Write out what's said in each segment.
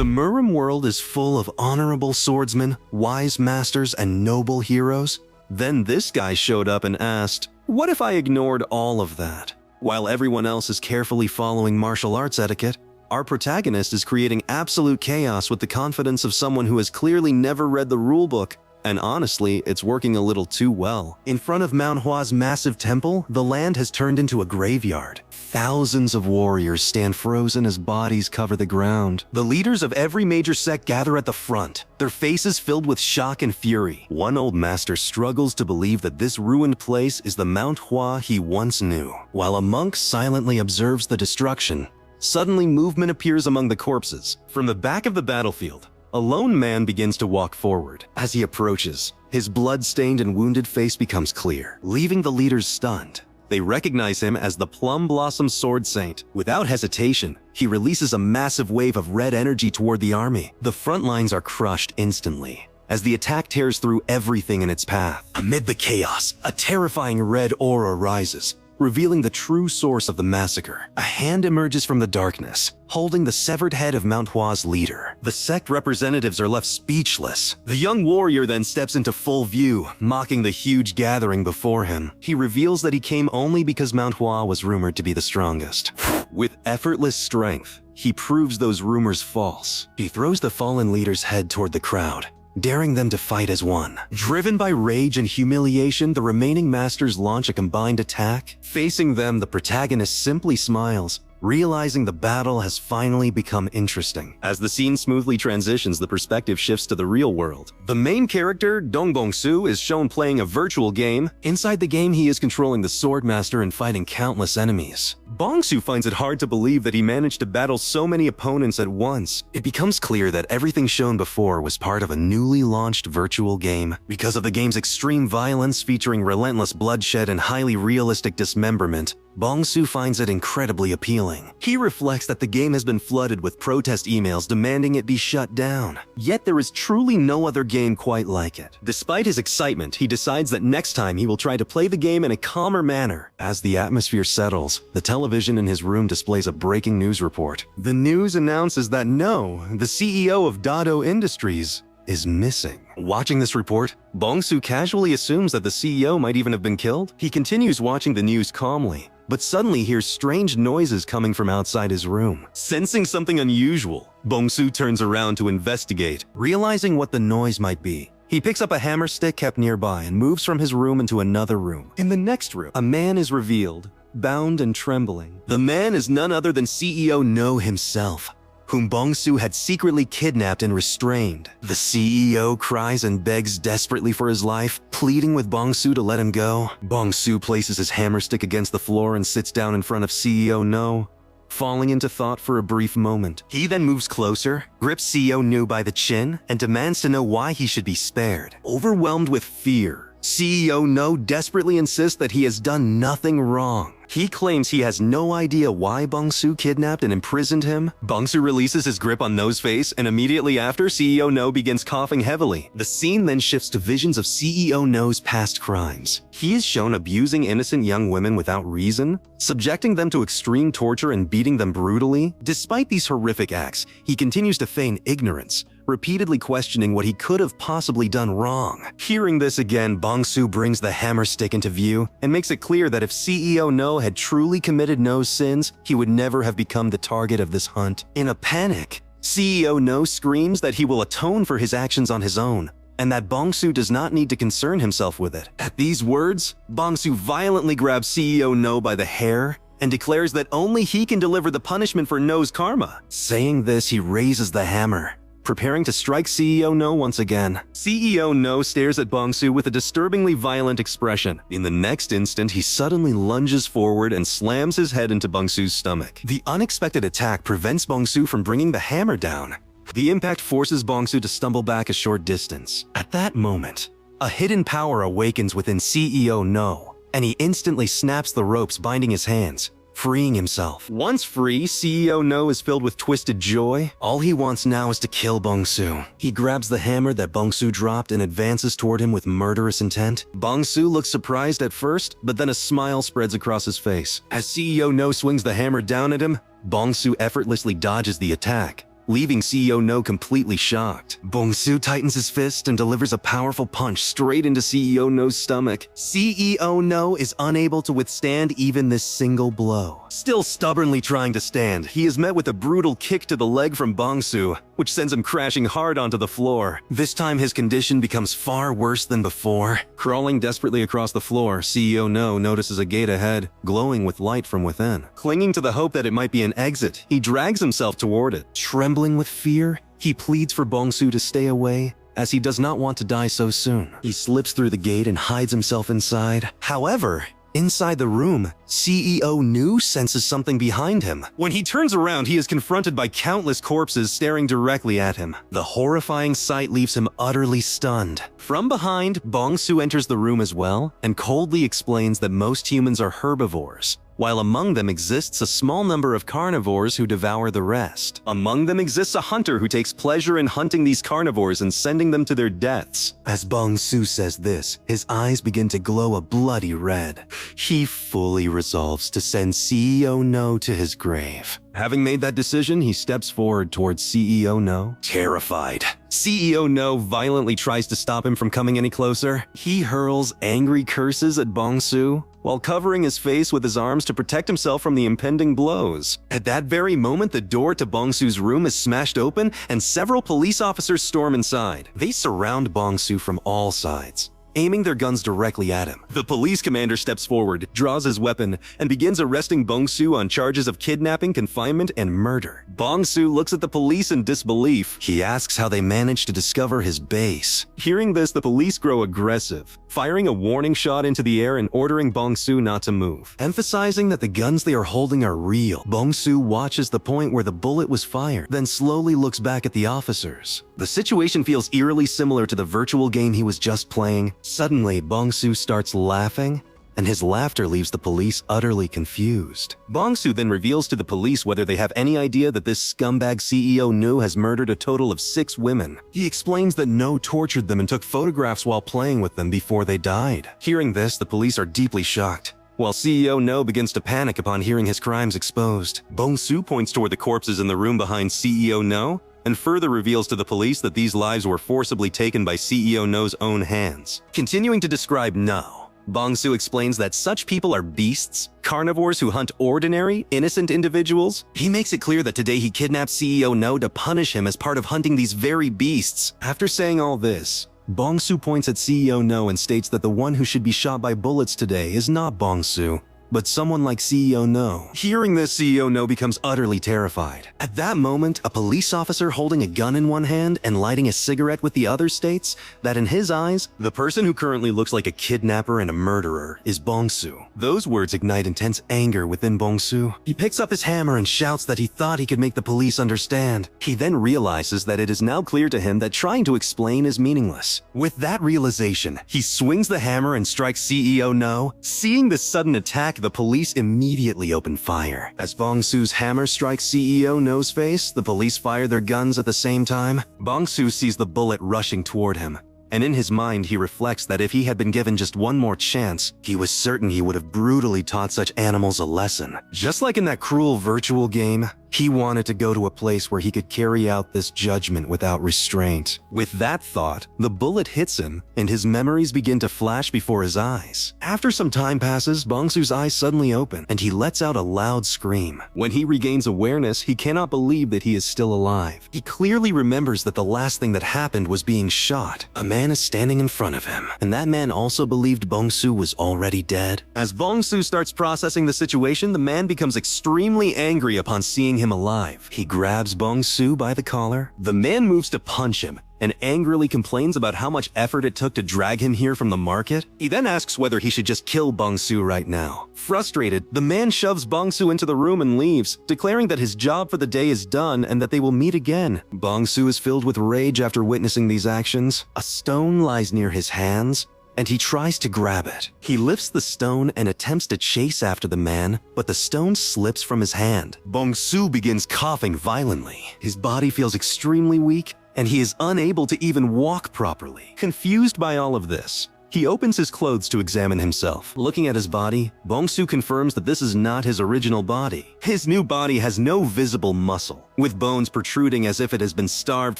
The Murim world is full of honorable swordsmen, wise masters, and noble heroes. Then this guy showed up and asked, what if I ignored all of that? While everyone else is carefully following martial arts etiquette, our protagonist is creating absolute chaos with the confidence of someone who has clearly never read the rulebook. And honestly, it's working a little too well. In front of Manhwa's massive temple, the land has turned into a graveyard. Thousands of warriors stand frozen as bodies cover the ground. The leaders of every major sect gather at the front, their faces filled with shock and fury. One old master struggles to believe that this ruined place is the Manhwa he once knew. While a monk silently observes the destruction, suddenly movement appears among the corpses. From the back of the battlefield, a lone man begins to walk forward. As he approaches, his blood-stained and wounded face becomes clear, leaving the leaders stunned. They recognize him as the Plum Blossom Sword Saint. Without hesitation, he releases a massive wave of red energy toward the army. The front lines are crushed instantly, as the attack tears through everything in its path. Amid the chaos, a terrifying red aura rises, revealing the true source of the massacre. A hand emerges from the darkness, holding the severed head of Manhwa's leader. The sect representatives are left speechless. The young warrior then steps into full view, mocking the huge gathering before him. He reveals that he came only because Manhwa was rumored to be the strongest. With effortless strength, he proves those rumors false. He throws the fallen leader's head toward the crowd, daring them to fight as one. Driven by rage and humiliation, the remaining masters launch a combined attack. Facing them, the protagonist simply smiles, realizing the battle has finally become interesting. As the scene smoothly transitions, the perspective shifts to the real world. The main character, Dong Bong-soo, is shown playing a virtual game. Inside the game, he is controlling the Swordmaster and fighting countless enemies. Bong-soo finds it hard to believe that he managed to battle so many opponents at once. It becomes clear that everything shown before was part of a newly launched virtual game. Because of the game's extreme violence featuring relentless bloodshed and highly realistic dismemberment, Bong-soo finds it incredibly appealing. He reflects that the game has been flooded with protest emails demanding it be shut down. Yet there is truly no other game quite like it. Despite his excitement, he decides that next time he will try to play the game in a calmer manner. As the atmosphere settles, the television in his room displays a breaking news report. The news announces that the CEO of Dado Industries is missing. Watching this report, Bong-soo casually assumes that the CEO might even have been killed. He continues watching the news calmly, but suddenly hears strange noises coming from outside his room. Sensing something unusual, Bong-soo turns around to investigate. Realizing what the noise might be, he picks up a hammer stick kept nearby and moves from his room into another room. In the next room, a man is revealed, bound and trembling. The man is none other than CEO No himself, whom Bong-soo had secretly kidnapped and restrained. The CEO cries and begs desperately for his life, pleading with Bong-soo to let him go. Bong-soo places his hammer stick against the floor and sits down in front of CEO No, falling into thought for a brief moment. He then moves closer, grips CEO No by the chin, and demands to know why he should be spared. Overwhelmed with fear, CEO No desperately insists that he has done nothing wrong. He claims he has no idea why Bong-soo kidnapped and imprisoned him. Bong-soo releases his grip on No's face, and immediately after, CEO No begins coughing heavily. The scene then shifts to visions of CEO No's past crimes. He is shown abusing innocent young women without reason, subjecting them to extreme torture and beating them brutally. Despite these horrific acts, he continues to feign ignorance, repeatedly questioning what he could have possibly done wrong. Hearing this again, Bong-soo brings the hammer stick into view and makes it clear that if CEO No had truly committed No's sins, he would never have become the target of this hunt. In a panic, CEO No screams that he will atone for his actions on his own, and that Bong-soo does not need to concern himself with it. At these words, Bong-soo violently grabs CEO No by the hair and declares that only he can deliver the punishment for No's karma. Saying this, he raises the hammer, preparing to strike CEO No once again. CEO No stares at Bong-soo with a disturbingly violent expression. In the next instant, he suddenly lunges forward and slams his head into Bong-soo's stomach. The unexpected attack prevents Bong-soo from bringing the hammer down. The impact forces Bong-soo to stumble back a short distance. At that moment, a hidden power awakens within CEO No, and he instantly snaps the ropes binding his hands, freeing himself. Once free, CEO No is filled with twisted joy. All he wants now is to kill Bong-soo. He grabs the hammer that Bong-soo dropped and advances toward him with murderous intent. Bong-soo looks surprised at first, but then a smile spreads across his face. As CEO No swings the hammer down at him, Bong-soo effortlessly dodges the attack, leaving CEO No completely shocked. Bong-soo tightens his fist and delivers a powerful punch straight into CEO No's stomach. CEO No is unable to withstand even this single blow. Still stubbornly trying to stand, he is met with a brutal kick to the leg from Bong-soo, which sends him crashing hard onto the floor. This time his condition becomes far worse than before. Crawling desperately across the floor, CEO No notices a gate ahead, glowing with light from within. Clinging to the hope that it might be an exit, he drags himself toward it. Trembling with fear, he pleads for Bong-soo to stay away, as he does not want to die so soon. He slips through the gate and hides himself inside. However, inside the room, CEO Nu senses something behind him. When he turns around, he is confronted by countless corpses staring directly at him. The horrifying sight leaves him utterly stunned. From behind, Bong-soo enters the room as well and coldly explains that most humans are herbivores, while among them exists a small number of carnivores who devour the rest. Among them exists a hunter who takes pleasure in hunting these carnivores and sending them to their deaths. As Bong-soo says this, his eyes begin to glow a bloody red. He fully resolves to send CEO No to his grave. Having made that decision, he steps forward towards CEO No, terrified. CEO No violently tries to stop him from coming any closer. He hurls angry curses at Bong-soo, while covering his face with his arms to protect himself from the impending blows. At that very moment, the door to Bong-soo's room is smashed open and several police officers storm inside. They surround Bong-soo from all sides, aiming their guns directly at him. The police commander steps forward, draws his weapon, and begins arresting Bong-soo on charges of kidnapping, confinement, and murder. Bong-soo looks at the police in disbelief. He asks how they managed to discover his base. Hearing this, the police grow aggressive, firing a warning shot into the air and ordering Bong-soo not to move. Emphasizing that the guns they are holding are real, Bong-soo watches the point where the bullet was fired, then slowly looks back at the officers. The situation feels eerily similar to the virtual game he was just playing. Suddenly, Bong-soo starts laughing, and his laughter leaves the police utterly confused. Bong-soo then reveals to the police whether they have any idea that this scumbag CEO Nu has murdered a total of 6 women. He explains that No tortured them and took photographs while playing with them before they died. Hearing this, the police are deeply shocked, while CEO No begins to panic upon hearing his crimes exposed. Bong-soo points toward the corpses in the room behind CEO No, and further reveals to the police that these lives were forcibly taken by CEO No's own hands. Continuing to describe No, Bong-soo explains that such people are beasts, carnivores who hunt ordinary, innocent individuals. He makes it clear that today he kidnapped CEO No to punish him as part of hunting these very beasts. After saying all this, Bong-soo points at CEO No and states that the one who should be shot by bullets today is not Bong-soo, but someone like CEO No. Hearing this, CEO No becomes utterly terrified. At that moment, a police officer holding a gun in one hand and lighting a cigarette with the other states that in his eyes, the person who currently looks like a kidnapper and a murderer is Bong-soo. Those words ignite intense anger within Bong-soo. He picks up his hammer and shouts that he thought he could make the police understand. He then realizes that it is now clear to him that trying to explain is meaningless. With that realization, he swings the hammer and strikes CEO No. Seeing this sudden attack, the police immediately open fire. As Bong-soo's hammer strikes CEO No's face, the police fire their guns at the same time. Bong-soo sees the bullet rushing toward him, and in his mind he reflects that if he had been given just one more chance, he was certain he would have brutally taught such animals a lesson. Just like in that cruel virtual game, he wanted to go to a place where he could carry out this judgment without restraint. With that thought, the bullet hits him, and his memories begin to flash before his eyes. After some time passes, Bong-soo's eyes suddenly open, and he lets out a loud scream. When he regains awareness, he cannot believe that he is still alive. He clearly remembers that the last thing that happened was being shot. A man is standing in front of him, and that man also believed Bong-soo was already dead. As Bong-soo starts processing the situation, the man becomes extremely angry upon seeing him alive. He grabs Bong-soo by the collar. The man moves to punch him and angrily complains about how much effort it took to drag him here from the market. He then asks whether he should just kill Bong-soo right now. Frustrated, the man shoves Bong-soo into the room and leaves, declaring that his job for the day is done and that they will meet again. Bong-soo is filled with rage after witnessing these actions. A stone lies near his hands, and he tries to grab it. He lifts the stone and attempts to chase after the man, but the stone slips from his hand. Bong-soo begins coughing violently. His body feels extremely weak, and he is unable to even walk properly. Confused by all of this, He opens his clothes to examine himself. Looking at his body, Bong-soo confirms that this is not his original body. His new body has no visible muscle, with bones protruding as if it has been starved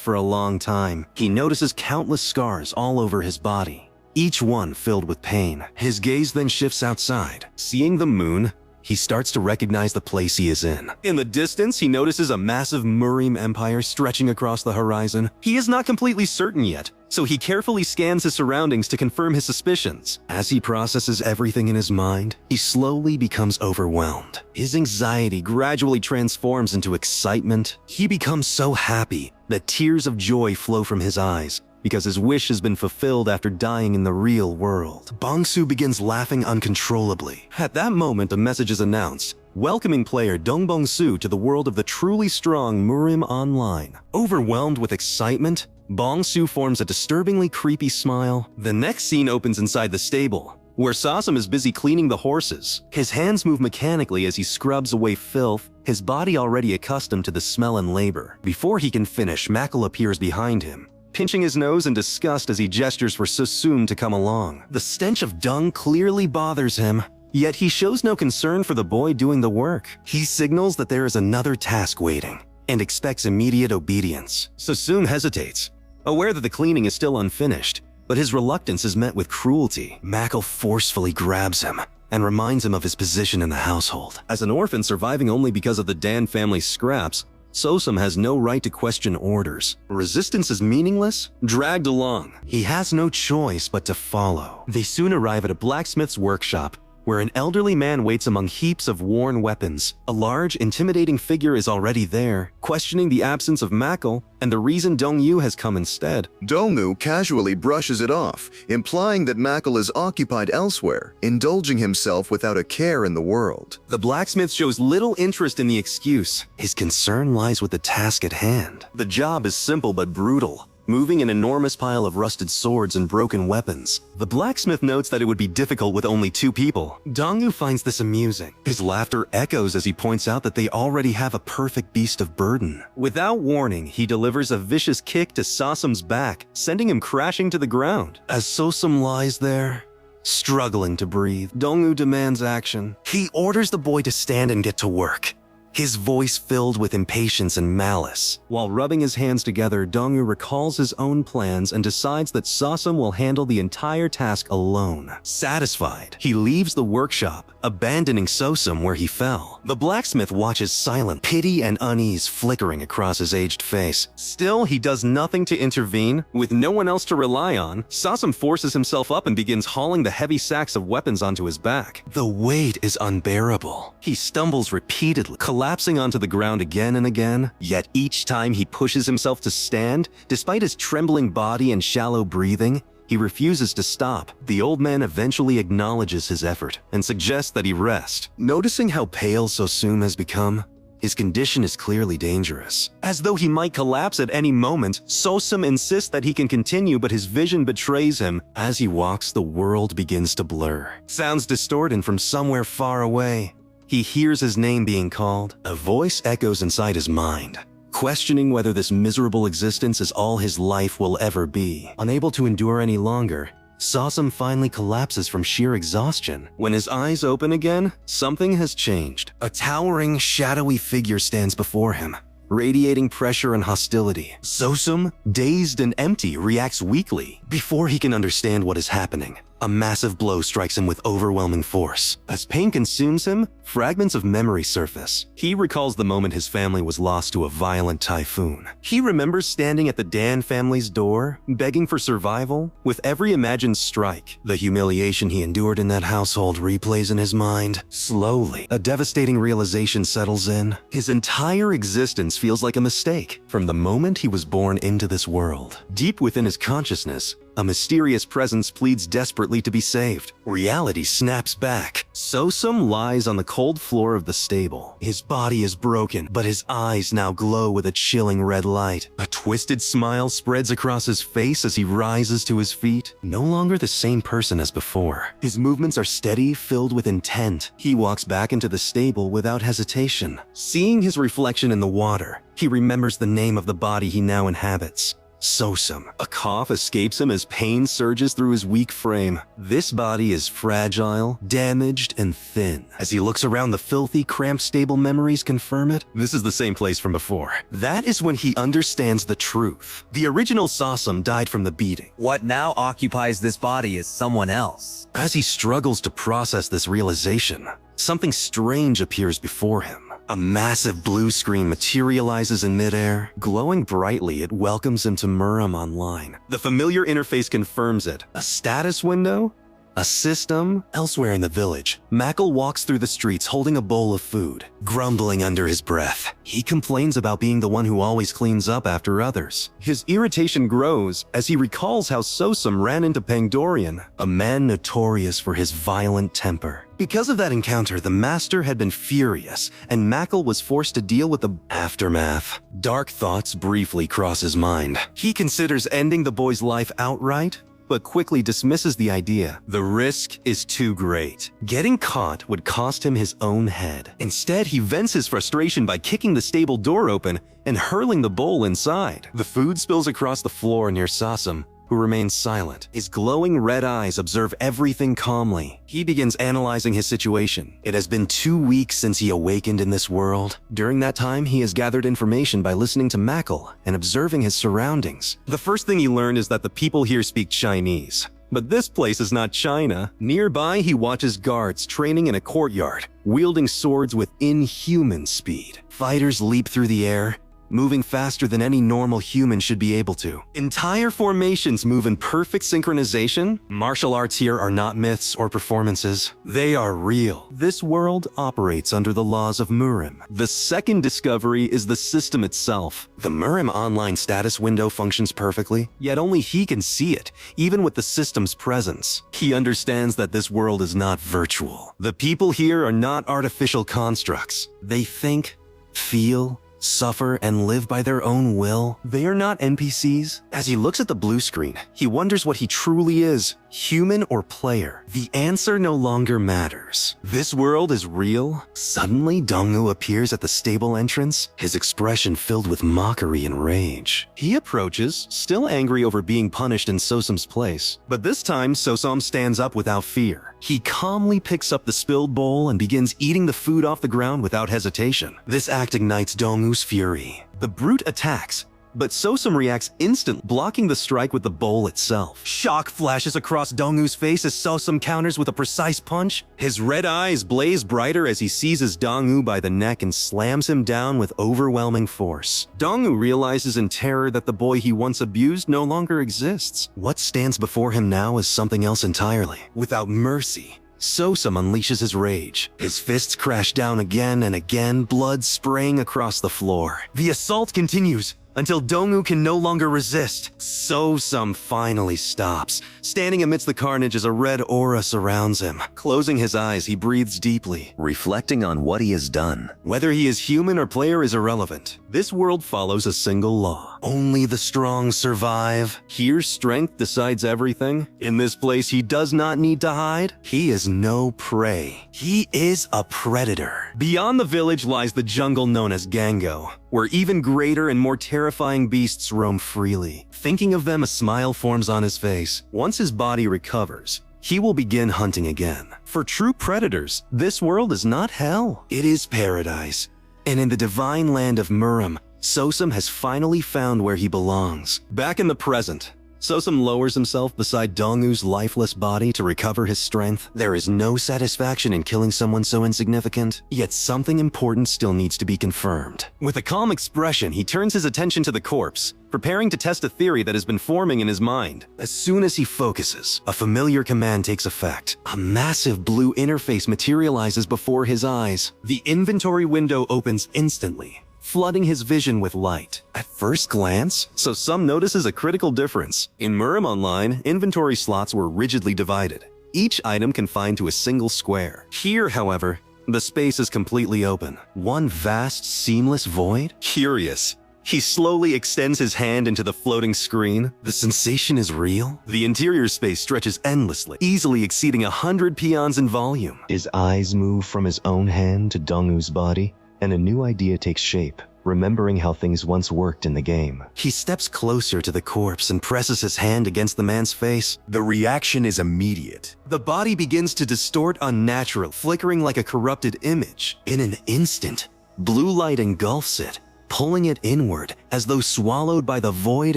for a long time. He notices countless scars all over his body, each one filled with pain. His gaze then shifts outside. Seeing the moon, he starts to recognize the place he is in. In the distance, he notices a massive Murim empire stretching across the horizon. He is not completely certain yet, so he carefully scans his surroundings to confirm his suspicions. As he processes everything in his mind, he slowly becomes overwhelmed. His anxiety gradually transforms into excitement. He becomes so happy that tears of joy flow from his eyes, because his wish has been fulfilled after dying in the real world. Bong-soo begins laughing uncontrollably. At that moment, a message is announced, welcoming player Dong Bong-soo to the world of the truly strong Murim Online. Overwhelmed with excitement, Bong-soo forms a disturbingly creepy smile. The next scene opens inside the stable, where Sosum is busy cleaning the horses. His hands move mechanically as he scrubs away filth, his body already accustomed to the smell and labor. Before he can finish, Makkel appears behind him, pinching his nose in disgust as he gestures for Sosum to come along. The stench of dung clearly bothers him, yet he shows no concern for the boy doing the work. He signals that there is another task waiting, and expects immediate obedience. Sosum hesitates, aware that the cleaning is still unfinished, but his reluctance is met with cruelty. Makkel forcefully grabs him and reminds him of his position in the household. As an orphan surviving only because of the Dan family's scraps, Sosum has no right to question orders. Resistance is meaningless, dragged along. He has no choice but to follow. They soon arrive at a blacksmith's workshop, where an elderly man waits among heaps of worn weapons. A large, intimidating figure is already there, questioning the absence of Makkel and the reason Dong-yu has come instead. Dong-yu casually brushes it off, implying that Makkel is occupied elsewhere, indulging himself without a care in the world. The blacksmith shows little interest in the excuse. His concern lies with the task at hand. The job is simple but brutal, moving an enormous pile of rusted swords and broken weapons. The blacksmith notes that it would be difficult with only 2 people. Dong-yu finds this amusing. His laughter echoes as he points out that they already have a perfect beast of burden. Without warning, he delivers a vicious kick to Sosum's back, sending him crashing to the ground. As Sosum lies there, struggling to breathe, Dong-yu demands action. He orders the boy to stand and get to work, his voice filled with impatience and malice. While rubbing his hands together, Dong-yu recalls his own plans and decides that Sosum will handle the entire task alone. Satisfied, he leaves the workshop, abandoning Sosum where he fell. The blacksmith watches silent, pity and unease flickering across his aged face. Still, he does nothing to intervene. With no one else to rely on, Sosum forces himself up and begins hauling the heavy sacks of weapons onto his back. The weight is unbearable. He stumbles repeatedly, collapsing onto the ground again and again. Yet each time he pushes himself to stand, despite his trembling body and shallow breathing, he refuses to stop. The old man eventually acknowledges his effort and suggests that he rest. Noticing how pale Sosum has become, his condition is clearly dangerous. As though he might collapse at any moment, Sosum insists that he can continue, but his vision betrays him. As he walks, the world begins to blur. Sounds distort, and from somewhere far away, he hears his name being called. A voice echoes inside his mind, questioning whether this miserable existence is all his life will ever be. Unable to endure any longer, Sosum finally collapses from sheer exhaustion. When his eyes open again, something has changed. A towering, shadowy figure stands before him, radiating pressure and hostility. Sosum, dazed and empty, reacts weakly. Before he can understand what is happening, a massive blow strikes him with overwhelming force. As pain consumes him, fragments of memory surface. He recalls the moment his family was lost to a violent typhoon. He remembers standing at the Dan family's door, begging for survival. With every imagined strike, the humiliation he endured in that household replays in his mind. Slowly, a devastating realization settles in. His entire existence feels like a mistake from the moment he was born into this world. Deep within his consciousness, a mysterious presence pleads desperately to be saved. Reality snaps back. Sosum lies on the cold floor of the stable. His body is broken, but his eyes now glow with a chilling red light. A twisted smile spreads across his face as he rises to his feet. No longer the same person as before. His movements are steady, filled with intent. He walks back into the stable without hesitation. Seeing his reflection in the water, he remembers the name of the body he now inhabits. Sosum. A cough escapes him as pain surges through his weak frame. This body is fragile, damaged, and thin. As he looks around, the filthy, cramped stable memories confirm it. This is the same place from before. That is when he understands the truth. The original Sosum died from the beating. What now occupies this body is someone else. As he struggles to process this realization, something strange appears before him. A massive blue screen materializes in midair. Glowing brightly, it welcomes him to Murim Online. The familiar interface confirms it. A status window? A system? Elsewhere in the village, Mackle walks through the streets holding a bowl of food, grumbling under his breath. He complains about being the one who always cleans up after others. His irritation grows as he recalls how Sosum ran into Pangdorian, a man notorious for his violent temper. Because of that encounter, the master had been furious, and Mackle was forced to deal with the aftermath. Dark thoughts briefly cross his mind. He considers ending the boy's life outright, but quickly dismisses the idea. The risk is too great. Getting caught would cost him his own head. Instead, he vents his frustration by kicking the stable door open and hurling the bowl inside. The food spills across the floor near Sosum, who remains silent. His glowing red eyes observe everything calmly. He begins analyzing his situation. It has been 2 weeks since he awakened in this world. During that time, he has gathered information by listening to Mackle and observing his surroundings. The first thing he learned is that the people here speak Chinese. But this place is not China. Nearby, he watches guards training in a courtyard, wielding swords with inhuman speed. Fighters leap through the air, moving faster than any normal human should be able to. Entire formations move in perfect synchronization. Martial arts here are not myths or performances. They are real. This world operates under the laws of Murim. The second discovery is the system itself. The Murim Online status window functions perfectly, yet only he can see it, even with the system's presence. He understands that this world is not virtual. The people here are not artificial constructs. They think, feel, suffer, and live by their own will. They are not NPCs. As he looks at the blue screen, he wonders what he truly is, human or player. The answer no longer matters. This world is real. Suddenly, Dongwoo appears at the stable entrance, his expression filled with mockery and rage. He approaches, still angry over being punished in Sosum's place. But this time, Sosum stands up without fear. He calmly picks up the spilled bowl and begins eating the food off the ground without hesitation. This act ignites Dongwoo's fury. The brute attacks, but Sosum reacts instantly, blocking the strike with the bowl itself. Shock flashes across Dongwoo's face as Sosum counters with a precise punch. His red eyes blaze brighter as he seizes Dongwoo by the neck and slams him down with overwhelming force. Dongwoo realizes in terror that the boy he once abused no longer exists. What stands before him now is something else entirely. Without mercy, Sosum unleashes his rage. His fists crash down again and again, blood spraying across the floor. The assault continues until Dongwoo can no longer resist. Sosum finally stops. Standing amidst the carnage as a red aura surrounds him. Closing his eyes, he breathes deeply, Reflecting on what he has done. Whether he is human or player is irrelevant. This world follows a single law. Only the strong survive. Here, strength decides everything. In this place, he does not need to hide. He is no prey. He is a predator. Beyond the village lies the jungle known as Gango, where even greater and more terrifying beasts roam freely. Thinking of them, a smile forms on his face. Once his body recovers, he will begin hunting again. For true predators, this world is not hell. It is paradise. And in the divine land of Murim, Sosum has finally found where he belongs. Back in the present, Sosum lowers himself beside Dongwoo's lifeless body to recover his strength. There is no satisfaction in killing someone so insignificant, yet something important still needs to be confirmed. With a calm expression, he turns his attention to the corpse, preparing to test a theory that has been forming in his mind. As soon as he focuses, a familiar command takes effect. A massive blue interface materializes before his eyes. The inventory window opens instantly, flooding his vision with light. At first glance, Sosum notices a critical difference. In Murim Online, inventory slots were rigidly divided, each item confined to a single square. Here, however, the space is completely open. One vast, seamless void? Curious, he slowly extends his hand into the floating screen. The sensation is real. The interior space stretches endlessly, easily exceeding 100 peons in volume. His eyes move from his own hand to Dongwoo's body, and a new idea takes shape. remembering how things once worked in the game. He steps closer to the corpse and presses his hand against the man's face. The reaction is immediate. The body begins to distort unnaturally, flickering like a corrupted image. In an instant, blue light engulfs it, pulling it inward as though swallowed by the void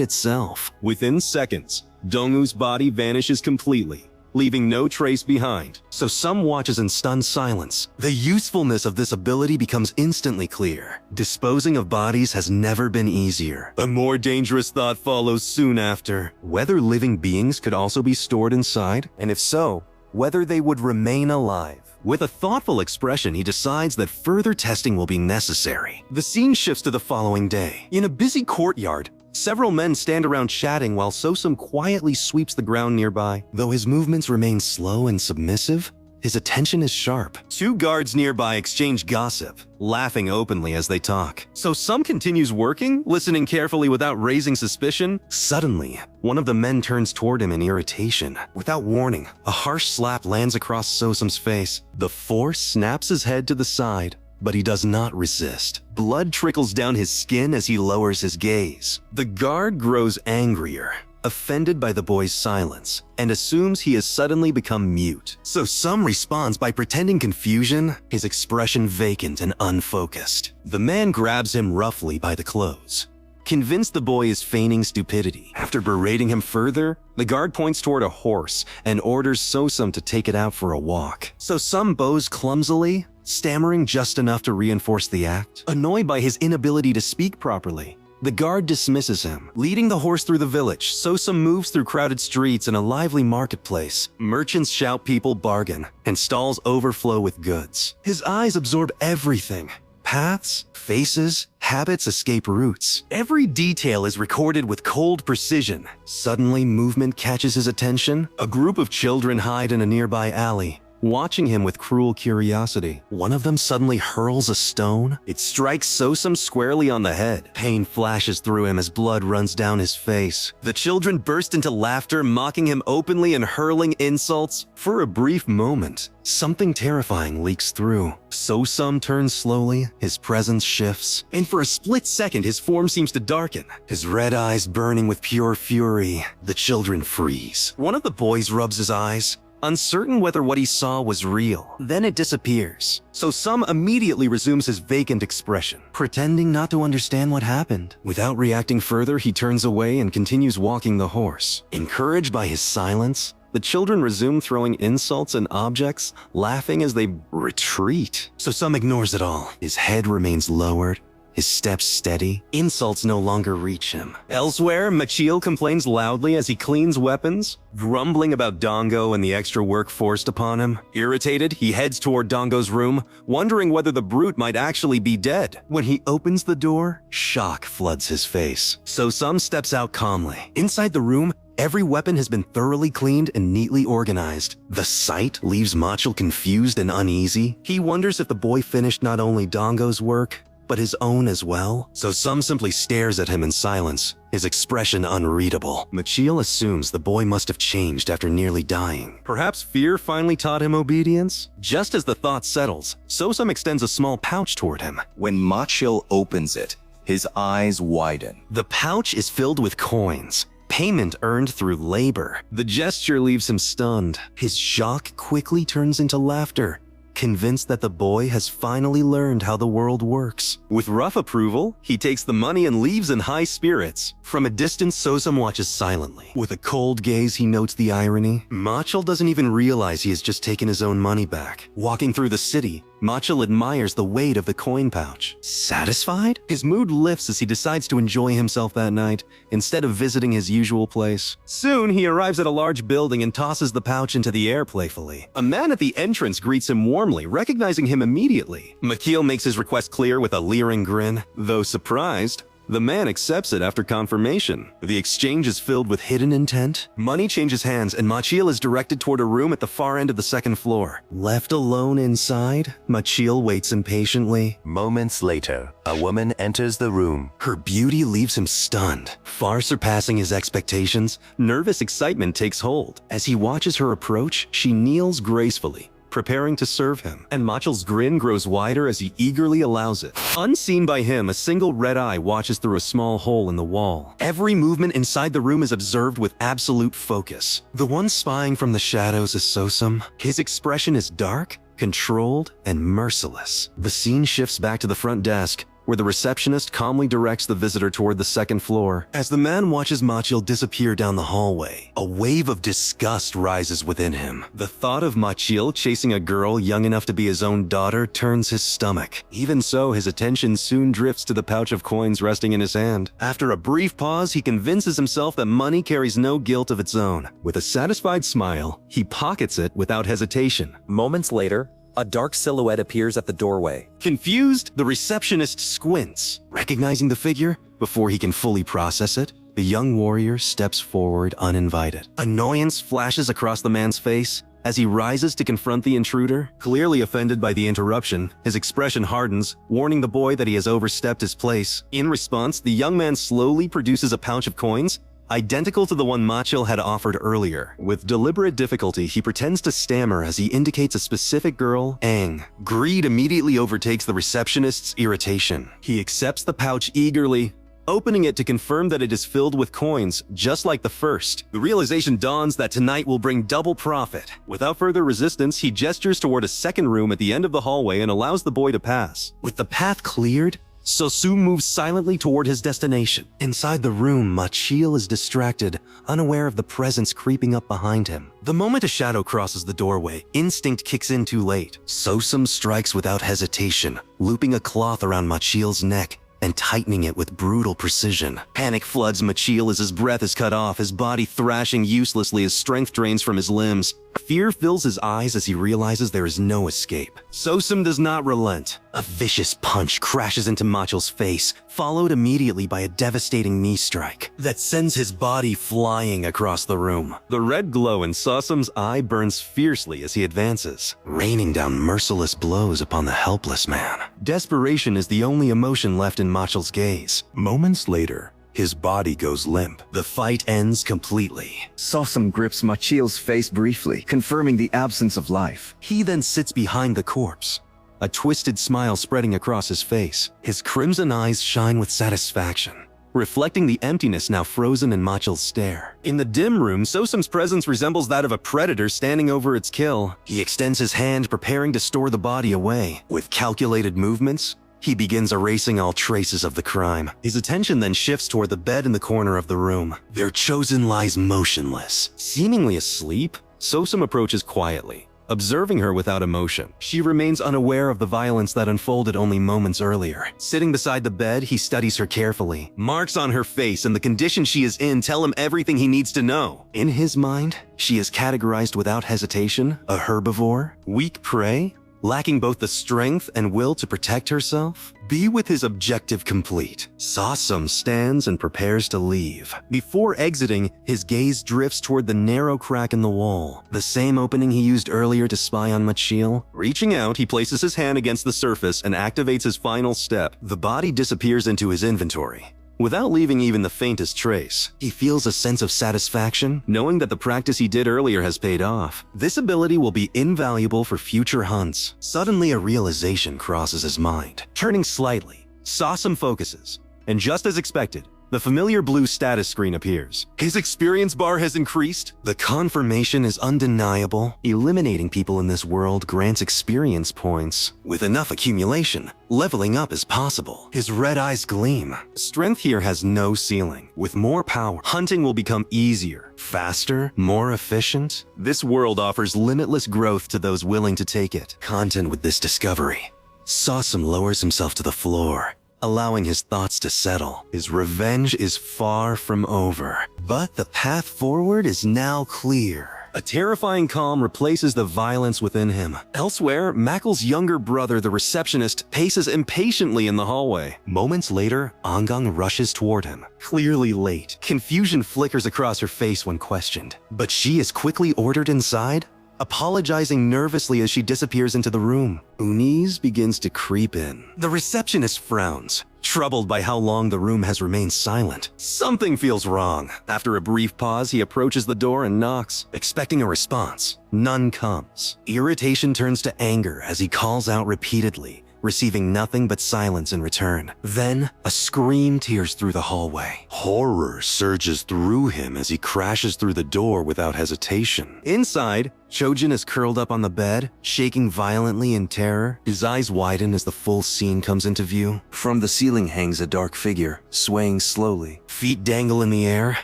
itself. Within seconds, Dongwoo's body vanishes completely, leaving no trace behind. So Sum watches in stunned silence. The usefulness of this ability becomes instantly clear. Disposing of bodies has never been easier. A more dangerous thought follows soon after. Whether living beings could also be stored inside, and if so, whether they would remain alive. With a thoughtful expression, he decides that further testing will be necessary. The scene shifts to the following day. In a busy courtyard, several men stand around chatting while Sosum quietly sweeps the ground nearby. Though his movements remain slow and submissive, his attention is sharp. Two guards nearby exchange gossip, laughing openly as they talk. So Sum continues working, listening carefully without raising suspicion. Suddenly, one of the men turns toward him in irritation. Without warning, a harsh slap lands across Sosum's face. The force snaps his head to the side, but he does not resist. Blood trickles down his skin as he lowers his gaze. The guard grows angrier, offended by the boy's silence, and assumes he has suddenly become mute. So Sum responds by pretending confusion, his expression vacant and unfocused. The man grabs him roughly by the clothes, convinced the boy is feigning stupidity. After berating him further, the guard points toward a horse and orders Sosum to take it out for a walk. So Sum bows clumsily, stammering just enough to reinforce the act. Annoyed by his inability to speak properly, the guard dismisses him. Leading the horse through the village, Sosum moves through crowded streets and a lively marketplace. Merchants shout, people bargain, and stalls overflow with goods. His eyes absorb everything. Paths, faces, habits, escape routes. Every detail is recorded with cold precision. Suddenly, movement catches his attention. A group of children hide in a nearby alley, watching him with cruel curiosity. One of them suddenly hurls a stone. It strikes Sosum squarely on the head. Pain flashes through him as blood runs down his face. The children burst into laughter, mocking him openly and hurling insults. For a brief moment, something terrifying leaks through. Sosum turns slowly, his presence shifts, and for a split second his form seems to darken, his red eyes burning with pure fury. The children freeze. One of the boys rubs his eyes, uncertain whether what he saw was real. Then it disappears. So Sum immediately resumes his vacant expression, pretending not to understand what happened. Without reacting further, he turns away and continues walking the horse. Encouraged by his silence, the children resume throwing insults and objects, laughing as they retreat. So Sum ignores it all. His head remains lowered, his steps steady. Insults no longer reach him. Elsewhere, Machiel complains loudly as he cleans weapons, grumbling about Dongo and the extra work forced upon him. Irritated, he heads toward Dongo's room, wondering whether the brute might actually be dead. When he opens the door, shock floods his face. So Sum steps out calmly. Inside the room, every weapon has been thoroughly cleaned and neatly organized. The sight leaves Machiel confused and uneasy. He wonders if the boy finished not only Dongo's work, but his own as well. So Sum simply stares at him in silence, his expression unreadable. Machiel assumes the boy must have changed after nearly dying. Perhaps fear finally taught him obedience? Just as the thought settles, Sosum extends a small pouch toward him. When Machiel opens it, his eyes widen. The pouch is filled with coins, payment earned through labor. The gesture leaves him stunned. His shock quickly turns into laughter, convinced that the boy has finally learned how the world works. With rough approval, he takes the money and leaves in high spirits. From a distance, Sosum watches silently. With a cold gaze, he notes the irony. Machiel doesn't even realize he has just taken his own money back. Walking through the city, Machiel admires the weight of the coin pouch. Satisfied? His mood lifts as he decides to enjoy himself that night, instead of visiting his usual place. Soon, he arrives at a large building and tosses the pouch into the air playfully. A man at the entrance greets him warmly, recognizing him immediately. Machiel makes his request clear with a leering grin. Though surprised, the man accepts it after confirmation. The exchange is filled with hidden intent. Money changes hands and Machiel is directed toward a room at the far end of the second floor. Left alone inside, Machiel waits impatiently. Moments later, a woman enters the room. Her beauty leaves him stunned. Far surpassing his expectations, nervous excitement takes hold. As he watches her approach, she kneels gracefully, preparing to serve him, and Machal's grin grows wider as he eagerly allows it. Unseen by him, a single red eye watches through a small hole in the wall. Every movement inside the room is observed with absolute focus. The one spying from the shadows is Sosum. His expression is dark, controlled, and merciless. The scene shifts back to the front desk, where the receptionist calmly directs the visitor toward the second floor. As the man watches Machil disappear down the hallway, a wave of disgust rises within him. The thought of Machil chasing a girl young enough to be his own daughter turns his stomach. Even so, his attention soon drifts to the pouch of coins resting in his hand. After a brief pause, he convinces himself that money carries no guilt of its own. With a satisfied smile, he pockets it without hesitation. Moments later, a dark silhouette appears at the doorway. Confused, the receptionist squints. Recognizing the figure, before he can fully process it, the young warrior steps forward uninvited. Annoyance flashes across the man's face as he rises to confront the intruder. Clearly offended by the interruption, his expression hardens, warning the boy that he has overstepped his place. In response, the young man slowly produces a pouch of coins, identical to the one Machil had offered earlier. With deliberate difficulty, he pretends to stammer as he indicates a specific girl, Aang. Greed immediately overtakes the receptionist's irritation. He accepts the pouch eagerly, opening it to confirm that it is filled with coins, just like the first. The realization dawns that tonight will bring double profit. Without further resistance, he gestures toward a second room at the end of the hallway and allows the boy to pass. With the path cleared, Sosum moves silently toward his destination. Inside the room, Machil is distracted, unaware of the presence creeping up behind him. The moment a shadow crosses the doorway, instinct kicks in too late. Sosum strikes without hesitation, looping a cloth around Machil's neck and tightening it with brutal precision. Panic floods Machil as his breath is cut off, his body thrashing uselessly as strength drains from his limbs. Fear fills his eyes as he realizes there is no escape. Sosum does not relent. A vicious punch crashes into Machil's face, followed immediately by a devastating knee strike that sends his body flying across the room. The red glow in Sosum's eye burns fiercely as he advances, raining down merciless blows upon the helpless man. Desperation is the only emotion left in Machil's gaze. Moments later, his body goes limp. The fight ends completely. Sosum grips Machil's face briefly, confirming the absence of life. He then sits behind the corpse, a twisted smile spreading across his face. His crimson eyes shine with satisfaction, reflecting the emptiness now frozen in Machil's stare. In the dim room, Sosum's presence resembles that of a predator standing over its kill. He extends his hand, preparing to store the body away. With calculated movements, he begins erasing all traces of the crime. His attention then shifts toward the bed in the corner of the room. Their chosen lies motionless. Seemingly asleep, Sosum approaches quietly, observing her without emotion. She remains unaware of the violence that unfolded only moments earlier. Sitting beside the bed, he studies her carefully. Marks on her face and the condition she is in tell him everything he needs to know. In his mind, she is categorized without hesitation, a herbivore, weak prey, lacking both the strength and will to protect herself. Be with his objective complete, Sosum stands and prepares to leave. Before exiting, his gaze drifts toward the narrow crack in the wall, the same opening he used earlier to spy on Machil. Reaching out, he places his hand against the surface and activates his final step. The body disappears into his inventory, without leaving even the faintest trace. He feels a sense of satisfaction, knowing that the practice he did earlier has paid off. This ability will be invaluable for future hunts. Suddenly, a realization crosses his mind. Turning slightly, Sosum focuses, and just as expected, the familiar blue status screen appears. His experience bar has increased. The confirmation is undeniable. Eliminating people in this world grants experience points. With enough accumulation, leveling up is possible. His red eyes gleam. Strength here has no ceiling. With more power, hunting will become easier, faster, more efficient. This world offers limitless growth to those willing to take it. Content with this discovery, Sosum lowers himself to the floor, allowing his thoughts to settle. His revenge is far from over, but the path forward is now clear. A terrifying calm replaces the violence within him. Elsewhere, Mackel's younger brother, the receptionist, paces impatiently in the hallway. Moments later, Angang rushes toward him, clearly late. Confusion flickers across her face when questioned, but she is quickly ordered inside, apologizing nervously as she disappears into the room. Unease begins to creep in. The receptionist frowns, troubled by how long the room has remained silent. Something feels wrong. After a brief pause, he approaches the door and knocks, expecting a response. None comes. Irritation turns to anger as he calls out repeatedly, receiving nothing but silence in return. Then, a scream tears through the hallway. Horror surges through him as he crashes through the door without hesitation. Inside, Chojin is curled up on the bed, shaking violently in terror. His eyes widen as the full scene comes into view. From the ceiling hangs a dark figure, swaying slowly. Feet dangle in the air,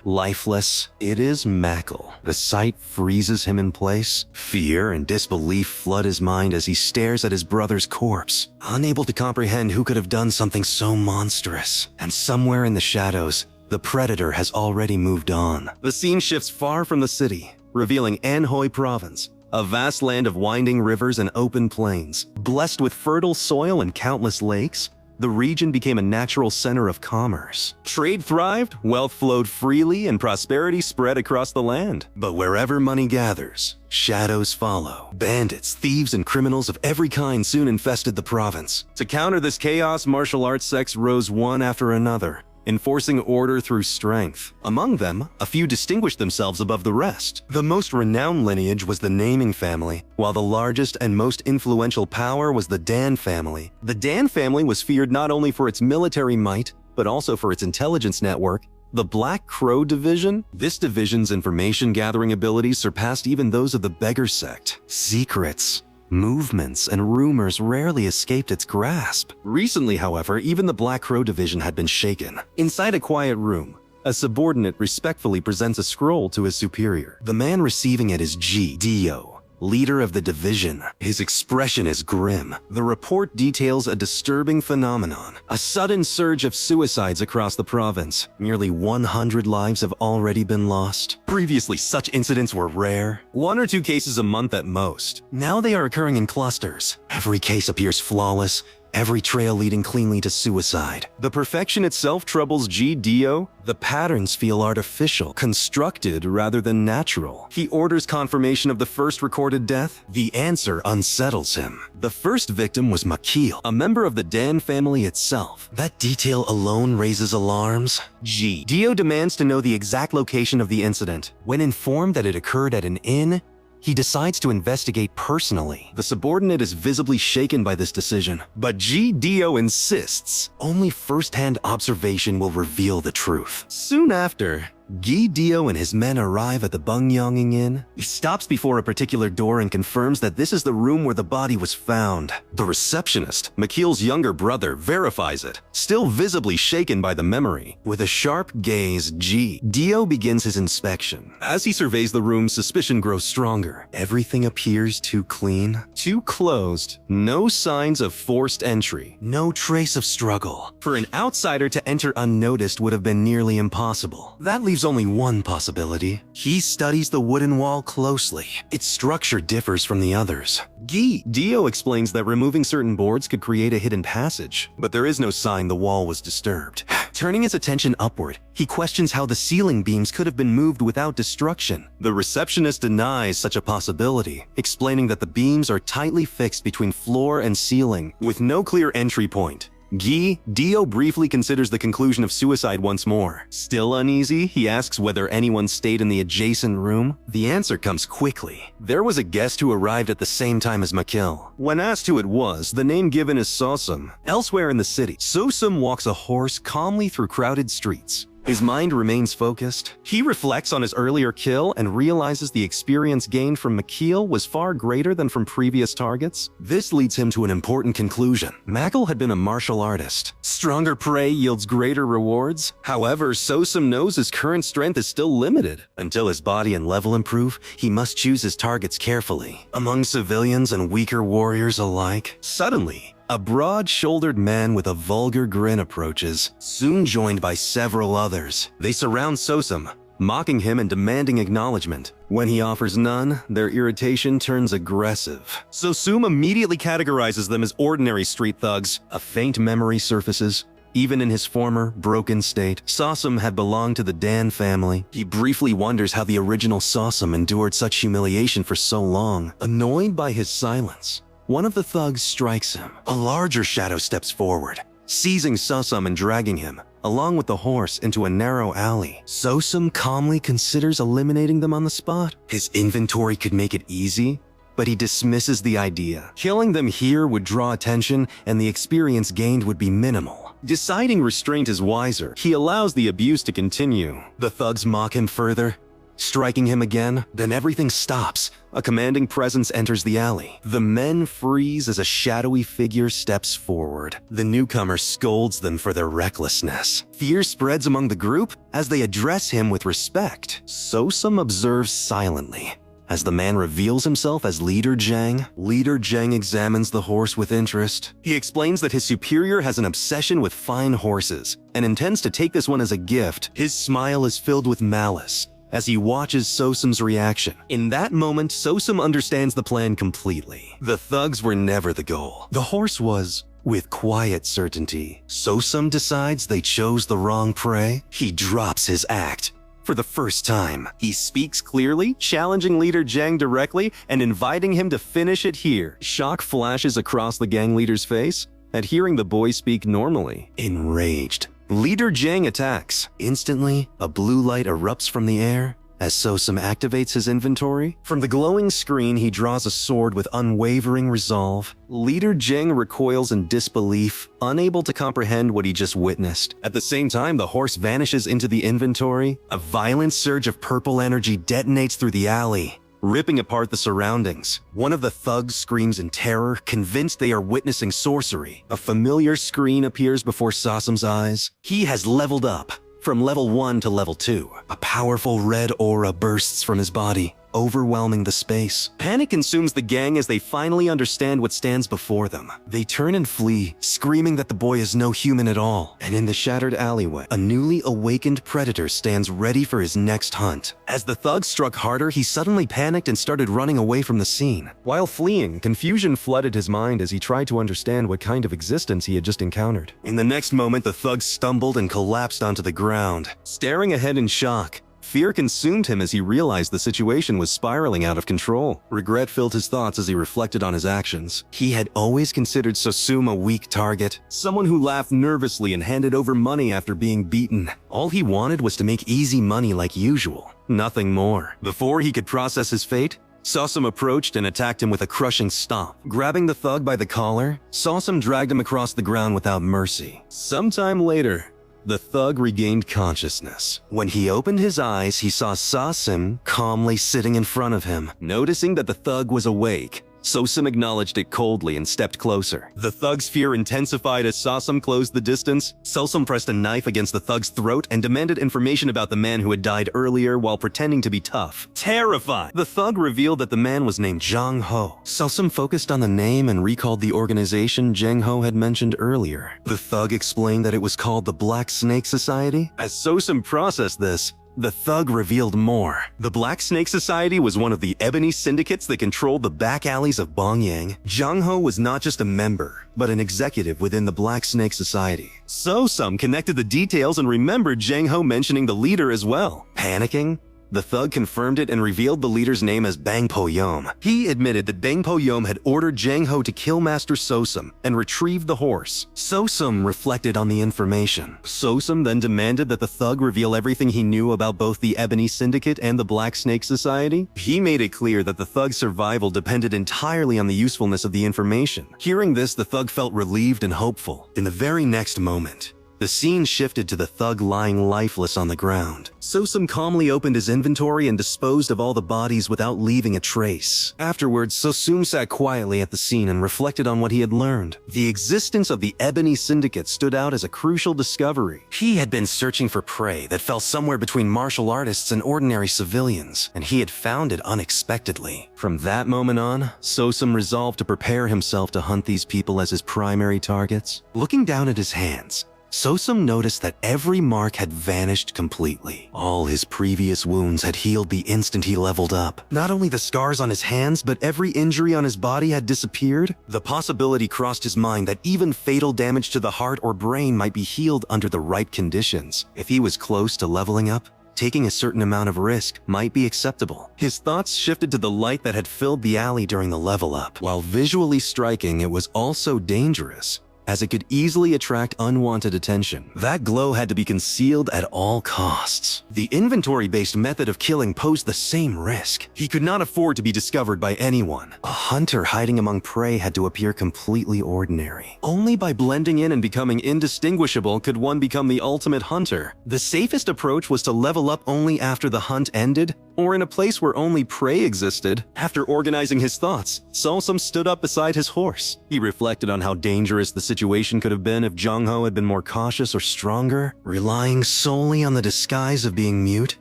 lifeless. It is Mackle. The sight freezes him in place. Fear and disbelief flood his mind as he stares at his brother's corpse, unable to comprehend who could have done something so monstrous. And somewhere in the shadows, the predator has already moved on. The scene shifts far from the city, revealing Anhui Province, a vast land of winding rivers and open plains. Blessed with fertile soil and countless lakes, the region became a natural center of commerce. Trade thrived, wealth flowed freely, and prosperity spread across the land. But wherever money gathers, shadows follow. Bandits, thieves, and criminals of every kind soon infested the province. To counter this chaos, martial arts sects rose one after another, enforcing order through strength. Among them, a few distinguished themselves above the rest. The most renowned lineage was the Naming family, while the largest and most influential power was the Dan family. The Dan family was feared not only for its military might, but also for its intelligence network. The Black Crow Division? This division's information-gathering abilities surpassed even those of the Beggar sect. Secrets, movements, and rumors rarely escaped its grasp. Recently, however, even the Black Crow Division had been shaken. Inside a quiet room, a subordinate respectfully presents a scroll to his superior. The man receiving it is Dio, leader of the division. His expression is grim. The report details a disturbing phenomenon: a sudden surge of suicides across the province. Nearly 100 lives have already been lost. Previously, such incidents were rare, 1 or 2 cases a month at most. Now they are occurring in clusters. Every case appears flawless, every trail leading cleanly to suicide. The perfection itself troubles Dio. The patterns feel artificial, constructed rather than natural. He orders confirmation of the first recorded death. The answer unsettles him. The first victim was Makil, a member of the Dan family itself. That detail alone raises alarms. Dio demands to know the exact location of the incident. When informed that it occurred at an inn, he decides to investigate personally. The subordinate is visibly shaken by this decision, but Dio insists only first-hand observation will reveal the truth. Soon after, Dio and his men arrive at the Bungyonging Inn. He stops before a particular door and confirms that this is the room where the body was found. The receptionist, Makil's younger brother, verifies it, still visibly shaken by the memory. With a sharp gaze, Dio begins his inspection. As he surveys the room, suspicion grows stronger. Everything appears too clean, too closed. No signs of forced entry, no trace of struggle. For an outsider to enter unnoticed would have been nearly impossible. That leaves only one possibility. He studies the wooden wall closely. Its structure differs from the others. Dio explains that removing certain boards could create a hidden passage, but there is no sign the wall was disturbed. Turning his attention upward, he questions how the ceiling beams could have been moved without destruction. The receptionist denies such a possibility, explaining that the beams are tightly fixed between floor and ceiling, with no clear entry point. Dio briefly considers the conclusion of suicide once more. Still uneasy, he asks whether anyone stayed in the adjacent room. The answer comes quickly. There was a guest who arrived at the same time as Makil. When asked who it was, the name given is Sosum. Elsewhere in the city, Sosum walks a horse calmly through crowded streets. His mind remains focused. He reflects on his earlier kill and realizes the experience gained from Makil was far greater than from previous targets. This leads him to an important conclusion. Mackle had been a martial artist. Stronger prey yields greater rewards. However, Sosum knows his current strength is still limited. Until his body and level improve, he must choose his targets carefully. Among civilians and weaker warriors alike, suddenly, a broad-shouldered man with a vulgar grin approaches, soon joined by several others. They surround Sosum, mocking him and demanding acknowledgement. When he offers none, their irritation turns aggressive. Sosum immediately categorizes them as ordinary street thugs. A faint memory surfaces. Even in his former, broken state, Sosum had belonged to the Dan family. He briefly wonders how the original Sosum endured such humiliation for so long. Annoyed by his silence, one of the thugs strikes him. A larger shadow steps forward, seizing Sosum and dragging him, along with the horse, into a narrow alley. Sosum calmly considers eliminating them on the spot. His inventory could make it easy, but he dismisses the idea. Killing them here would draw attention, and the experience gained would be minimal. Deciding restraint is wiser, he allows the abuse to continue. The thugs mock him further, striking him again. Then everything stops. A commanding presence enters the alley. The men freeze as a shadowy figure steps forward. The newcomer scolds them for their recklessness. Fear spreads among the group as they address him with respect. Sosum observes silently as the man reveals himself as Leader Zhang. Leader Zhang examines the horse with interest. He explains that his superior has an obsession with fine horses and intends to take this one as a gift. His smile is filled with malice as he watches Sosum's reaction. In that moment, Sosum understands the plan completely. The thugs were never the goal. The horse was. With quiet certainty, Sosum decides they chose the wrong prey. He drops his act. For the first time, he speaks clearly, challenging Leader Zhang directly and inviting him to finish it here. Shock flashes across the gang leader's face at hearing the boy speak normally. Enraged, Leader Zhang attacks. Instantly, a blue light erupts from the air as Sosum activates his inventory. From the glowing screen, he draws a sword with unwavering resolve. Leader Zhang recoils in disbelief, unable to comprehend what he just witnessed. At the same time, the horse vanishes into the inventory. A violent surge of purple energy detonates through the alley, ripping apart the surroundings. One of the thugs screams in terror, convinced they are witnessing sorcery. A familiar screen appears before Sosum's eyes. He has leveled up from level 1 to level 2. A powerful red aura bursts from his body, overwhelming the space. Panic consumes the gang as they finally understand what stands before them. They turn and flee, screaming that the boy is no human at all. And in the shattered alleyway, a newly awakened predator stands ready for his next hunt. As the thug struck harder, he suddenly panicked and started running away from the scene. While fleeing, confusion flooded his mind as he tried to understand what kind of existence he had just encountered. In the next moment, the thug stumbled and collapsed onto the ground. Staring ahead in shock, fear consumed him as he realized the situation was spiraling out of control. Regret filled his thoughts as he reflected on his actions. He had always considered Sosum a weak target, someone who laughed nervously and handed over money after being beaten. All he wanted was to make easy money like usual, nothing more. Before he could process his fate, Sosum approached and attacked him with a crushing stomp. Grabbing the thug by the collar, Sosum dragged him across the ground without mercy. Sometime later, the thug regained consciousness. When he opened his eyes, he saw Sosum calmly sitting in front of him. Noticing that the thug was awake, Sosum acknowledged it coldly and stepped closer. The thug's fear intensified as Sosum closed the distance. Sosum pressed a knife against the thug's throat and demanded information about the man who had died earlier while pretending to be tough. Terrified, the thug revealed that the man was named Zhang Ho. Sosum focused on the name and recalled the organization Zhang Ho had mentioned earlier. The thug explained that it was called the Black Snake Society. As Sosum processed this, the thug revealed more. The Black Snake Society was one of the ebony syndicates that controlled the back alleys of Bongyang. Zhang Ho was not just a member, but an executive within the Black Snake Society. Sosum connected the details and remembered Zhang Ho mentioning the leader as well. Panicking, the thug confirmed it and revealed the leader's name as Bang Po Yom. He admitted that Bang Po Yom had ordered Zhang Ho to kill Master Sosum and retrieve the horse. Sosum reflected on the information. Sosum then demanded that the thug reveal everything he knew about both the Ebony Syndicate and the Black Snake Society. He made it clear that the thug's survival depended entirely on the usefulness of the information. Hearing this, the thug felt relieved and hopeful. In the very next moment, the scene shifted to the thug lying lifeless on the ground. Sosum calmly opened his inventory and disposed of all the bodies without leaving a trace. Afterwards, Sosum sat quietly at the scene and reflected on what he had learned. The existence of the Ebony Syndicate stood out as a crucial discovery. He had been searching for prey that fell somewhere between martial artists and ordinary civilians, and he had found it unexpectedly. From that moment on, Sosum resolved to prepare himself to hunt these people as his primary targets. Looking down at his hands, Sosum noticed that every mark had vanished completely. All his previous wounds had healed the instant he leveled up. Not only the scars on his hands, but every injury on his body had disappeared. The possibility crossed his mind that even fatal damage to the heart or brain might be healed under the right conditions. If he was close to leveling up, taking a certain amount of risk might be acceptable. His thoughts shifted to the light that had filled the alley during the level up. While visually striking, it was also dangerous, as it could easily attract unwanted attention. That glow had to be concealed at all costs. The inventory-based method of killing posed the same risk. He could not afford to be discovered by anyone. A hunter hiding among prey had to appear completely ordinary. Only by blending in and becoming indistinguishable could one become the ultimate hunter. The safest approach was to level up only after the hunt ended, or in a place where only prey existed. After organizing his thoughts, Sosum stood up beside his horse. He reflected on how dangerous the situation could have been if Jung-ho had been more cautious or stronger. Relying solely on the disguise of being mute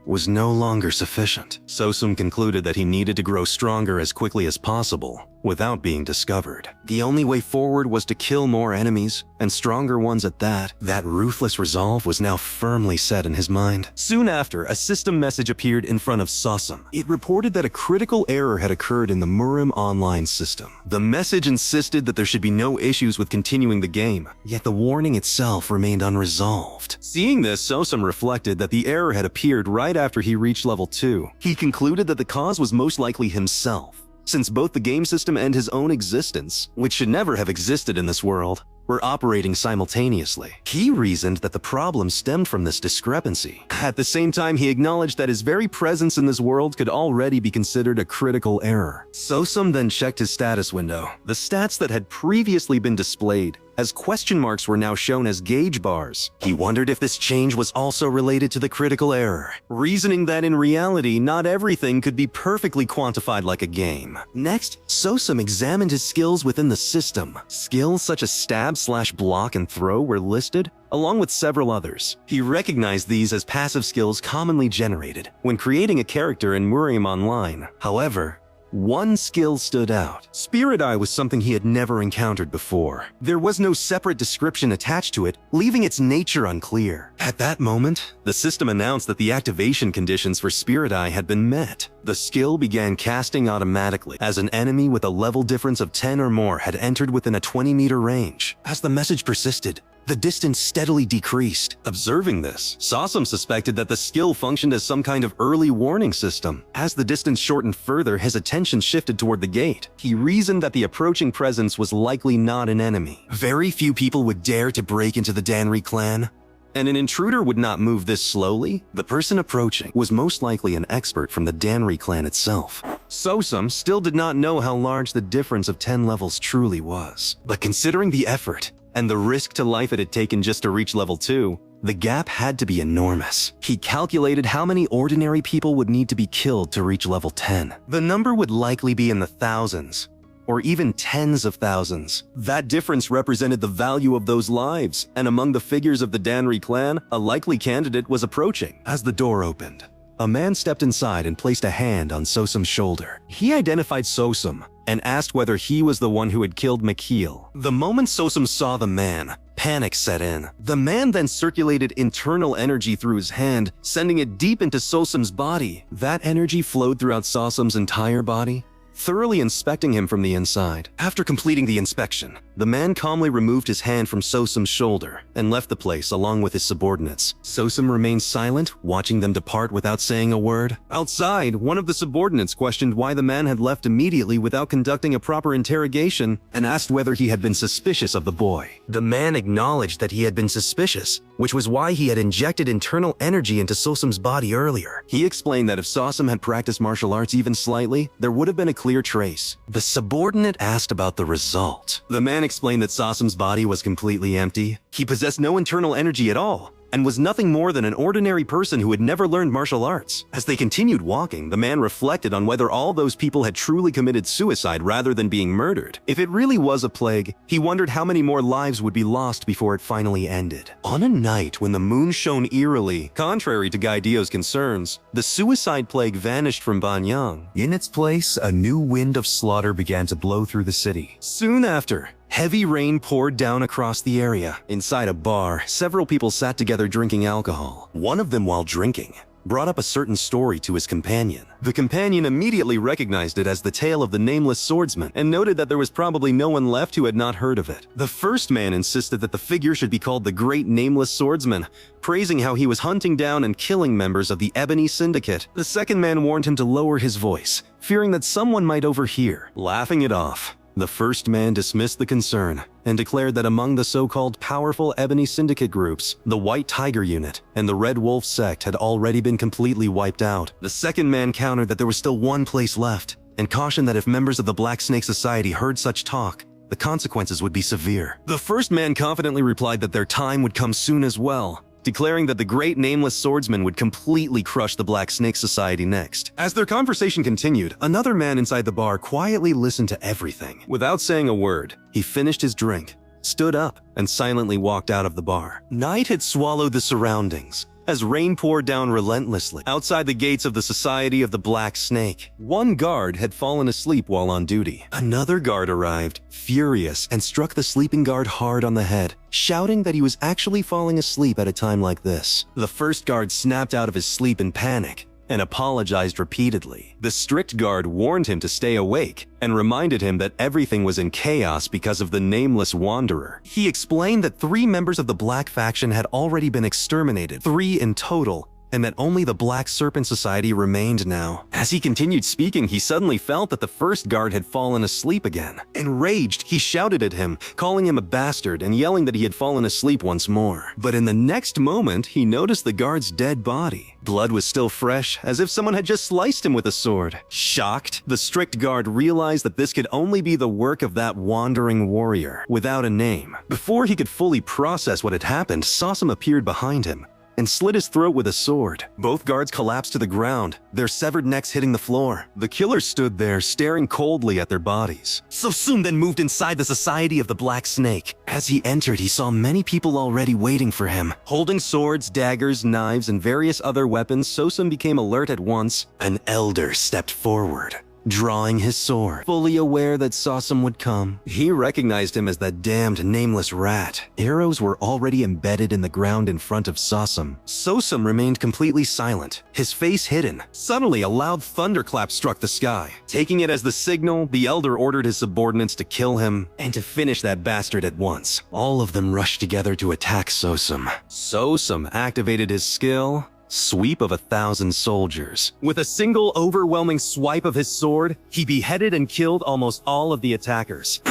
was no longer sufficient. Sosum concluded that he needed to grow stronger as quickly as possible without being discovered. The only way forward was to kill more enemies, and stronger ones at that. That ruthless resolve was now firmly set in his mind. Soon after, a system message appeared in front of Sosum. It reported that a critical error had occurred in the Murim online system. The message insisted that there should be no issues with continuing the game, yet the warning itself remained unresolved. Seeing this, Sosum reflected that the error had appeared right after he reached level 2. He concluded that the cause was most likely himself, since both the game system and his own existence, which should never have existed in this world, were operating simultaneously. He reasoned that the problem stemmed from this discrepancy. At the same time, he acknowledged that his very presence in this world could already be considered a critical error. Sosum then checked his status window. The stats that had previously been displayed as question marks were now shown as gauge bars. He wondered if this change was also related to the critical error, reasoning that in reality, not everything could be perfectly quantified like a game. Next, Sosum examined his skills within the system. Skills such as stab/block and throw were listed, along with several others. He recognized these as passive skills commonly generated when creating a character in Murim Online. However, one skill stood out. Spirit Eye was something he had never encountered before. There was no separate description attached to it, leaving its nature unclear. At that moment, the system announced that the activation conditions for Spirit Eye had been met. The skill began casting automatically as an enemy with a level difference of 10 or more had entered within a 20-meter range. As the message persisted, the distance steadily decreased. Observing this, Sosum suspected that the skill functioned as some kind of early warning system. As the distance shortened further, his attention shifted toward the gate. He reasoned that the approaching presence was likely not an enemy. Very few people would dare to break into the Danri clan, and an intruder would not move this slowly. The person approaching was most likely an expert from the Danri clan itself. Sosum still did not know how large the difference of 10 levels truly was. But considering the effort and the risk to life it had taken just to reach level 2, the gap had to be enormous. He calculated how many ordinary people would need to be killed to reach level 10. The number would likely be in the thousands, or even tens of thousands. That difference represented the value of those lives, and among the figures of the Danri clan, a likely candidate was approaching. As the door opened, a man stepped inside and placed a hand on Sosum's shoulder. He identified Sosum and asked whether he was the one who had killed Mikhail. The moment Sosum saw the man, panic set in. The man then circulated internal energy through his hand, sending it deep into Sosum's body. That energy flowed throughout Sosum's entire body, thoroughly inspecting him from the inside. After completing the inspection, the man calmly removed his hand from Sosum's shoulder and left the place along with his subordinates. Sosum remained silent, watching them depart without saying a word. Outside, one of the subordinates questioned why the man had left immediately without conducting a proper interrogation and asked whether he had been suspicious of the boy. The man acknowledged that he had been suspicious, which was why he had injected internal energy into Sosum's body earlier. He explained that if Sosum had practiced martial arts even slightly, there would have been a clear trace. The subordinate asked about the result. The man explained that Sosum's body was completely empty. He possessed no internal energy at all, and was nothing more than an ordinary person who had never learned martial arts. As they continued walking, the man reflected on whether all those people had truly committed suicide rather than being murdered. If it really was a plague, he wondered how many more lives would be lost before it finally ended. On a night when the moon shone eerily, contrary to Gaidio's concerns, the suicide plague vanished from Banyang. In its place, a new wind of slaughter began to blow through the city. Soon after, Heavy rain poured down across the area. Inside a bar, several people sat together drinking alcohol. One of them, while drinking, brought up a certain story to his companion. The companion immediately recognized it as the tale of the nameless swordsman and noted that there was probably no one left who had not heard of it. The first man insisted that the figure should be called the Great Nameless Swordsman, praising how he was hunting down and killing members of the Ebony Syndicate. The second man warned him to lower his voice, fearing that someone might overhear. Laughing it off, the first man dismissed the concern and declared that among the so-called powerful Ebony Syndicate groups, the White Tiger Unit and the Red Wolf sect had already been completely wiped out. The second man countered that there was still one place left and cautioned that if members of the Black Snake Society heard such talk, the consequences would be severe. The first man confidently replied that their time would come soon as well, declaring that the Great Nameless Swordsman would completely crush the Black Snake Society next. As their conversation continued, another man inside the bar quietly listened to everything. Without saying a word, he finished his drink, stood up, and silently walked out of the bar. Night had swallowed the surroundings, as rain poured down relentlessly outside the gates of the Society of the Black Snake. One guard had fallen asleep while on duty. Another guard arrived, furious, and struck the sleeping guard hard on the head, shouting that he was actually falling asleep at a time like this. The first guard snapped out of his sleep in panic and apologized repeatedly. The strict guard warned him to stay awake and reminded him that everything was in chaos because of the nameless wanderer. He explained that 3 members of the Black faction had already been exterminated, 3 in total, and that only the Black Serpent Society remained now. As he continued speaking, he suddenly felt that the first guard had fallen asleep again. Enraged, he shouted at him, calling him a bastard and yelling that he had fallen asleep once more. But in the next moment, he noticed the guard's dead body. Blood was still fresh, as if someone had just sliced him with a sword. Shocked, the strict guard realized that this could only be the work of that wandering warrior, without a name. Before he could fully process what had happened, Sosum appeared behind him and slit his throat with a sword. Both guards collapsed to the ground, their severed necks hitting the floor. The killer stood there, staring coldly at their bodies. Sosum then moved inside the Society of the Black Snake. As he entered, he saw many people already waiting for him. Holding swords, daggers, knives, and various other weapons, Sosum became alert at once. An elder stepped forward, drawing his sword, fully aware that Sosum would come. He recognized him as that damned nameless rat. Arrows were already embedded in the ground in front of Sosum. Sosum remained completely silent, his face hidden. Suddenly, a loud thunderclap struck the sky. Taking it as the signal, the elder ordered his subordinates to kill him and to finish that bastard at once. All of them rushed together to attack Sosum. Sosum activated his skill, Sweep of 1,000 Soldiers. With a single overwhelming swipe of his sword, he beheaded and killed almost all of the attackers.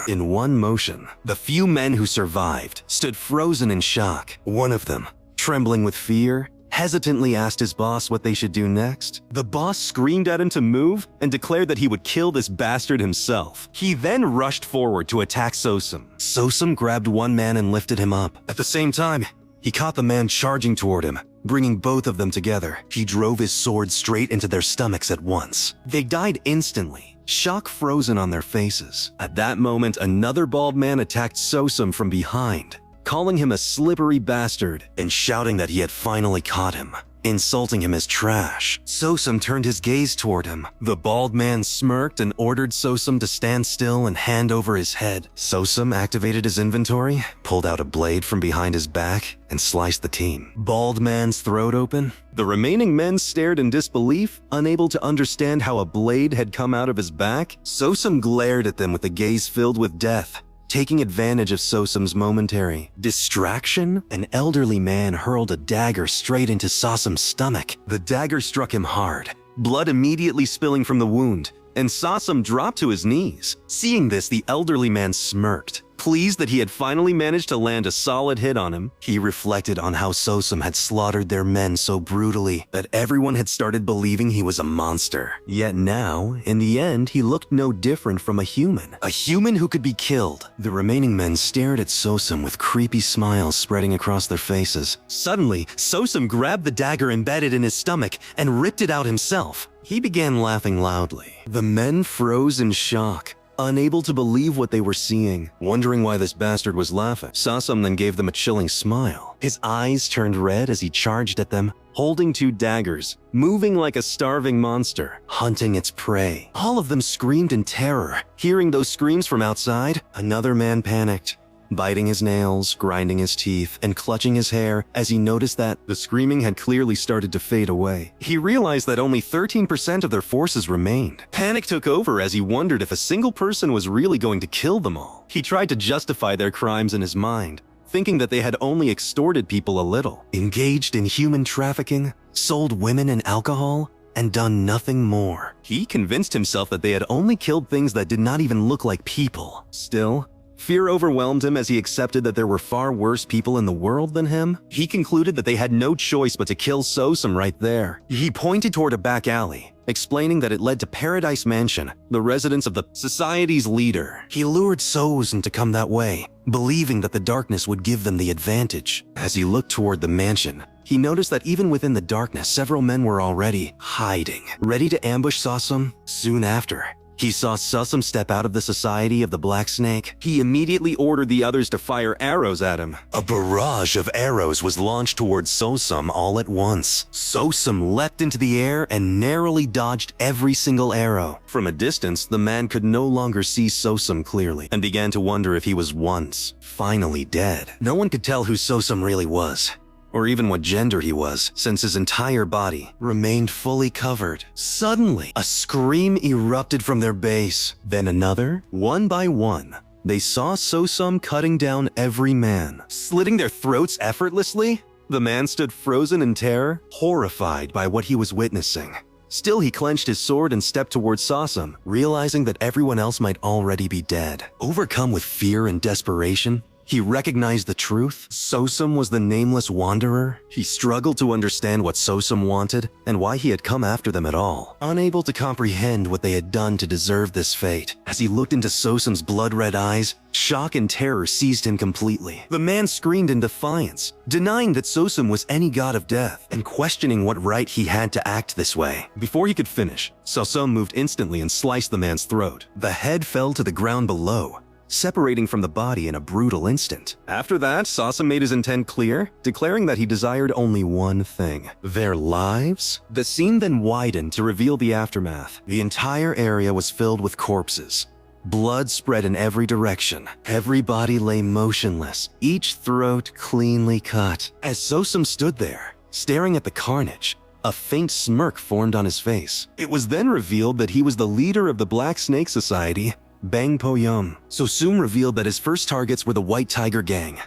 In one motion, the few men who survived stood frozen in shock. One of them, trembling with fear, hesitantly asked his boss what they should do next. The boss screamed at him to move and declared that he would kill this bastard himself. He then rushed forward to attack Sosum. Sosum grabbed one man and lifted him up. At the same time, he caught the man charging toward him, bringing both of them together. He drove his sword straight into their stomachs at once. They died instantly, shock frozen on their faces. At that moment, another bald man attacked Sosum from behind, calling him a slippery bastard and shouting that he had finally caught him, insulting him as trash. Sosum turned his gaze toward him. The bald man smirked and ordered Sosum to stand still and hand over his head. Sosum activated his inventory, pulled out a blade from behind his back, and sliced the team. Bald man's throat open. The remaining men stared in disbelief, unable to understand how a blade had come out of his back. Sosum glared at them with a gaze filled with death. Taking advantage of Sosum's momentary distraction, an elderly man hurled a dagger straight into Sosum's stomach. The dagger struck him hard, blood immediately spilling from the wound, and Sosum dropped to his knees. Seeing this, the elderly man smirked. Pleased that he had finally managed to land a solid hit on him, he reflected on how Sosum had slaughtered their men so brutally that everyone had started believing he was a monster. Yet now, in the end, he looked no different from a human who could be killed. The remaining men stared at Sosum with creepy smiles spreading across their faces. Suddenly, Sosum grabbed the dagger embedded in his stomach and ripped it out himself. He began laughing loudly. The men froze in shock, unable to believe what they were seeing, wondering why this bastard was laughing. Sosum then gave them a chilling smile. His eyes turned red as he charged at them, holding 2 daggers, moving like a starving monster, hunting its prey. All of them screamed in terror. Hearing those screams from outside, another man panicked, biting his nails, grinding his teeth, and clutching his hair as he noticed that the screaming had clearly started to fade away. He realized that only 13% of their forces remained. Panic took over as he wondered if a single person was really going to kill them all. He tried to justify their crimes in his mind, thinking that they had only extorted people a little, engaged in human trafficking, sold women and alcohol, and done nothing more. He convinced himself that they had only killed things that did not even look like people. Still, fear overwhelmed him as he accepted that there were far worse people in the world than him. He concluded that they had no choice but to kill Sosum right there. He pointed toward a back alley, explaining that it led to Paradise Mansion, the residence of the society's leader. He lured Sosum to come that way, believing that the darkness would give them the advantage. As he looked toward the mansion, he noticed that even within the darkness, several men were already hiding, ready to ambush Sosum. Soon after, he saw Sosum step out of the Society of the Black Snake. He immediately ordered the others to fire arrows at him. A barrage of arrows was launched towards Sosum all at once. Sosum leapt into the air and narrowly dodged every single arrow. From a distance, the man could no longer see Sosum clearly and began to wonder if he was once finally dead. No one could tell who Sosum really was, or even what gender he was, since his entire body remained fully covered. Suddenly, a scream erupted from their base, then another. One by one, they saw Sosum cutting down every man, slitting their throats effortlessly. The man stood frozen in terror, horrified by what he was witnessing. Still, he clenched his sword and stepped towards Sosum, realizing that everyone else might already be dead. Overcome with fear and desperation, he recognized the truth. Sosum was the nameless wanderer. He struggled to understand what Sosum wanted and why he had come after them at all, unable to comprehend what they had done to deserve this fate. As he looked into Sosum's blood-red eyes, shock and terror seized him completely. The man screamed in defiance, denying that Sosum was any god of death and questioning what right he had to act this way. Before he could finish, Sosum moved instantly and sliced the man's throat. The head fell to the ground below, separating from the body in a brutal instant. After that, Sosum made his intent clear, declaring that he desired only one thing: their lives. The scene then widened to reveal the aftermath. The entire area was filled with corpses. Blood spread in every direction. Every body lay motionless, each throat cleanly cut. As Sosum stood there, staring at the carnage, a faint smirk formed on his face. It was then revealed that he was the leader of the Black Snake Society, Bang Po-yum. Sosum revealed that his first targets were the White Tiger Gang.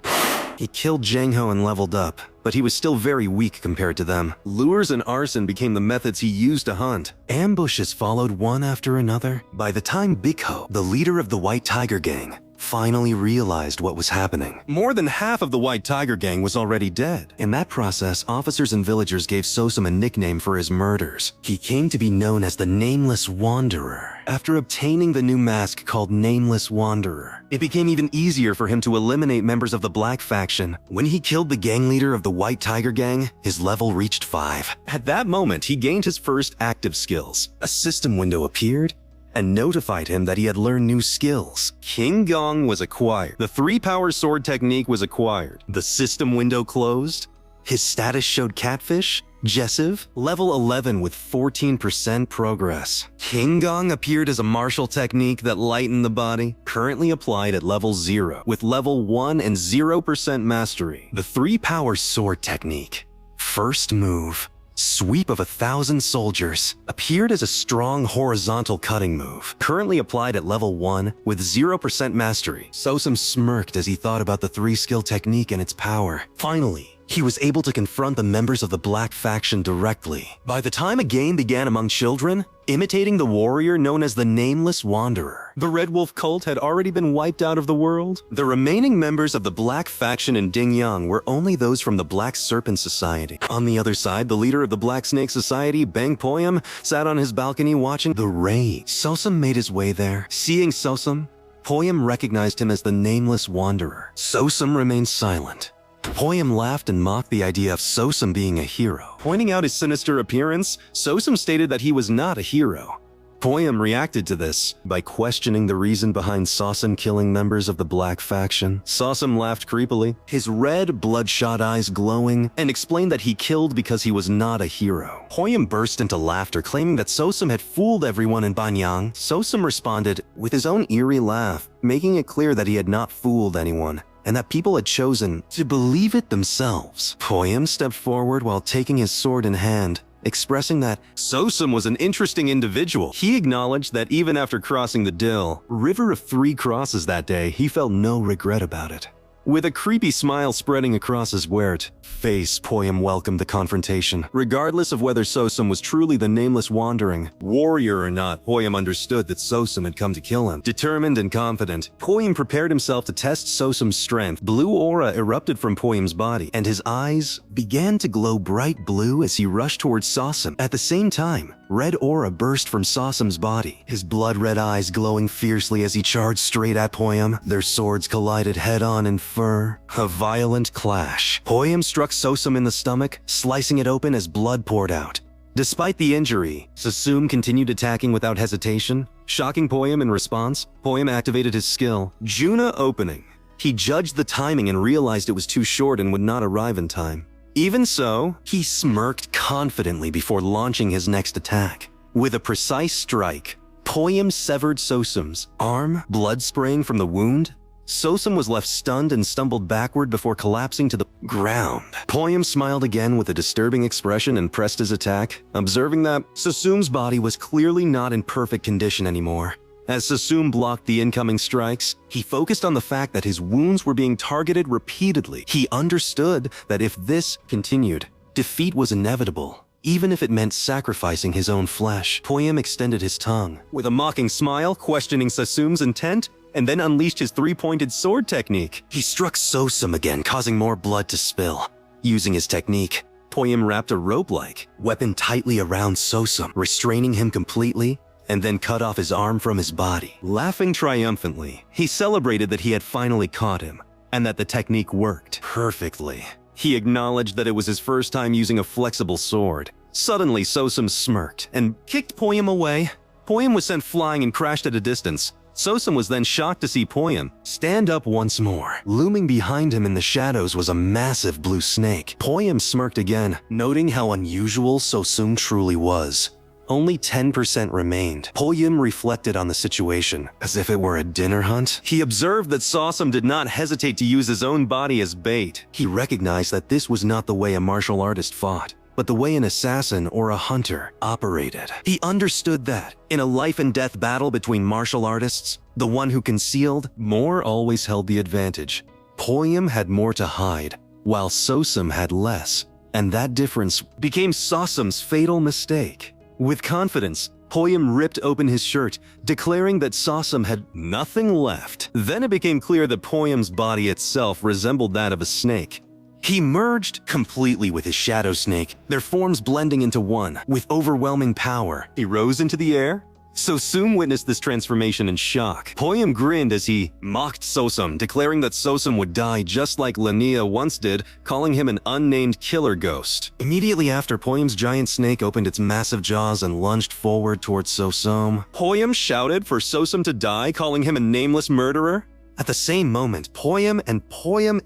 He killed Jang-ho and leveled up, but he was still very weak compared to them. Lures and arson became the methods he used to hunt. Ambushes followed one after another. By the time Big-ho, the leader of the White Tiger Gang, finally realized what was happening, more than half of the White Tiger Gang was already dead. In that process, officers and villagers gave Sosum a nickname for his murders. He came to be known as the Nameless Wanderer. After obtaining the new mask called Nameless Wanderer, it became even easier for him to eliminate members of the Black faction. When he killed the gang leader of the White Tiger Gang, his level reached 5. At that moment, he gained his first active skills. A system window appeared and notified him that he had learned new skills. King Gong was acquired. The 3-power sword technique was acquired. The system window closed. His status showed Catfish, Jessive, level 11 with 14% progress. King Gong appeared as a martial technique that lightened the body, currently applied at level 0, with level 1 and 0% mastery. The 3-power sword technique, first move, Sweep of 1,000 Soldiers, appeared as a strong horizontal cutting move, currently applied at level 1 with 0% mastery. Sosum smirked as he thought about the 3-skill technique and its power. Finally, he was able to confront the members of the Black faction directly. By the time a game began among children, imitating the warrior known as the Nameless Wanderer, the Red Wolf cult had already been wiped out of the world. The remaining members of the Black faction in Dingyang were only those from the Black Serpent Society. On the other side, the leader of the Black Snake Society, Bang Po-yum, sat on his balcony watching the raid. Sosum made his way there. Seeing Sosum, Po-yum recognized him as the Nameless Wanderer. Sosum remained silent. Po-yum laughed and mocked the idea of Sosum being a hero. Pointing out his sinister appearance, Sosum stated that he was not a hero. Poyam reacted to this by questioning the reason behind Sosum killing members of the Black faction. Sosum laughed creepily, his red, bloodshot eyes glowing, and explained that he killed because he was not a hero. Poyam burst into laughter, claiming that Sosum had fooled everyone in Banyang. Sosum responded with his own eerie laugh, making it clear that he had not fooled anyone, and that people had chosen to believe it themselves. Poyam stepped forward while taking his sword in hand, expressing that Sosum was an interesting individual. He acknowledged that even after crossing the River of Three Crosses that day, he felt no regret about it. With a creepy smile spreading across his weird face, Poyam welcomed the confrontation. Regardless of whether Sosum was truly the nameless wandering warrior or not, Poyam understood that Sosum had come to kill him. Determined and confident, Poyam prepared himself to test Sosum's strength. Blue aura erupted from Poyam's body, and his eyes began to glow bright blue as he rushed towards Sosum. At the same time, red aura burst from Sosum's body, his blood-red eyes glowing fiercely as he charged straight at Poyam. Their swords collided head-on in a violent clash. Poyam struck Sosum in the stomach, slicing it open as blood poured out. Despite the injury, Sosum continued attacking without hesitation. Shocking Poyam in response, Poyam activated his skill, Juna Opening. He judged the timing and realized it was too short and would not arrive in time. Even so, he smirked confidently before launching his next attack. With a precise strike, Poyam severed Sosum's arm, blood spraying from the wound. Sosum was left stunned and stumbled backward before collapsing to the ground. Poyam smiled again with a disturbing expression and pressed his attack, observing that Sosum's body was clearly not in perfect condition anymore. As Sosum blocked the incoming strikes, he focused on the fact that his wounds were being targeted repeatedly. He understood that if this continued, defeat was inevitable, even if it meant sacrificing his own flesh. Poyam extended his tongue, with a mocking smile, questioning Sosum's intent, and then unleashed his three-pointed sword technique. He struck Sosum again, causing more blood to spill. Using his technique, Poyam wrapped a rope-like weapon tightly around Sosum, restraining him completely, and then cut off his arm from his body. Laughing triumphantly, he celebrated that he had finally caught him, and that the technique worked perfectly. He acknowledged that it was his first time using a flexible sword. Suddenly, Sosum smirked and kicked Poyam away. Poyam was sent flying and crashed at a distance. Sosum was then shocked to see Poyam stand up once more. Looming behind him in the shadows was a massive blue snake. Poyam smirked again, noting how unusual Sosum truly was. Only 10% remained. Poyam reflected on the situation, as if it were a dinner hunt. He observed that Sosum did not hesitate to use his own body as bait. He recognized that this was not the way a martial artist fought, but the way an assassin or a hunter operated. He understood that, in a life-and-death battle between martial artists, the one who concealed more always held the advantage. Poyam had more to hide, while Sosum had less, and that difference became Sosum's fatal mistake. With confidence, Poyam ripped open his shirt, declaring that Sosum had nothing left. Then it became clear that Poyam's body itself resembled that of a snake. He merged completely with his shadow snake, their forms blending into one. With overwhelming power, he rose into the air. Sosum witnessed this transformation in shock. Poyam grinned as he mocked Sosum, declaring that Sosum would die just like Lania once did, calling him an unnamed killer ghost. Immediately after, Poyam's giant snake opened its massive jaws and lunged forward towards Sosum. Poyam shouted for Sosum to die, calling him a nameless murderer. At the same moment, Poyam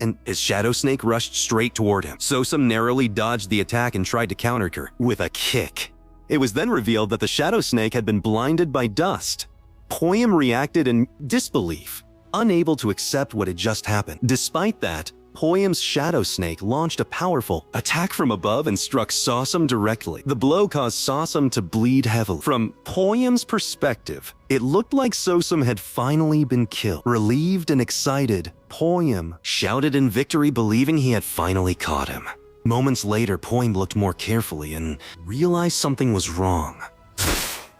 and his shadow snake rushed straight toward him. Sosum narrowly dodged the attack and tried to counter her with a kick. It was then revealed that the shadow snake had been blinded by dust. Poyam reacted in disbelief, unable to accept what had just happened. Despite that, Poyam's shadow snake launched a powerful attack from above and struck Sosum directly. The blow caused Sosum to bleed heavily. From Poyam's perspective, it looked like Sosum had finally been killed. Relieved and excited, Poyam shouted in victory, believing he had finally caught him. Moments later, Poyam looked more carefully and realized something was wrong.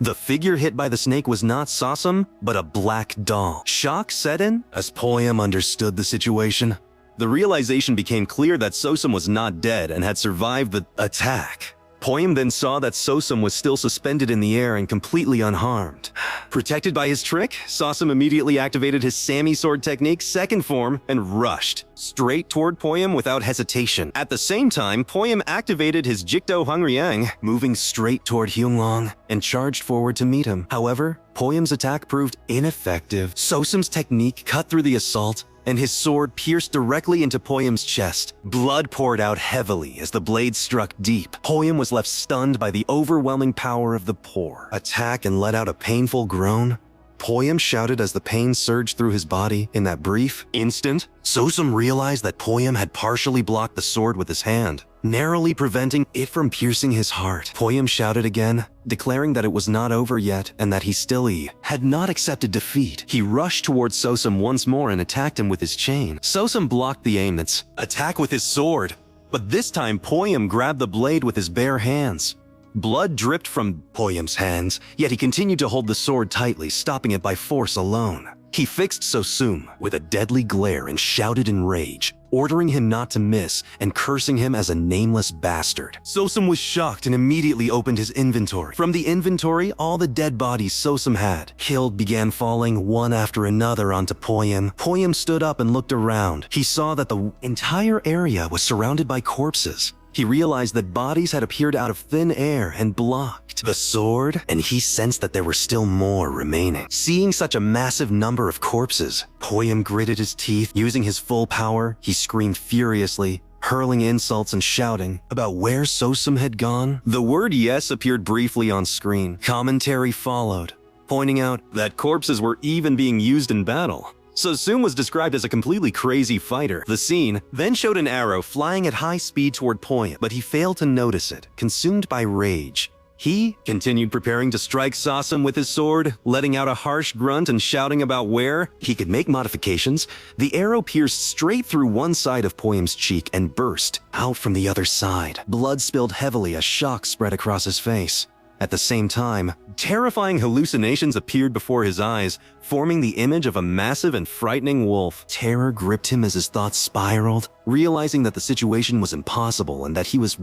The figure hit by the snake was not Sosum, but a black doll. Shock set in as Poyam understood the situation. The realization became clear that Sosum was not dead and had survived the attack. Poyam then saw that Sosum was still suspended in the air and completely unharmed. Protected by his trick, Sosum immediately activated his Sami sword technique second form and rushed straight toward Poyam without hesitation. At the same time, Poyam activated his Jikdo Hungryang, moving straight toward Hyunglong and charged forward to meet him. However, Poyam's attack proved ineffective. Sosum's technique cut through the assault, and his sword pierced directly into Poyam's chest. Blood poured out heavily as the blade struck deep. Poyam was left stunned by the overwhelming power of the poor attack and let out a painful groan. Poyam shouted as the pain surged through his body. In that brief instant, Sosum realized that Poyam had partially blocked the sword with his hand, narrowly preventing it from piercing his heart. Poyam shouted again, declaring that it was not over yet and that he still had not accepted defeat. He rushed towards Sosum once more and attacked him with his chain. Sosum blocked the Amnit's attack with his sword, but this time Poyam grabbed the blade with his bare hands. Blood dripped from Poyam's hands, yet he continued to hold the sword tightly, stopping it by force alone. He fixed Sosum with a deadly glare and shouted in rage, ordering him not to miss and cursing him as a nameless bastard. Sosum was shocked and immediately opened his inventory. From the inventory, all the dead bodies Sosum had killed began falling one after another onto Poyam. Poyam stood up and looked around. He saw that the entire area was surrounded by corpses. He realized that bodies had appeared out of thin air and blocked the sword, and he sensed that there were still more remaining. Seeing such a massive number of corpses, Poyam gritted his teeth. Using his full power, he screamed furiously, hurling insults and shouting about where Sosum had gone. The word yes appeared briefly on screen. Commentary followed, pointing out that corpses were even being used in battle. Sosum was described as a completely crazy fighter. The scene then showed an arrow flying at high speed toward Poyam, but he failed to notice it, consumed by rage. He continued preparing to strike Sosum with his sword, letting out a harsh grunt and shouting about where he could make modifications. The arrow pierced straight through one side of Poyam's cheek and burst out from the other side. Blood spilled heavily as shock spread across his face. At the same time, terrifying hallucinations appeared before his eyes, forming the image of a massive and frightening wolf. Terror gripped him as his thoughts spiraled, realizing that the situation was impossible and that he was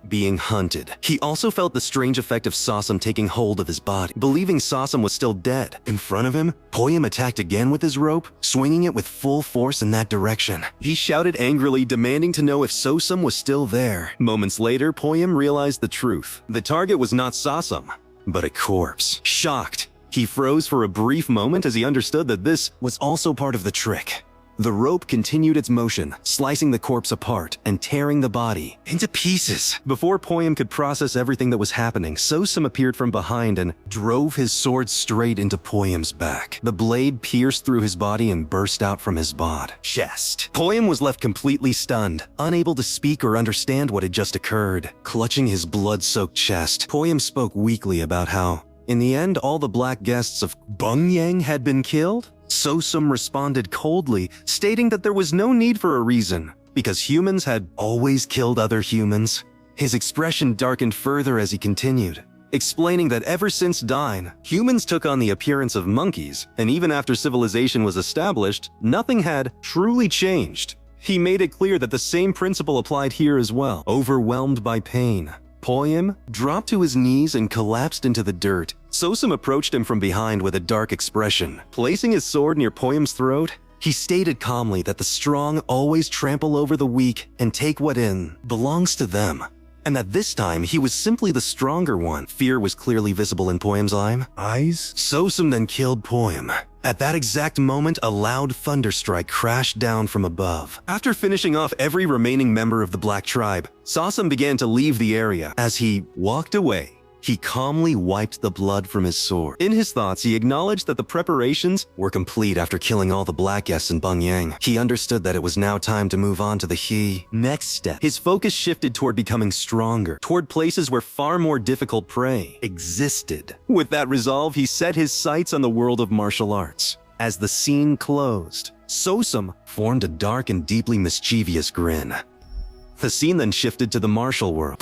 being hunted. He also felt the strange effect of Sosum taking hold of his body. Believing Sosum was still dead, in front of him, Poyam attacked again with his rope, swinging it with full force in that direction. He shouted angrily, demanding to know if Sosum was still there. Moments later, Poyam realized the truth. The target was not Sosum, but a corpse. Shocked, he froze for a brief moment as he understood that this was also part of the trick. The rope continued its motion, slicing the corpse apart and tearing the body into pieces. Before Poyam could process everything that was happening, Sosum appeared from behind and drove his sword straight into Poyam's back. The blade pierced through his body and burst out from his chest. Poyam was left completely stunned, unable to speak or understand what had just occurred. Clutching his blood-soaked chest, Poyam spoke weakly about how, in the end, all the black guests of Bungyang had been killed. Sosum responded coldly, stating that there was no need for a reason, because humans had always killed other humans. His expression darkened further as he continued, explaining that ever since Dine, humans took on the appearance of monkeys, and even after civilization was established, nothing had truly changed. He made it clear that the same principle applied here as well. Overwhelmed by pain, Poyam dropped to his knees and collapsed into the dirt. Sosum approached him from behind with a dark expression. Placing his sword near Poyam's throat, he stated calmly that the strong always trample over the weak and take what belongs to them, and that this time he was simply the stronger one. Fear was clearly visible in Poyam's eyes. Sosum then killed Poyam. At that exact moment, a loud thunderstrike crashed down from above. After finishing off every remaining member of the Black Tribe, Sosum began to leave the area. As he walked away, he calmly wiped the blood from his sword. In his thoughts, he acknowledged that the preparations were complete after killing all the black guests in Bungyang. He understood that it was now time to move on to the next step. His focus shifted toward becoming stronger, toward places where far more difficult prey existed. With that resolve, he set his sights on the world of martial arts. As the scene closed, Sosum formed a dark and deeply mischievous grin. The scene then shifted to the martial world.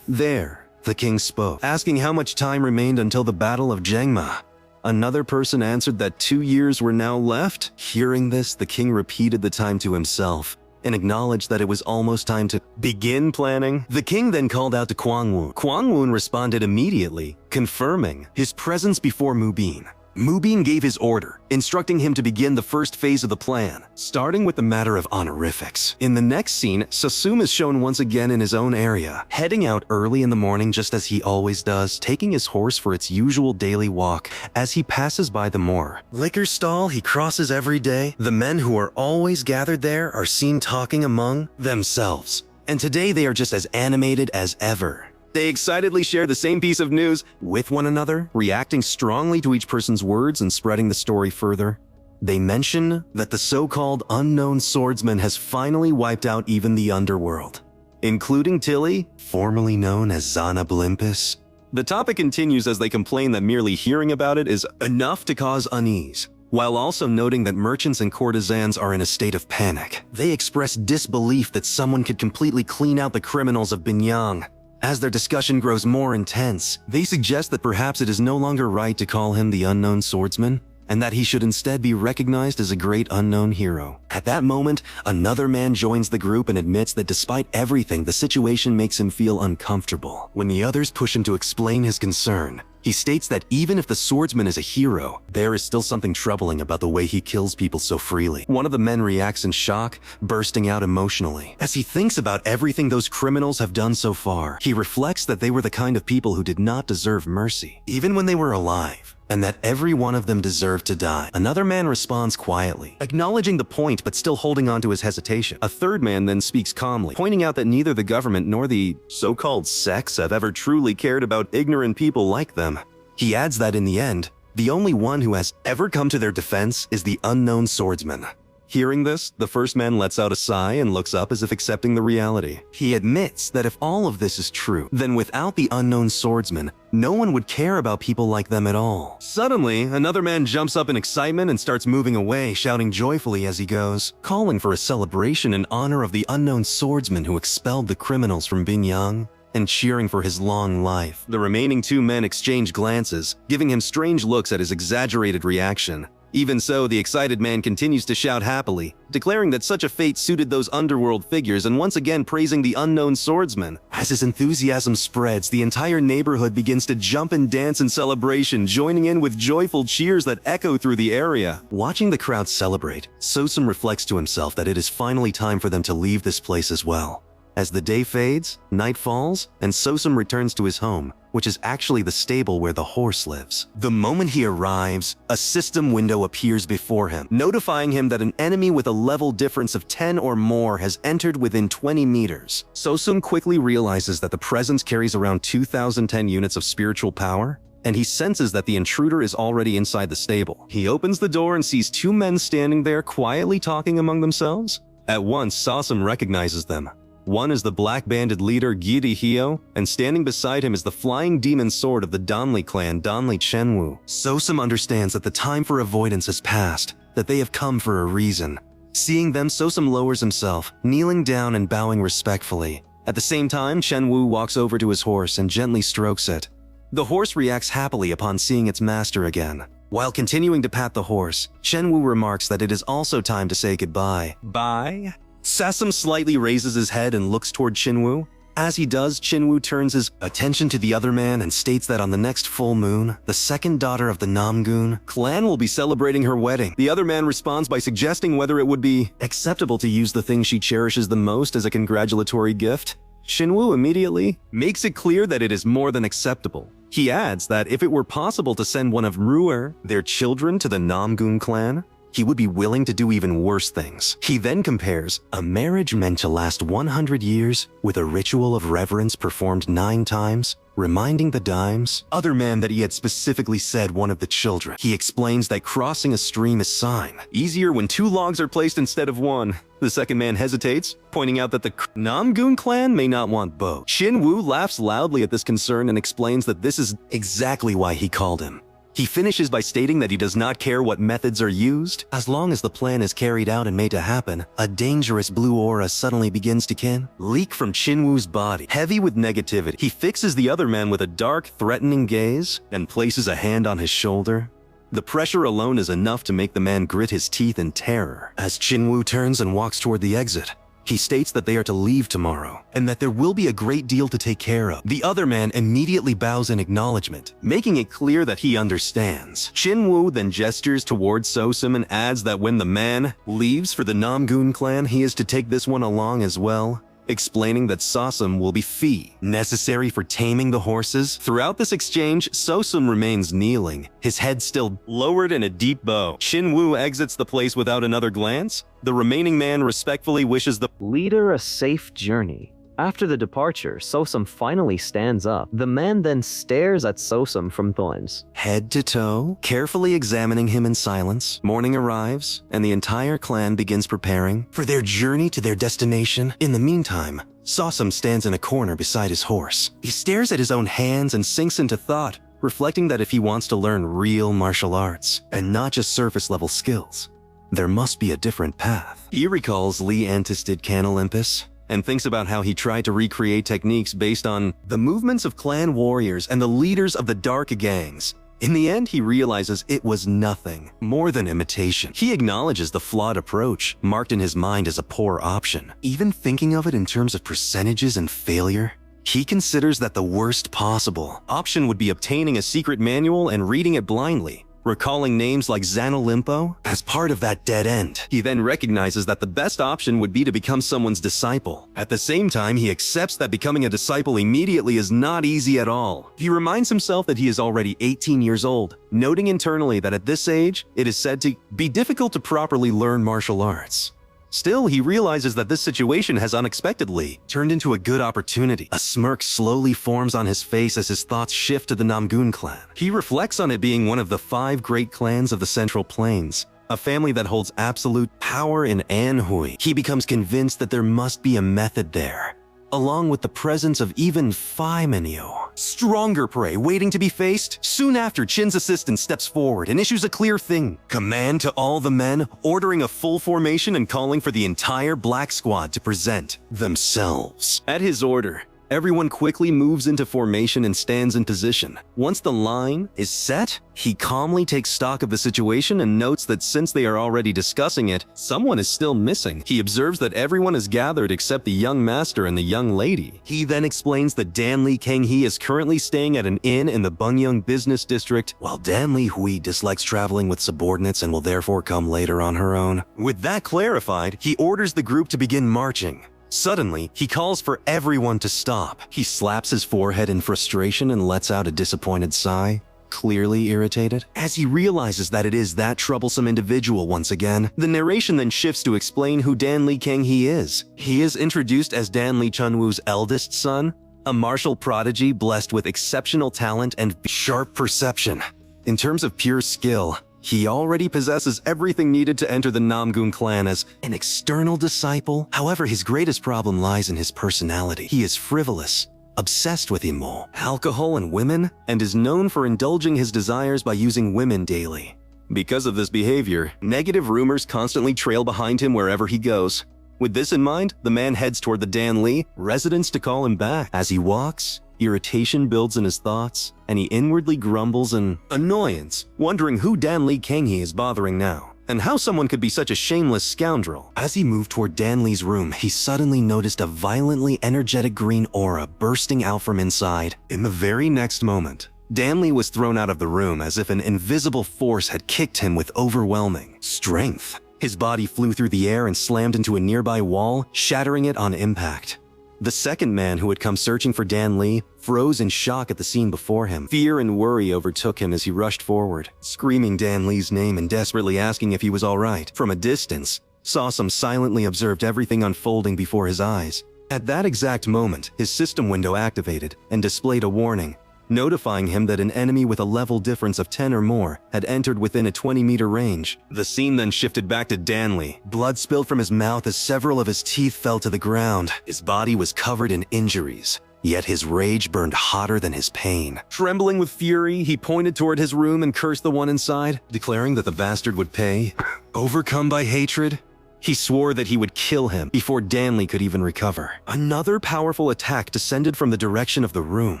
There, the king spoke, asking how much time remained until the Battle of Jangma. Another person answered that 2 years were now left. Hearing this, the king repeated the time to himself, and acknowledged that it was almost time to begin planning. The king then called out to Kwang Woon. Kwang Woon responded immediately, confirming his presence before Mubin. Mubin gave his order, instructing him to begin the first phase of the plan, starting with the matter of honorifics. In the next scene, Sasum is shown once again in his own area, heading out early in the morning just as he always does, taking his horse for its usual daily walk as he passes by the moor. Liquor stall he crosses every day. The men who are always gathered there are seen talking among themselves, and today they are just as animated as ever. They excitedly share the same piece of news with one another, reacting strongly to each person's words and spreading the story further. They mention that the so-called unknown swordsman has finally wiped out even the underworld, including Tilly, formerly known as Zana Blimpus. The topic continues as they complain that merely hearing about it is enough to cause unease, while also noting that merchants and courtesans are in a state of panic. They express disbelief that someone could completely clean out the criminals of Binyang. As their discussion grows more intense, they suggest that perhaps it is no longer right to call him the unknown swordsman, and that he should instead be recognized as a great unknown hero. At that moment, another man joins the group and admits that despite everything, the situation makes him feel uncomfortable. When the others push him to explain his concern, he states that even if the swordsman is a hero, there is still something troubling about the way he kills people so freely. One of the men reacts in shock, bursting out emotionally. As he thinks about everything those criminals have done so far, he reflects that they were the kind of people who did not deserve mercy, even when they were alive, and that every one of them deserved to die. Another man responds quietly, acknowledging the point but still holding on to his hesitation. A third man then speaks calmly, pointing out that neither the government nor the so-called sects have ever truly cared about ignorant people like them. He adds that in the end, the only one who has ever come to their defense is the unknown swordsman. Hearing this, the first man lets out a sigh and looks up as if accepting the reality. He admits that if all of this is true, then without the unknown swordsman, no one would care about people like them at all. Suddenly, another man jumps up in excitement and starts moving away, shouting joyfully as he goes, calling for a celebration in honor of the unknown swordsman who expelled the criminals from Binyang, and cheering for his long life. The remaining two men exchange glances, giving him strange looks at his exaggerated reaction. Even so, the excited man continues to shout happily, declaring that such a fate suited those underworld figures and once again praising the unknown swordsman. As his enthusiasm spreads, the entire neighborhood begins to jump and dance in celebration, joining in with joyful cheers that echo through the area. Watching the crowd celebrate, Sosum reflects to himself that it is finally time for them to leave this place as well. As the day fades, night falls, and Sosum returns to his home, which is actually the stable where the horse lives. The moment he arrives, a system window appears before him, notifying him that an enemy with a level difference of 10 or more has entered within 20 meters. Sosum quickly realizes that the presence carries around 2010 units of spiritual power, and he senses that the intruder is already inside the stable. He opens the door and sees two men standing there quietly talking among themselves. At once, Sosum recognizes them. One is the black-banded leader Giri Hyo, and standing beside him is the flying demon sword of the Donli clan, Donli Chenwu. Sosum understands that the time for avoidance has passed, that they have come for a reason. Seeing them, Sosum lowers himself, kneeling down and bowing respectfully. At the same time, Chenwu walks over to his horse and gently strokes it. The horse reacts happily upon seeing its master again. While continuing to pat the horse, Chenwu remarks that it is also time to say goodbye. Bye? Sasum slightly raises his head and looks toward Chinwoo. As he does, Chinwoo turns his attention to the other man and states that on the next full moon, the second daughter of the Namgun clan will be celebrating her wedding. The other man responds by suggesting whether it would be acceptable to use the thing she cherishes the most as a congratulatory gift. Chinwoo immediately makes it clear that it is more than acceptable. He adds that if it were possible to send one of Ruer, their children, to the Namgun clan, he would be willing to do even worse things. He then compares a marriage meant to last 100 years with a ritual of reverence performed 9 times, reminding the Dimes, other man that he had specifically said one of the children. He explains that crossing a stream is easier when 2 logs are placed instead of 1. The second man hesitates, pointing out that the Namgun clan may not want both. Chinwoo laughs loudly at this concern and explains that this is exactly why he called him. He finishes by stating that he does not care what methods are used, as long as the plan is carried out and made to happen. A dangerous blue aura suddenly begins to leak from Chinwoo's body, heavy with negativity. He fixes the other man with a dark, threatening gaze and places a hand on his shoulder. The pressure alone is enough to make the man grit his teeth in terror. As Chinwoo turns and walks toward the exit, He states that they are to leave tomorrow, and that there will be a great deal to take care of. The other man immediately bows in acknowledgement, making it clear that he understands. Chin-woo then gestures towards So-sim and adds that when the man leaves for the Namgun clan, he is to take this one along as well, explaining that So-sim will be fee, necessary for taming the horses. Throughout this exchange, So-sim remains kneeling, his head still lowered in a deep bow. Chin-woo exits the place without another glance. The remaining man respectfully wishes the leader a safe journey. After the departure, So-sim finally stands up. The man then stares at So-sim from thorns, head to toe, carefully examining him in silence. Morning arrives, and the entire clan begins preparing for their journey to their destination. In the meantime, So-sim stands in a corner beside his horse. He stares at his own hands and sinks into thought, reflecting that if he wants to learn real martial arts, and not just surface-level skills, there must be a different path. He recalls Lee Antis did Can Olympus, and thinks about how he tried to recreate techniques based on the movements of clan warriors and the leaders of the dark gangs. In the end, he realizes it was nothing more than imitation. He acknowledges the flawed approach, marked in his mind as a poor option. Even thinking of it in terms of percentages and failure, he considers that the worst possible option would be obtaining a secret manual and reading it blindly, recalling names like Xanolimpo as part of that dead end. He then recognizes that the best option would be to become someone's disciple. At the same time, he accepts that becoming a disciple immediately is not easy at all. He reminds himself that he is already 18 years old, noting internally that at this age, it is said to be difficult to properly learn martial arts. Still, he realizes that this situation has unexpectedly turned into a good opportunity. A smirk slowly forms on his face as his thoughts shift to the Namgun clan. He reflects on it being one of the 5 great clans of the Central Plains, a family that holds absolute power in Anhui. He becomes convinced that there must be a method there, along with the presence of even Phaimenio, stronger prey waiting to be faced. Soon after, Chin's assistant steps forward and issues a clear command to all the men, ordering a full formation and calling for the entire Black Squad to present themselves. At his order, everyone quickly moves into formation and stands in position. Once the line is set, he calmly takes stock of the situation and notes that since they are already discussing it, someone is still missing. He observes that everyone is gathered except the young master and the young lady. He then explains that Dan Li Kang-hee is currently staying at an inn in the Bungyung business district, while Dan Li Hui dislikes traveling with subordinates and will therefore come later on her own. With that clarified, he orders the group to begin marching. Suddenly, he calls for everyone to stop. He slaps his forehead in frustration and lets out a disappointed sigh, clearly irritated. As he realizes that it is that troublesome individual once again, the narration then shifts to explain who Dan Li Kang-hee is. He is introduced as Dan Li Chun-woo's eldest son, a martial prodigy blessed with exceptional talent and sharp perception. In terms of pure skill, he already possesses everything needed to enter the Namgun clan as an external disciple. However, his greatest problem lies in his personality. He is frivolous, obsessed with emo, alcohol, and women, and is known for indulging his desires by using women daily. Because of this behavior, negative rumors constantly trail behind him wherever he goes. With this in mind, the man heads toward the Dan Li residence to call him back. As he walks, irritation builds in his thoughts, and he inwardly grumbles in annoyance, wondering who Dan Li Kang-hee is bothering now, and how someone could be such a shameless scoundrel. As he moved toward Dan Li's room, he suddenly noticed a violently energetic green aura bursting out from inside. In the very next moment, Dan Li was thrown out of the room as if an invisible force had kicked him with overwhelming strength. His body flew through the air and slammed into a nearby wall, shattering it on impact. The second man who had come searching for Dan Li froze in shock at the scene before him. Fear and worry overtook him as he rushed forward, screaming Dan Li's name and desperately asking if he was all right. From a distance, So-sim silently observed everything unfolding before his eyes. At that exact moment, his system window activated and displayed a warning, notifying him that an enemy with a level difference of 10 or more had entered within a 20-meter range. The scene then shifted back to Dan Li. Blood spilled from his mouth as several of his teeth fell to the ground. His body was covered in injuries, yet his rage burned hotter than his pain. Trembling with fury, he pointed toward his room and cursed the one inside, declaring that the bastard would pay. Overcome by hatred, he swore that he would kill him before Dan Li could even recover. Another powerful attack descended from the direction of the room.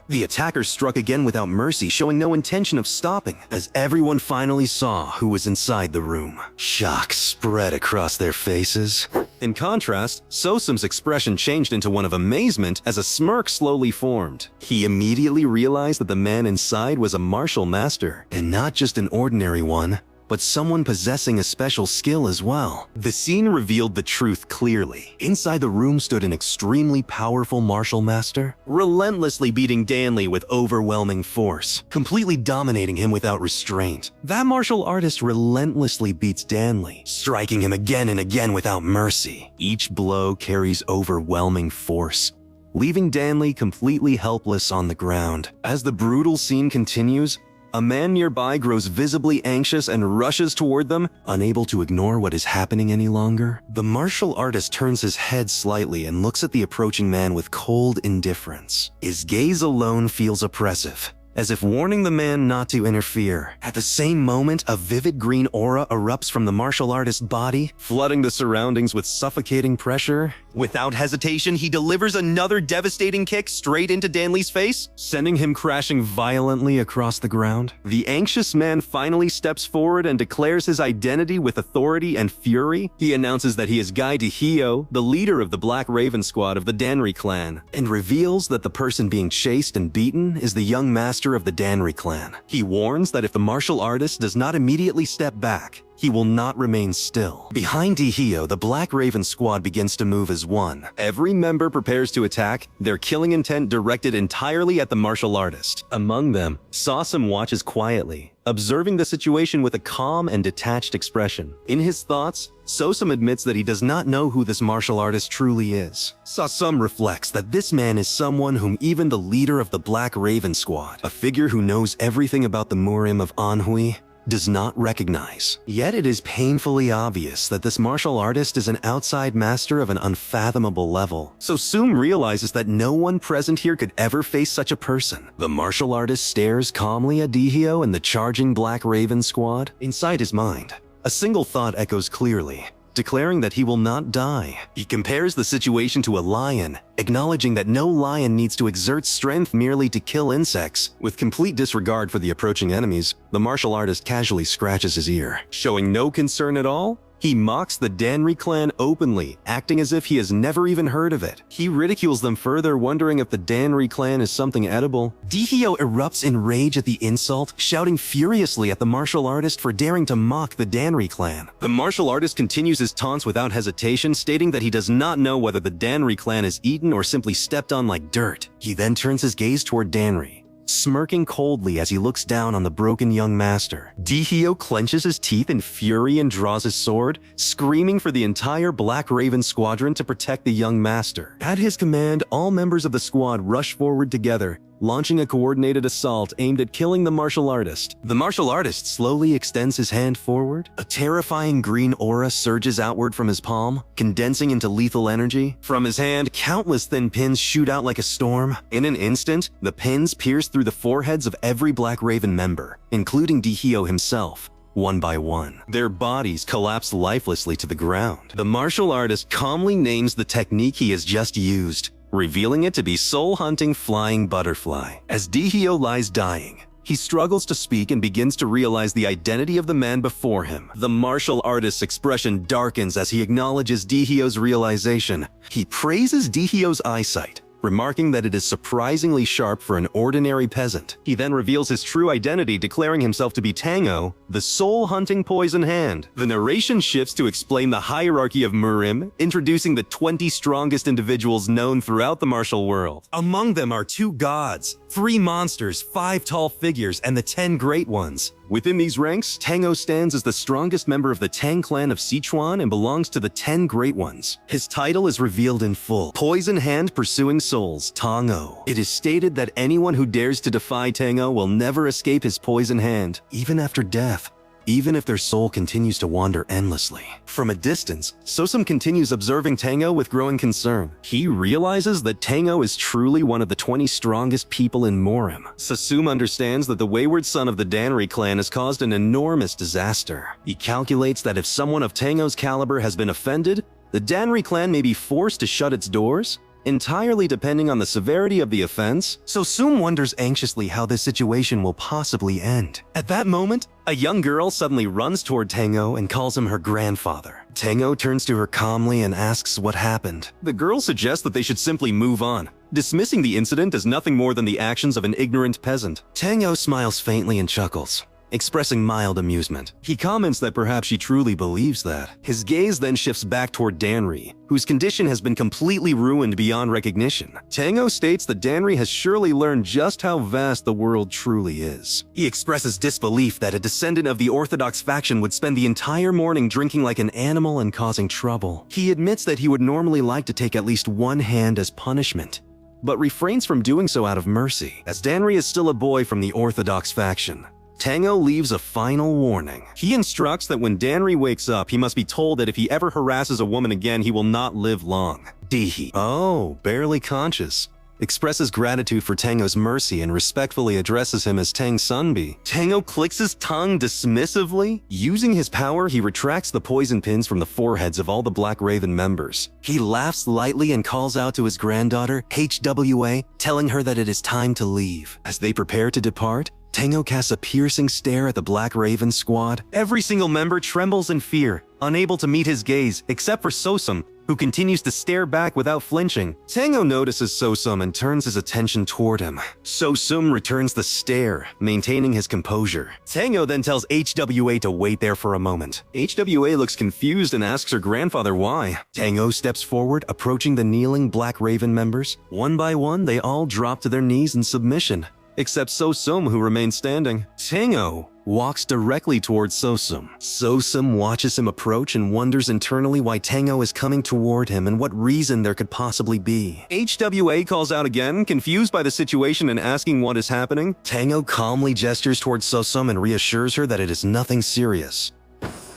The attacker struck again without mercy, showing no intention of stopping, as everyone finally saw who was inside the room. Shock spread across their faces. In contrast, Sosum's expression changed into one of amazement as a smirk slowly formed. He immediately realized that the man inside was a martial master, and not just an ordinary one, but someone possessing a special skill as well. The scene revealed the truth clearly. Inside the room stood an extremely powerful martial master, relentlessly beating Danley with overwhelming force, completely dominating him without restraint. That martial artist relentlessly beats Danley, striking him again and again without mercy. Each blow carries overwhelming force, leaving Danley completely helpless on the ground. As the brutal scene continues, a man nearby grows visibly anxious and rushes toward them, unable to ignore what is happening any longer. The martial artist turns his head slightly and looks at the approaching man with cold indifference. His gaze alone feels oppressive, as if warning the man not to interfere. At the same moment, a vivid green aura erupts from the martial artist's body, flooding the surroundings with suffocating pressure. Without hesitation, he delivers another devastating kick straight into Danley's face, sending him crashing violently across the ground. The anxious man finally steps forward and declares his identity with authority and fury. He announces that he is Guy Dihio, the leader of the Black Raven Squad of the Danri clan, and reveals that the person being chased and beaten is the young master of the Danri clan. He warns that if the martial artist does not immediately step back, he will not remain still. Behind Dihio, the Black Raven Squad begins to move as one. Every member prepares to attack, their killing intent directed entirely at the martial artist. Among them, Sosum watches quietly, observing the situation with a calm and detached expression. In his thoughts, Sosum admits that he does not know who this martial artist truly is. Sosum reflects that this man is someone whom even the leader of the Black Raven Squad, a figure who knows everything about the Murim of Anhui, does not recognize. Yet it is painfully obvious that this martial artist is an outside master of an unfathomable level. So Sum realizes that no one present here could ever face such a person. The martial artist stares calmly at Dihio and the charging Black Raven Squad. Inside his mind, a single thought echoes clearly, declaring that he will not die. He compares the situation to a lion, acknowledging that no lion needs to exert strength merely to kill insects. With complete disregard for the approaching enemies, the martial artist casually scratches his ear. Showing no concern at all, he mocks the Danri clan openly, acting as if he has never even heard of it. He ridicules them further, wondering if the Danri clan is something edible. Dihio erupts in rage at the insult, shouting furiously at the martial artist for daring to mock the Danri clan. The martial artist continues his taunts without hesitation, stating that he does not know whether the Danri clan is eaten or simply stepped on like dirt. He then turns his gaze toward Danri, smirking coldly as he looks down on the broken young master. Dihio clenches his teeth in fury and draws his sword, screaming for the entire Black Raven squadron to protect the young master. At his command, all members of the squad rush forward together, launching a coordinated assault aimed at killing the martial artist. The martial artist slowly extends his hand forward. A terrifying green aura surges outward from his palm, condensing into lethal energy. From his hand, countless thin pins shoot out like a storm. In an instant, the pins pierce through the foreheads of every Black Raven member, including Dihio himself. One by one, their bodies collapse lifelessly to the ground. The martial artist calmly names the technique he has just used, revealing it to be Soul Hunting Flying Butterfly. As Dihio lies dying, he struggles to speak and begins to realize the identity of the man before him. The martial artist's expression darkens as he acknowledges Dihio's realization. He praises Dihio's eyesight, remarking that it is surprisingly sharp for an ordinary peasant. He then reveals his true identity, declaring himself to be Tango, the soul-hunting poison hand. The narration shifts to explain the hierarchy of Murim, introducing the 20 strongest individuals known throughout the martial world. Among them are 2 gods, 3 monsters, 5 tall figures, and the 10 great ones. Within these ranks, Tango stands as the strongest member of the Tang clan of Sichuan and belongs to the 10 Great Ones. His title is revealed in full: Poison Hand Pursuing Souls, Tango. It is stated that anyone who dares to defy Tango will never escape his poison hand, even after death, even if their soul continues to wander endlessly. From a distance, Sosum continues observing Tango with growing concern. He realizes that Tango is truly one of the 20 strongest people in Murim. Sosum understands that the wayward son of the Danri clan has caused an enormous disaster. He calculates that if someone of Tango's caliber has been offended, the Danri clan may be forced to shut its doors, entirely depending on the severity of the offense. Sosum wonders anxiously how this situation will possibly end. At that moment, a young girl suddenly runs toward Tango and calls him her grandfather. Tango turns to her calmly and asks what happened. The girl suggests that they should simply move on, dismissing the incident as nothing more than the actions of an ignorant peasant. Tango smiles faintly and chuckles, expressing mild amusement. He comments that perhaps she truly believes that. His gaze then shifts back toward Danri, whose condition has been completely ruined beyond recognition. Tango states that Danri has surely learned just how vast the world truly is. He expresses disbelief that a descendant of the Orthodox faction would spend the entire morning drinking like an animal and causing trouble. He admits that he would normally like to take at least one hand as punishment, but refrains from doing so out of mercy, as Danri is still a boy from the Orthodox faction. Tango leaves a final warning. He instructs that when Danri wakes up, he must be told that if he ever harasses a woman again, he will not live long. Dihi, oh, barely conscious, expresses gratitude for Tango's mercy and respectfully addresses him as Tang Sunbi. Tango clicks his tongue dismissively. Using his power, he retracts the poison pins from the foreheads of all the Black Raven members. He laughs lightly and calls out to his granddaughter, HWA, telling her that it is time to leave. As they prepare to depart, Tango casts a piercing stare at the Black Raven squad. Every single member trembles in fear, unable to meet his gaze, except for Sosum, who continues to stare back without flinching. Tango notices Sosum and turns his attention toward him. Sosum returns the stare, maintaining his composure. Tango then tells HWA to wait there for a moment. HWA looks confused and asks her grandfather why. Tango steps forward, approaching the kneeling Black Raven members. One by one, they all drop to their knees in submission, except Sosum, who remains standing. Tango walks directly towards Sosum. Sosum watches him approach and wonders internally why Tango is coming toward him and what reason there could possibly be. HWA calls out again, confused by the situation and asking what is happening. Tango calmly gestures towards Sosum and reassures her that it is nothing serious.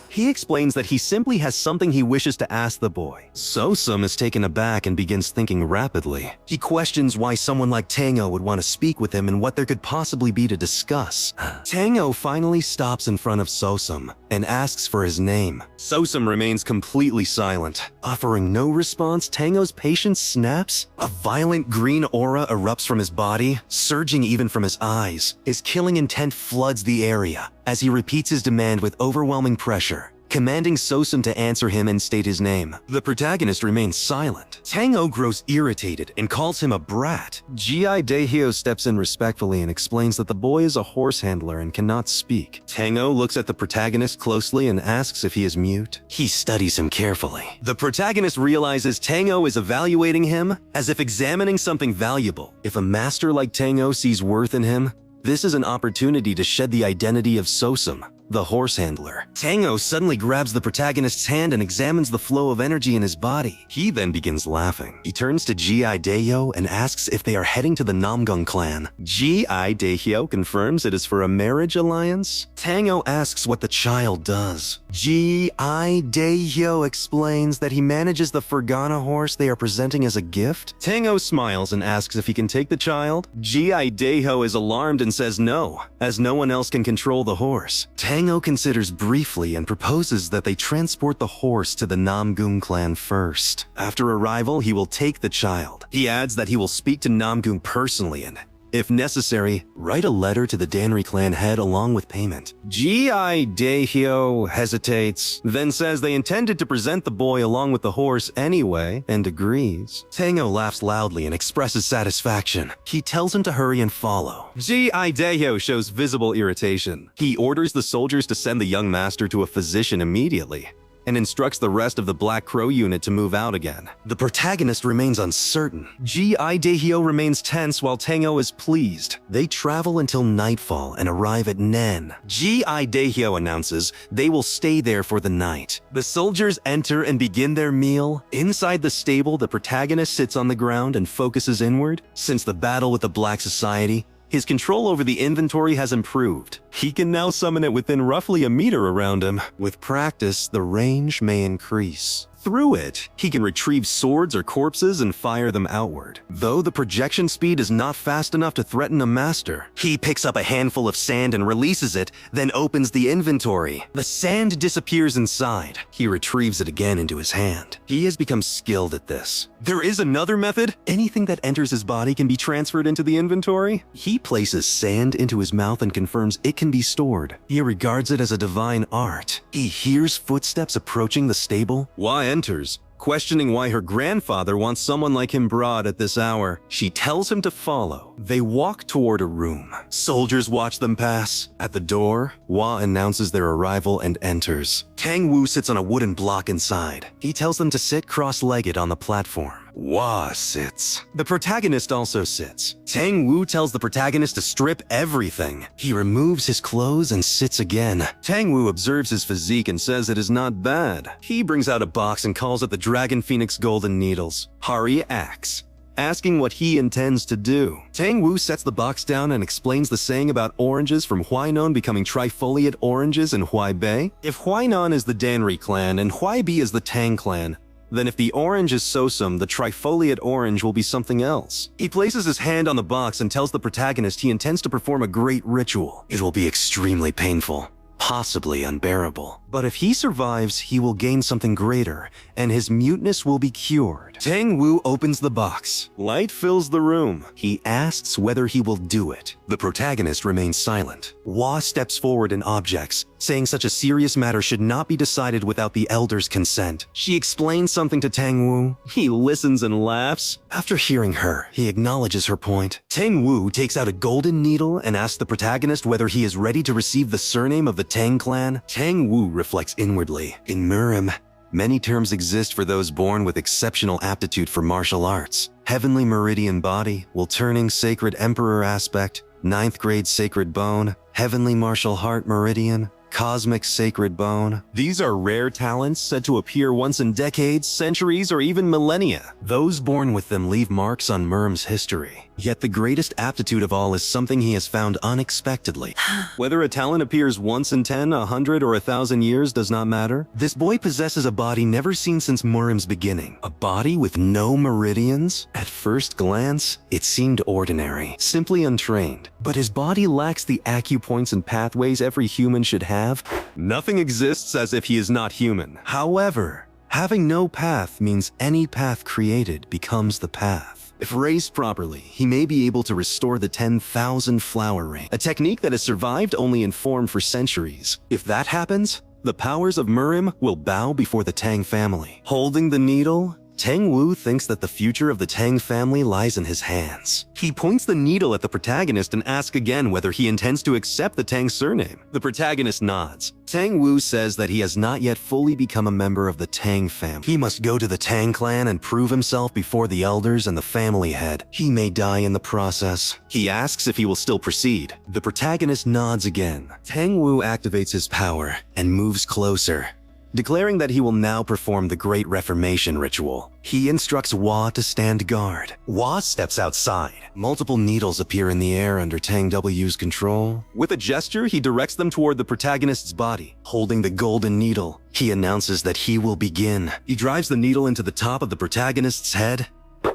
He explains that he simply has something he wishes to ask the boy. Sosum is taken aback and begins thinking rapidly. He questions why someone like Tango would want to speak with him and what there could possibly be to discuss. Tango finally stops in front of Sosum and asks for his name. Sosum remains completely silent. Offering no response, Tango's patience snaps. A violent green aura erupts from his body, surging even from his eyes. His killing intent floods the area as he repeats his demand with overwhelming pressure, commanding Sosum to answer him and state his name. The protagonist remains silent. Tango grows irritated and calls him a brat. G.I. Daihyo steps in respectfully and explains that the boy is a horse handler and cannot speak. Tango looks at the protagonist closely and asks if he is mute. He studies him carefully. The protagonist realizes Tango is evaluating him as if examining something valuable. If a master like Tango sees worth in him, this is an opportunity to shed the identity of Sosum, the horse handler. Tango suddenly grabs the protagonist's hand and examines the flow of energy in his body. He then begins laughing. He turns to G.I. Daihyo and asks if they are heading to the Namgung clan. G.I. Daihyo confirms it is for a marriage alliance. Tango asks what the child does. G.I. Daihyo explains that he manages the Fergana horse they are presenting as a gift. Tango smiles and asks if he can take the child. G.I. Daihyo is alarmed and says no, as no one else can control the horse. Tango considers briefly and proposes that they transport the horse to the Namgung clan first. After arrival, he will take the child. He adds that he will speak to Namgung personally and, if necessary, write a letter to the Danri clan head along with payment. G.I. Daihyo hesitates, then says they intended to present the boy along with the horse anyway, and agrees. Tango laughs loudly and expresses satisfaction. He tells him to hurry and follow. G.I. Daihyo shows visible irritation. He orders the soldiers to send the young master to a physician immediately, and instructs the rest of the Black Crow unit to move out again. The protagonist remains uncertain. G.I. Daihyo remains tense while Tango is pleased. They travel until nightfall and arrive at Nen. G.I. Daihyo announces they will stay there for the night. The soldiers enter and begin their meal. Inside the stable, the protagonist sits on the ground and focuses inward. Since the battle with the Black Society, his control over the inventory has improved. He can now summon it within roughly a meter around him. With practice, the range may increase. Through it, he can retrieve swords or corpses and fire them outward. Though the projection speed is not fast enough to threaten a master. He picks up a handful of sand and releases it, then opens the inventory. The sand disappears inside. He retrieves it again into his hand. He has become skilled at this. There is another method. Anything that enters his body can be transferred into the inventory. He places sand into his mouth and confirms it can be stored. He regards it as a divine art. He hears footsteps approaching the stable. Hua enters, questioning why her grandfather wants someone like him brought at this hour. She tells him to follow. They walk toward a room. Soldiers watch them pass. At the door, Hua announces their arrival and enters. Tang Wu sits on a wooden block inside. He tells them to sit cross-legged on the platform. Hua sits. The protagonist also sits. Tang Wu tells the protagonist to strip everything. He removes his clothes and sits again. Tang Wu observes his physique and says it is not bad. He brings out a box and calls it the Dragon Phoenix Golden Needles. Hari acts, asking what he intends to do. Tang Wu sets the box down and explains the saying about oranges from Huainan becoming trifoliate oranges in Huaibei. If Huainan is the Danri clan and Huaibi is the Tang clan, then if the orange is Sosum, the trifoliate orange will be something else. He places his hand on the box and tells the protagonist he intends to perform a great ritual. It will be extremely painful, possibly unbearable. But if he survives, he will gain something greater, and his muteness will be cured. Tang Wu opens the box. Light fills the room. He asks whether he will do it. The protagonist remains silent. Hua steps forward and objects, saying such a serious matter should not be decided without the elder's consent. She explains something to Tang Wu. He listens and laughs. After hearing her, he acknowledges her point. Tang Wu takes out a golden needle and asks the protagonist whether he is ready to receive the surname of the Tang clan. Tang Wu reflects inwardly. In Murim, many terms exist for those born with exceptional aptitude for martial arts. Heavenly Meridian Body, will turning Sacred Emperor Aspect, 9th grade Sacred Bone, Heavenly Martial Heart Meridian, Cosmic Sacred Bone. These are rare talents said to appear once in decades, centuries, or even millennia. Those born with them leave marks on Murim's history. Yet the greatest aptitude of all is something he has found unexpectedly. Whether a talent appears once in 10, 100, or 1,000 years does not matter. This boy possesses a body never seen since Murim's beginning. A body with no meridians? At first glance, it seemed ordinary, simply untrained. But his body lacks the acupoints and pathways every human should have. Nothing exists as if he is not human. However, having no path means any path created becomes the path. If raised properly, he may be able to restore the 10,000 flower ring, a technique that has survived only in form for centuries. If that happens, the powers of Murim will bow before the Tang family. Holding the needle, Tang Wu thinks that the future of the Tang family lies in his hands. He points the needle at the protagonist and asks again whether he intends to accept the Tang surname. The protagonist nods. Tang Wu says that he has not yet fully become a member of the Tang family. He must go to the Tang clan and prove himself before the elders and the family head. He may die in the process. He asks if he will still proceed. The protagonist nods again. Tang Wu activates his power and moves closer, declaring that he will now perform the Great Reformation ritual. He instructs Hua to stand guard. Hua steps outside. Multiple needles appear in the air under Tang W's control. With a gesture, he directs them toward the protagonist's body. Holding the golden needle, he announces that he will begin. He drives the needle into the top of the protagonist's head.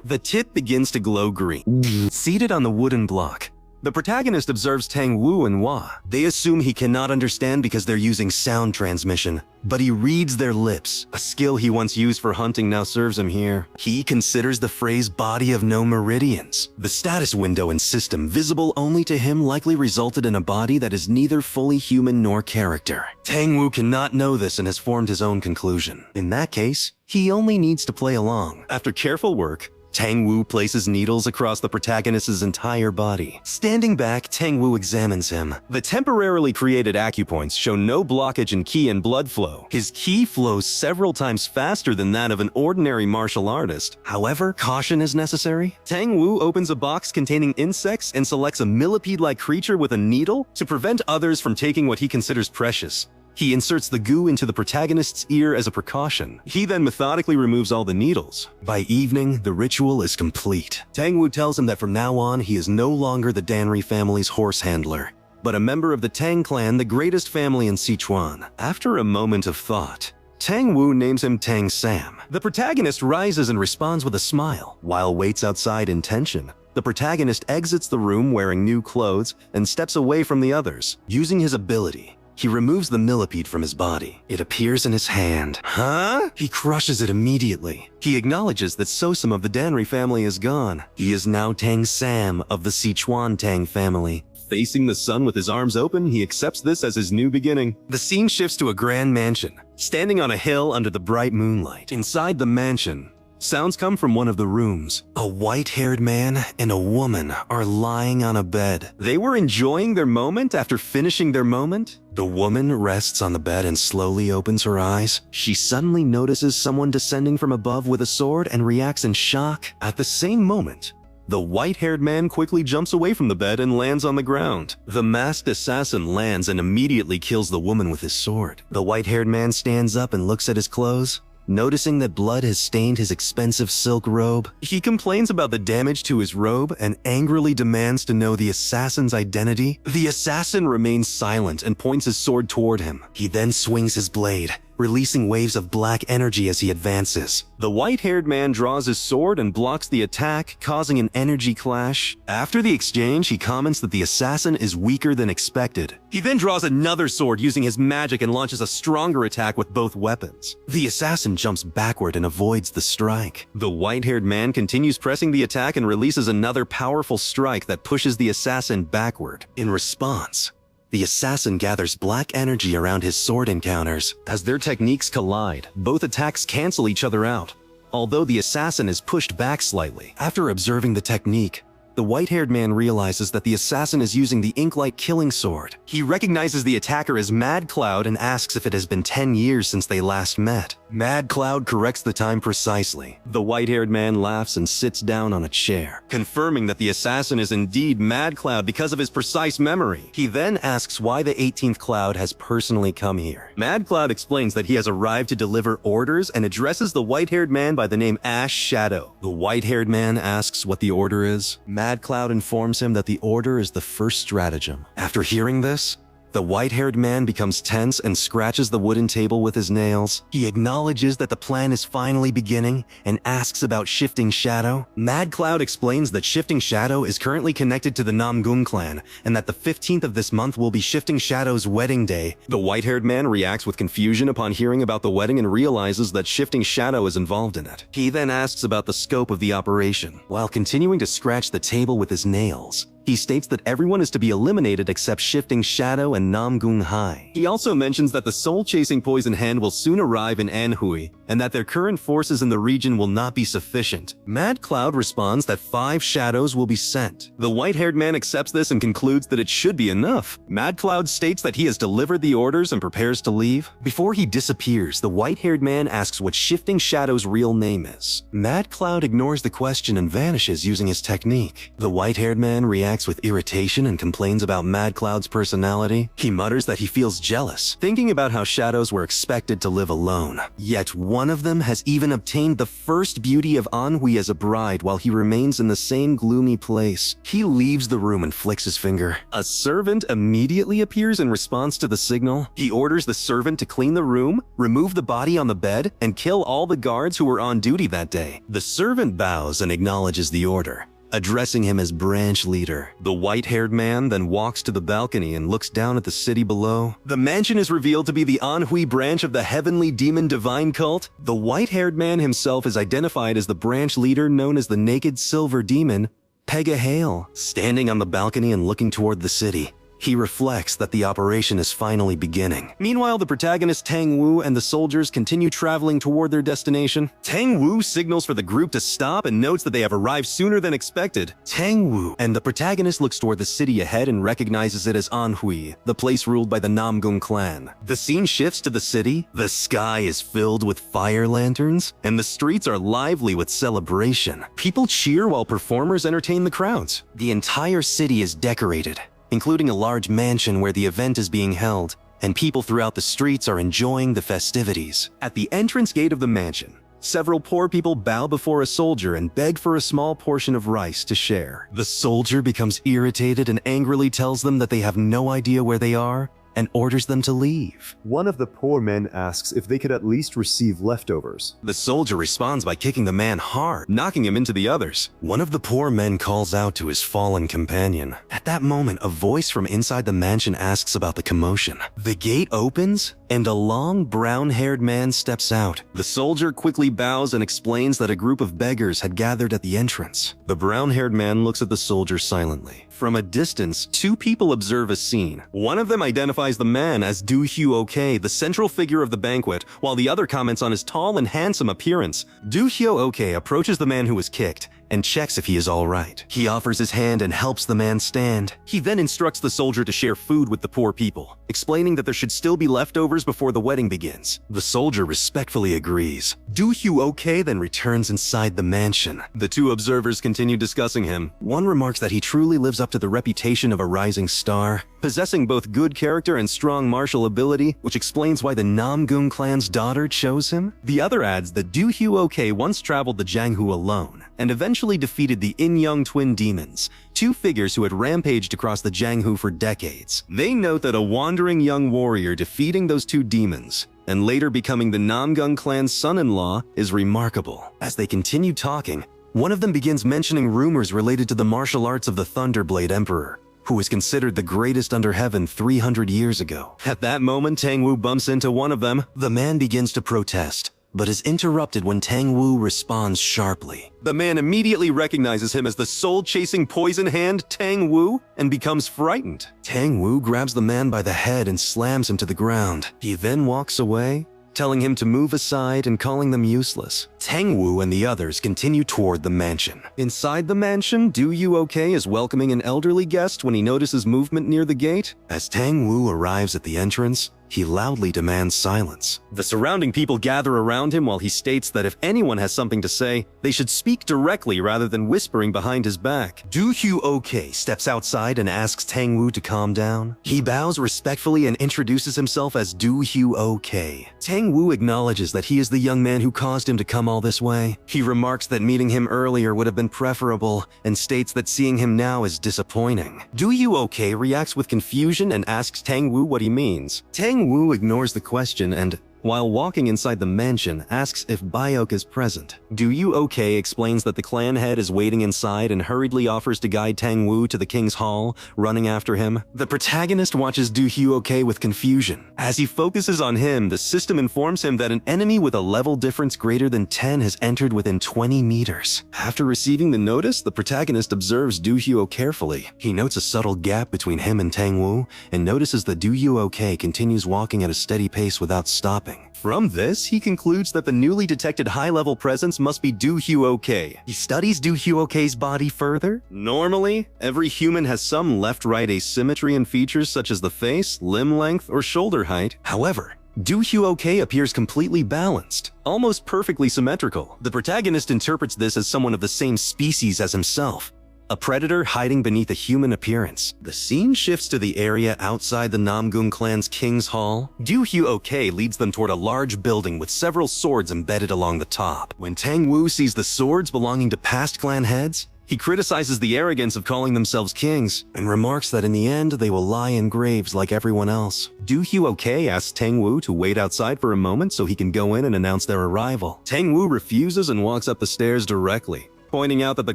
The tip begins to glow green. Seated on the wooden block, the protagonist observes Tang Wu and Hua. They assume he cannot understand because they're using sound transmission, but he reads their lips. A skill he once used for hunting now serves him here. He considers the phrase body of no meridians. The status window and system visible only to him likely resulted in a body that is neither fully human nor character. Tang Wu cannot know this and has formed his own conclusion. In that case, he only needs to play along. After careful work, Tang Wu places needles across the protagonist's entire body. Standing back, Tang Wu examines him. The temporarily created acupoints show no blockage in ki and blood flow. His ki flows several times faster than that of an ordinary martial artist. However, caution is necessary. Tang Wu opens a box containing insects and selects a millipede-like creature with a needle to prevent others from taking what he considers precious. He inserts the goo into the protagonist's ear as a precaution. He then methodically removes all the needles. By evening, the ritual is complete. Tang Wu tells him that from now on, he is no longer the Danri family's horse handler, but a member of the Tang clan, the greatest family in Sichuan. After a moment of thought, Tang Wu names him Tang Sam. The protagonist rises and responds with a smile, while waits outside in tension. The protagonist exits the room wearing new clothes and steps away from the others. Using his ability, he removes the millipede from his body. It appears in his hand. Huh? He crushes it immediately. He acknowledges that Sosam of the Danri family is gone. He is now Tang Sam of the Sichuan Tang family. Facing the sun with his arms open, he accepts this as his new beginning. The scene shifts to a grand mansion, standing on a hill under the bright moonlight. Inside the mansion, sounds come from one of the rooms. A white-haired man and a woman are lying on a bed. They were enjoying their moment after finishing their moment. The woman rests on the bed and slowly opens her eyes. She suddenly notices someone descending from above with a sword and reacts in shock. At the same moment, the white-haired man quickly jumps away from the bed and lands on the ground. The masked assassin lands and immediately kills the woman with his sword. The white-haired man stands up and looks at his clothes. Noticing that blood has stained his expensive silk robe, he complains about the damage to his robe and angrily demands to know the assassin's identity. The assassin remains silent and points his sword toward him. He then swings his blade, releasing waves of black energy as he advances. The white-haired man draws his sword and blocks the attack, causing an energy clash. After the exchange, he comments that the assassin is weaker than expected. He then draws another sword using his magic and launches a stronger attack with both weapons. The assassin jumps backward and avoids the strike. The white-haired man continues pressing the attack and releases another powerful strike that pushes the assassin backward. In response, the assassin gathers black energy around his sword encounters. As their techniques collide, both attacks cancel each other out, although the assassin is pushed back slightly. After observing the technique, the white-haired man realizes that the assassin is using the ink-light killing sword. He recognizes the attacker as Mad Cloud and asks if it has been 10 years since they last met. Mad Cloud corrects the time precisely. The white-haired man laughs and sits down on a chair, confirming that the assassin is indeed Mad Cloud because of his precise memory. He then asks why the 18th Cloud has personally come here. Mad Cloud explains that he has arrived to deliver orders and addresses the white-haired man by the name Ash Shadow. The white-haired man asks what the order is. Mad Cloud informs him that the order is the first stratagem. After hearing this, the white-haired man becomes tense and scratches the wooden table with his nails. He acknowledges that the plan is finally beginning and asks about Shifting Shadow. Mad Cloud explains that Shifting Shadow is currently connected to the Namgung clan and that the 15th of this month will be Shifting Shadow's wedding day. The white-haired man reacts with confusion upon hearing about the wedding and realizes that Shifting Shadow is involved in it. He then asks about the scope of the operation. While continuing to scratch the table with his nails, he states that everyone is to be eliminated except Shifting Shadow and Namgung Hai. He also mentions that the soul-chasing poison hand will soon arrive in Anhui, and that their current forces in the region will not be sufficient. Mad Cloud responds that 5 shadows will be sent. The white-haired man accepts this and concludes that it should be enough. Mad Cloud states that he has delivered the orders and prepares to leave. Before he disappears, the white-haired man asks what Shifting Shadow's real name is. Mad Cloud ignores the question and vanishes using his technique. The white-haired man reacts with irritation and complains about Mad Cloud's personality. He mutters that he feels jealous, thinking about how shadows were expected to live alone. Yet one of them has even obtained the first beauty of Anhui as a bride while he remains in the same gloomy place. He leaves the room and flicks his finger. A servant immediately appears in response to the signal. He orders the servant to clean the room, remove the body on the bed, and kill all the guards who were on duty that day. The servant bows and acknowledges the order, addressing him as branch leader. The white-haired man then walks to the balcony and looks down at the city below. The mansion is revealed to be the Anhui branch of the heavenly demon divine cult. The white-haired man himself is identified as the branch leader known as the Naked Silver Demon, Pega Hale. Standing on the balcony and looking toward the city, he reflects that the operation is finally beginning. Meanwhile, the protagonist Tang Wu and the soldiers continue traveling toward their destination. Tang Wu signals for the group to stop and notes that they have arrived sooner than expected. Tang Wu and the protagonist looks toward the city ahead and recognizes it as Anhui, the place ruled by the Namgung clan. The scene shifts to the city. The sky is filled with fire lanterns, and the streets are lively with celebration. People cheer while performers entertain the crowds. The entire city is decorated, including a large mansion where the event is being held, and people throughout the streets are enjoying the festivities. At the entrance gate of the mansion, several poor people bow before a soldier and beg for a small portion of rice to share. The soldier becomes irritated and angrily tells them that they have no idea where they are, and orders them to leave. One of the poor men asks if they could at least receive leftovers. The soldier responds by kicking the man hard, knocking him into the others. One of the poor men calls out to his fallen companion. At that moment, a voice from inside the mansion asks about the commotion. The gate opens, and a long, brown-haired man steps out. The soldier quickly bows and explains that a group of beggars had gathered at the entrance. The brown-haired man looks at the soldier silently. From a distance, two people observe a scene. One of them identifies the man as Do-hyo-ok, the central figure of the banquet, while the other comments on his tall and handsome appearance. Do-hyo-ok approaches the man who was kicked and checks if he is all right. He offers his hand and helps the man stand. He then instructs the soldier to share food with the poor people, explaining that there should still be leftovers before the wedding begins. The soldier respectfully agrees. Do-hyo-ok then returns inside the mansion. The two observers continue discussing him. One remarks that he truly lives up to the reputation of a rising star, possessing both good character and strong martial ability, which explains why the Namgung clan's daughter chose him. The other adds that Do-hyo-ok once traveled the Jianghu alone, and eventually defeated the In-young twin demons, two figures who had rampaged across the Jianghu for decades. They note that a wandering young warrior defeating those two demons, and later becoming the Namgung clan's son-in-law, is remarkable. As they continue talking, one of them begins mentioning rumors related to the martial arts of the Thunderblade Emperor, who was considered the greatest under heaven 300 years ago. At that moment, Tang Wu bumps into one of them. The man begins to protest, but is interrupted when Tang Wu responds sharply. The man immediately recognizes him as the soul-chasing poison hand Tang Wu and becomes frightened. Tang Wu grabs the man by the head and slams him to the ground. He then walks away, telling him to move aside and calling them useless. Tang Wu and the others continue toward the mansion. Inside the mansion, Do-hyo-ok is welcoming an elderly guest when he notices movement near the gate. As Tang Wu arrives at the entrance, he loudly demands silence. The surrounding people gather around him while he states that if anyone has something to say, they should speak directly rather than whispering behind his back. Do-hyo-ok steps outside and asks Tang Wu to calm down. He bows respectfully and introduces himself as Do-hyo-ok. Tang Wu acknowledges that he is the young man who caused him to come all this way. He remarks that meeting him earlier would have been preferable and states that seeing him now is disappointing. Do-hyo-ok reacts with confusion and asks Tang Wu what he means. Tang Wu ignores the question and, while walking inside the mansion, asks if Byok is present. Do-hyo-ok explains that the clan head is waiting inside and hurriedly offers to guide Tang Wu to the king's hall, running after him. The protagonist watches Do-hyo-ok with confusion. As he focuses on him, the system informs him that an enemy with a level difference greater than 10 has entered within 20 meters. After receiving the notice, the protagonist observes Do-hyo carefully. He notes a subtle gap between him and Tang Wu and notices that Do-hyo-ok continues walking at a steady pace without stopping. From this, he concludes that the newly detected high-level presence must be Do-hyo-ok. He studies Do-hyo-ok's body further. Normally, every human has some left-right asymmetry in features such as the face, limb length, or shoulder height. However, Do-hyo-ok appears completely balanced, almost perfectly symmetrical. The protagonist interprets this as someone of the same species as himself, a predator hiding beneath a human appearance. The scene shifts to the area outside the Namgung clan's King's Hall. Do-hyo-ok leads them toward a large building with several swords embedded along the top. When Tang Wu sees the swords belonging to past clan heads, he criticizes the arrogance of calling themselves kings and remarks that in the end they will lie in graves like everyone else. Do-hyo-ok asks Tang Wu to wait outside for a moment so he can go in and announce their arrival. Tang Wu refuses and walks up the stairs directly, pointing out that the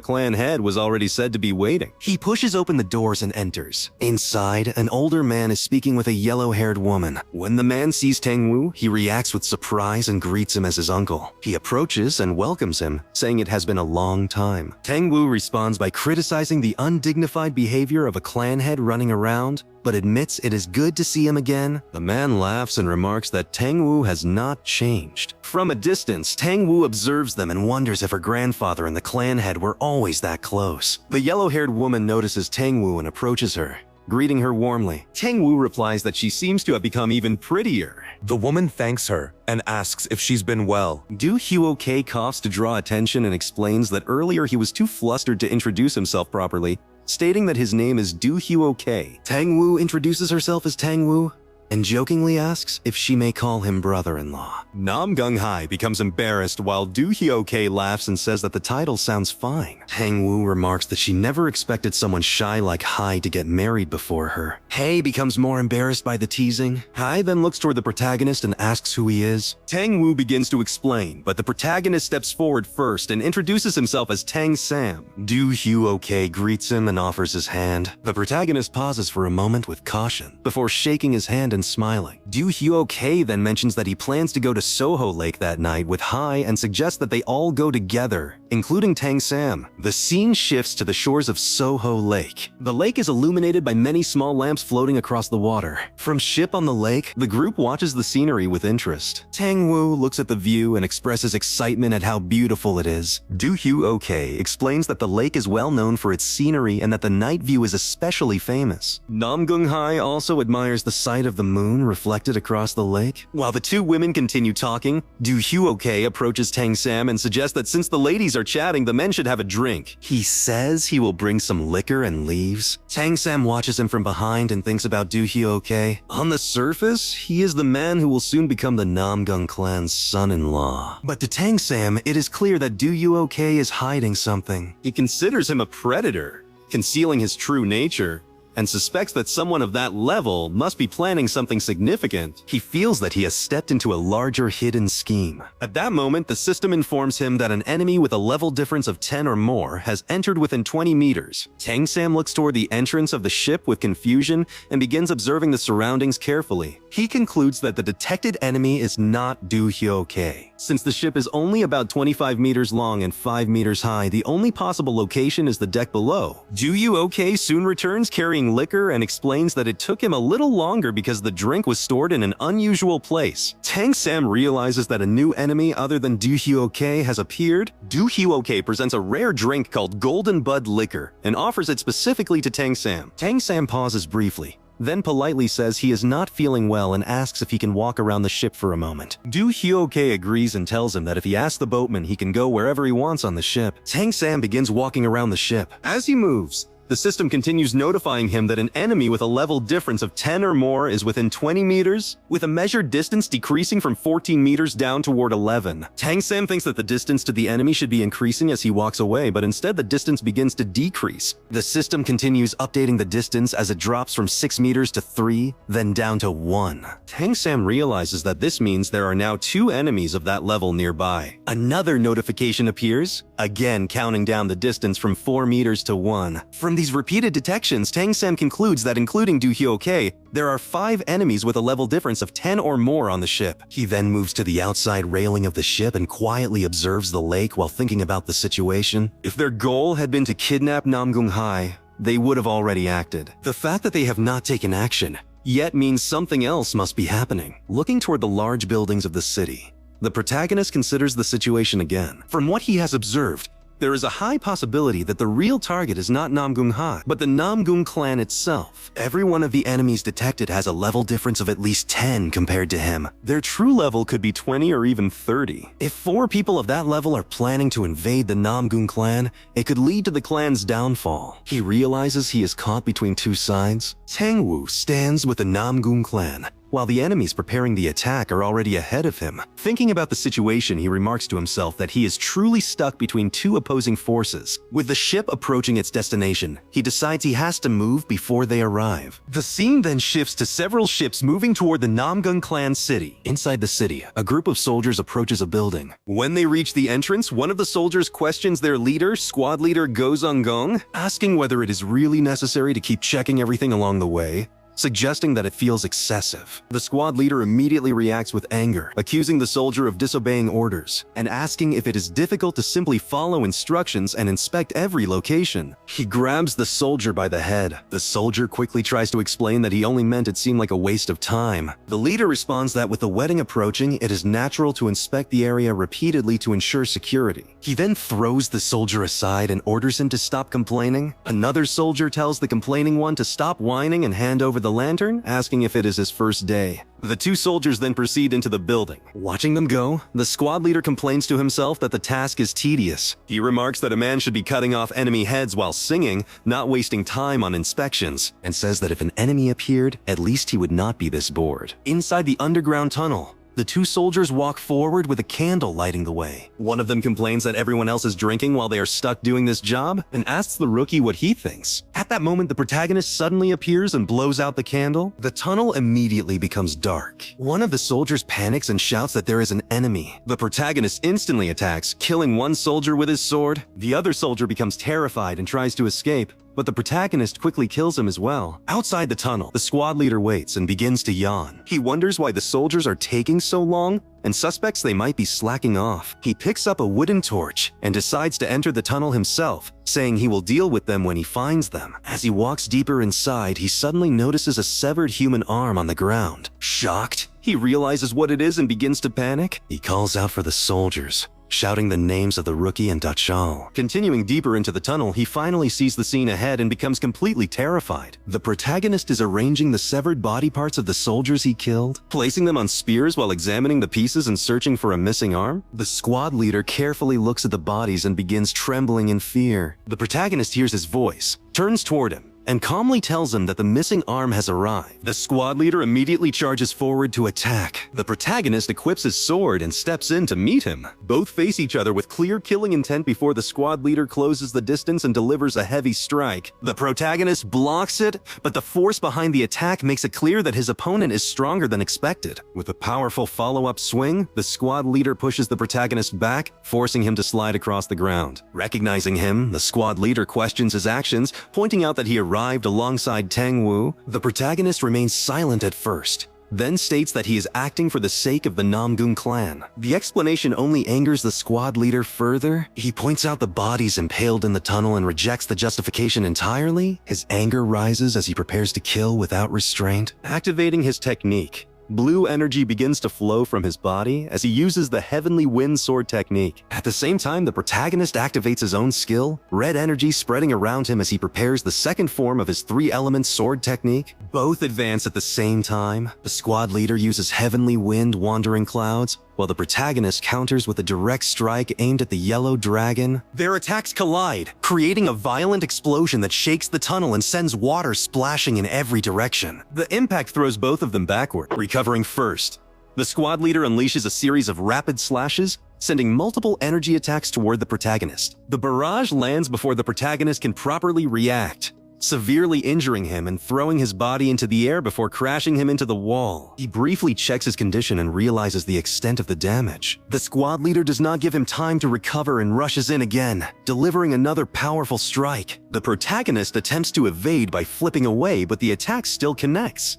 clan head was already said to be waiting. He pushes open the doors and enters. Inside, an older man is speaking with a yellow-haired woman. When the man sees Tang Wu, he reacts with surprise and greets him as his uncle. He approaches and welcomes him, saying it has been a long time. Tang Wu responds by criticizing the undignified behavior of a clan head running around, but admits it is good to see him again. The man laughs and remarks that Tang Wu has not changed. From a distance, Tang Wu observes them and wonders if her grandfather and the clan head were always that close. The yellow-haired woman notices Tang Wu and approaches her, greeting her warmly. Tang Wu replies that she seems to have become even prettier. The woman thanks her and asks if she's been well. Do-hyo-ok coughs to draw attention and explains that earlier he was too flustered to introduce himself properly, stating that his name is Do-hyo-ok. Tang Wu introduces herself as Tang Wu and jokingly asks if she may call him brother-in-law. Nam Gung-hai becomes embarrassed while Do Hyo-kei laughs and says that the title sounds fine. Hang-woo remarks that she never expected someone shy like Hai to get married before her. Hae becomes more embarrassed by the teasing. Hai then looks toward the protagonist and asks who he is. Tang-woo begins to explain, but the protagonist steps forward first and introduces himself as Tang Sam. Do Hyo-kei greets him and offers his hand. The protagonist pauses for a moment with caution, before shaking his hand and smiling. Do Hyo-kei then mentions that he plans to go to Soho Lake that night with Hai and suggests that they all go together, including Tang Sam. The scene shifts to the shores of Soho Lake. The lake is illuminated by many small lamps floating across the water. From ship on the lake, the group watches the scenery with interest. Tang-woo looks at the view and expresses excitement at how beautiful it is. Do Hyo-kei explains that the lake is well known for its scenery and that the night view is especially famous. Nam Gung-hai also admires the sight of the moon reflected across the lake. While the two women continue talking, Do Hyo-kei approaches Tang Sam and suggests that since the ladies are chatting, the men should have a drink. He says he will bring some liquor and leaves. Tang Sam watches him from behind and thinks about Do Hyo-kei. On the surface, he is the man who will soon become the Namgung clan's son-in-law. But to Tang Sam, it is clear that Do Hyo-kei is hiding something. He considers him a predator, concealing his true nature, and suspects that someone of that level must be planning something significant. He feels that he has stepped into a larger hidden scheme. At that moment, the system informs him that an enemy with a level difference of 10 or more has entered within 20 meters. Tang Sam looks toward the entrance of the ship with confusion and begins observing the surroundings carefully. He concludes that the detected enemy is not Do Hyo-kei. Since the ship is only about 25 meters long and 5 meters high, the only possible location is the deck below. Do Hyo-kei soon returns carrying liquor and explains that it took him a little longer because the drink was stored in an unusual place. Tang Sam realizes that a new enemy other than Do Hyo-kei has appeared. Do Hyo-kei presents a rare drink called Golden Bud Liquor and offers it specifically to Tang Sam. Tang Sam pauses briefly, then politely says he is not feeling well and asks if he can walk around the ship for a moment. Do Hyo-kei agrees and tells him that if he asks the boatman, he can go wherever he wants on the ship. Tang Sam begins walking around the ship. As he moves, the system continues notifying him that an enemy with a level difference of 10 or more is within 20 meters, with a measured distance decreasing from 14 meters down toward 11. Tang Sam thinks that the distance to the enemy should be increasing as he walks away, but instead the distance begins to decrease. The system continues updating the distance as it drops from 6 meters to 3, then down to 1. Tang Sam realizes that this means there are now 2 enemies of that level nearby. Another notification appears, again counting down the distance from 4 meters to 1. From these repeated detections, Tang Sam concludes that including Do Hyo-kei, there are 5 enemies with a level difference of 10 or more on the ship. He then moves to the outside railing of the ship and quietly observes the lake while thinking about the situation. If their goal had been to kidnap Nam Gung-hai, they would have already acted. The fact that they have not taken action yet means something else must be happening. Looking toward the large buildings of the city, the protagonist considers the situation again. From what he has observed, there is a high possibility that the real target is not Namgung-hai, but the Namgung clan itself. Every one of the enemies detected has a level difference of at least 10 compared to him. Their true level could be 20 or even 30. If 4 people of that level are planning to invade the Namgung clan, it could lead to the clan's downfall. He realizes he is caught between 2 sides. Tang-woo stands with the Namgung clan, while the enemies preparing the attack are already ahead of him. Thinking about the situation, he remarks to himself that he is truly stuck between 2 opposing forces. With the ship approaching its destination, he decides he has to move before they arrive. The scene then shifts to several ships moving toward the Namgung clan city. Inside the city, a group of soldiers approaches a building. When they reach the entrance, one of the soldiers questions their leader, squad leader Go Zung-gong, asking whether it is really necessary to keep checking everything along the way, suggesting that it feels excessive. The squad leader immediately reacts with anger, accusing the soldier of disobeying orders, and asking if it is difficult to simply follow instructions and inspect every location. He grabs the soldier by the head. The soldier quickly tries to explain that he only meant it seemed like a waste of time. The leader responds that with the wedding approaching, it is natural to inspect the area repeatedly to ensure security. He then throws the soldier aside and orders him to stop complaining. Another soldier tells the complaining one to stop whining and hand over the the lantern, asking if it is his first day. The two soldiers then proceed into the building. Watching them go, the squad leader complains to himself that the task is tedious. He remarks that a man should be cutting off enemy heads while singing, not wasting time on inspections, and says that if an enemy appeared, at least he would not be this bored. Inside the underground tunnel, the two soldiers walk forward with a candle lighting the way. One of them complains that everyone else is drinking while they are stuck doing this job and asks the rookie what he thinks. At that moment, the protagonist suddenly appears and blows out the candle. The tunnel immediately becomes dark. One of the soldiers panics and shouts that there is an enemy. The protagonist instantly attacks, killing one soldier with his sword. The other soldier becomes terrified and tries to escape, but the protagonist quickly kills him as well. Outside the tunnel, the squad leader waits and begins to yawn. He wonders why the soldiers are taking so long and suspects they might be slacking off. He picks up a wooden torch and decides to enter the tunnel himself, saying he will deal with them when he finds them. As he walks deeper inside, he suddenly notices a severed human arm on the ground. Shocked, he realizes what it is and begins to panic. He calls out for the soldiers, shouting the names of the rookie and Dachal. Continuing deeper into the tunnel, he finally sees the scene ahead and becomes completely terrified. The protagonist is arranging the severed body parts of the soldiers he killed, placing them on spears while examining the pieces and searching for a missing arm. The squad leader carefully looks at the bodies and begins trembling in fear. The protagonist hears his voice, turns toward him, and calmly tells him that the missing arm has arrived. The squad leader immediately charges forward to attack. The protagonist equips his sword and steps in to meet him. Both face each other with clear killing intent before the squad leader closes the distance and delivers a heavy strike. The protagonist blocks it, but the force behind the attack makes it clear that his opponent is stronger than expected. With a powerful follow-up swing, the squad leader pushes the protagonist back, forcing him to slide across the ground. Recognizing him, the squad leader questions his actions, pointing out that he arrived alongside Tang Wu. The protagonist remains silent at first, then states that he is acting for the sake of the Namgung clan. The explanation only angers the squad leader further. He points out the bodies impaled in the tunnel and rejects the justification entirely. His anger rises as he prepares to kill without restraint. Activating his technique, blue energy begins to flow from his body as he uses the Heavenly Wind Sword technique. At the same time, the protagonist activates his own skill, red energy spreading around him as he prepares the second form of his three-element sword technique. Both advance at the same time. The squad leader uses Heavenly Wind Wandering Clouds, while the protagonist counters with a direct strike aimed at the yellow dragon. Their attacks collide, creating a violent explosion that shakes the tunnel and sends water splashing in every direction. The impact throws both of them backward. Recovering first, the squad leader unleashes a series of rapid slashes, sending multiple energy attacks toward the protagonist. The barrage lands before the protagonist can properly react, severely injuring him and throwing his body into the air before crashing him into the wall. He briefly checks his condition and realizes the extent of the damage. The squad leader does not give him time to recover and rushes in again, delivering another powerful strike. The protagonist attempts to evade by flipping away, but the attack still connects.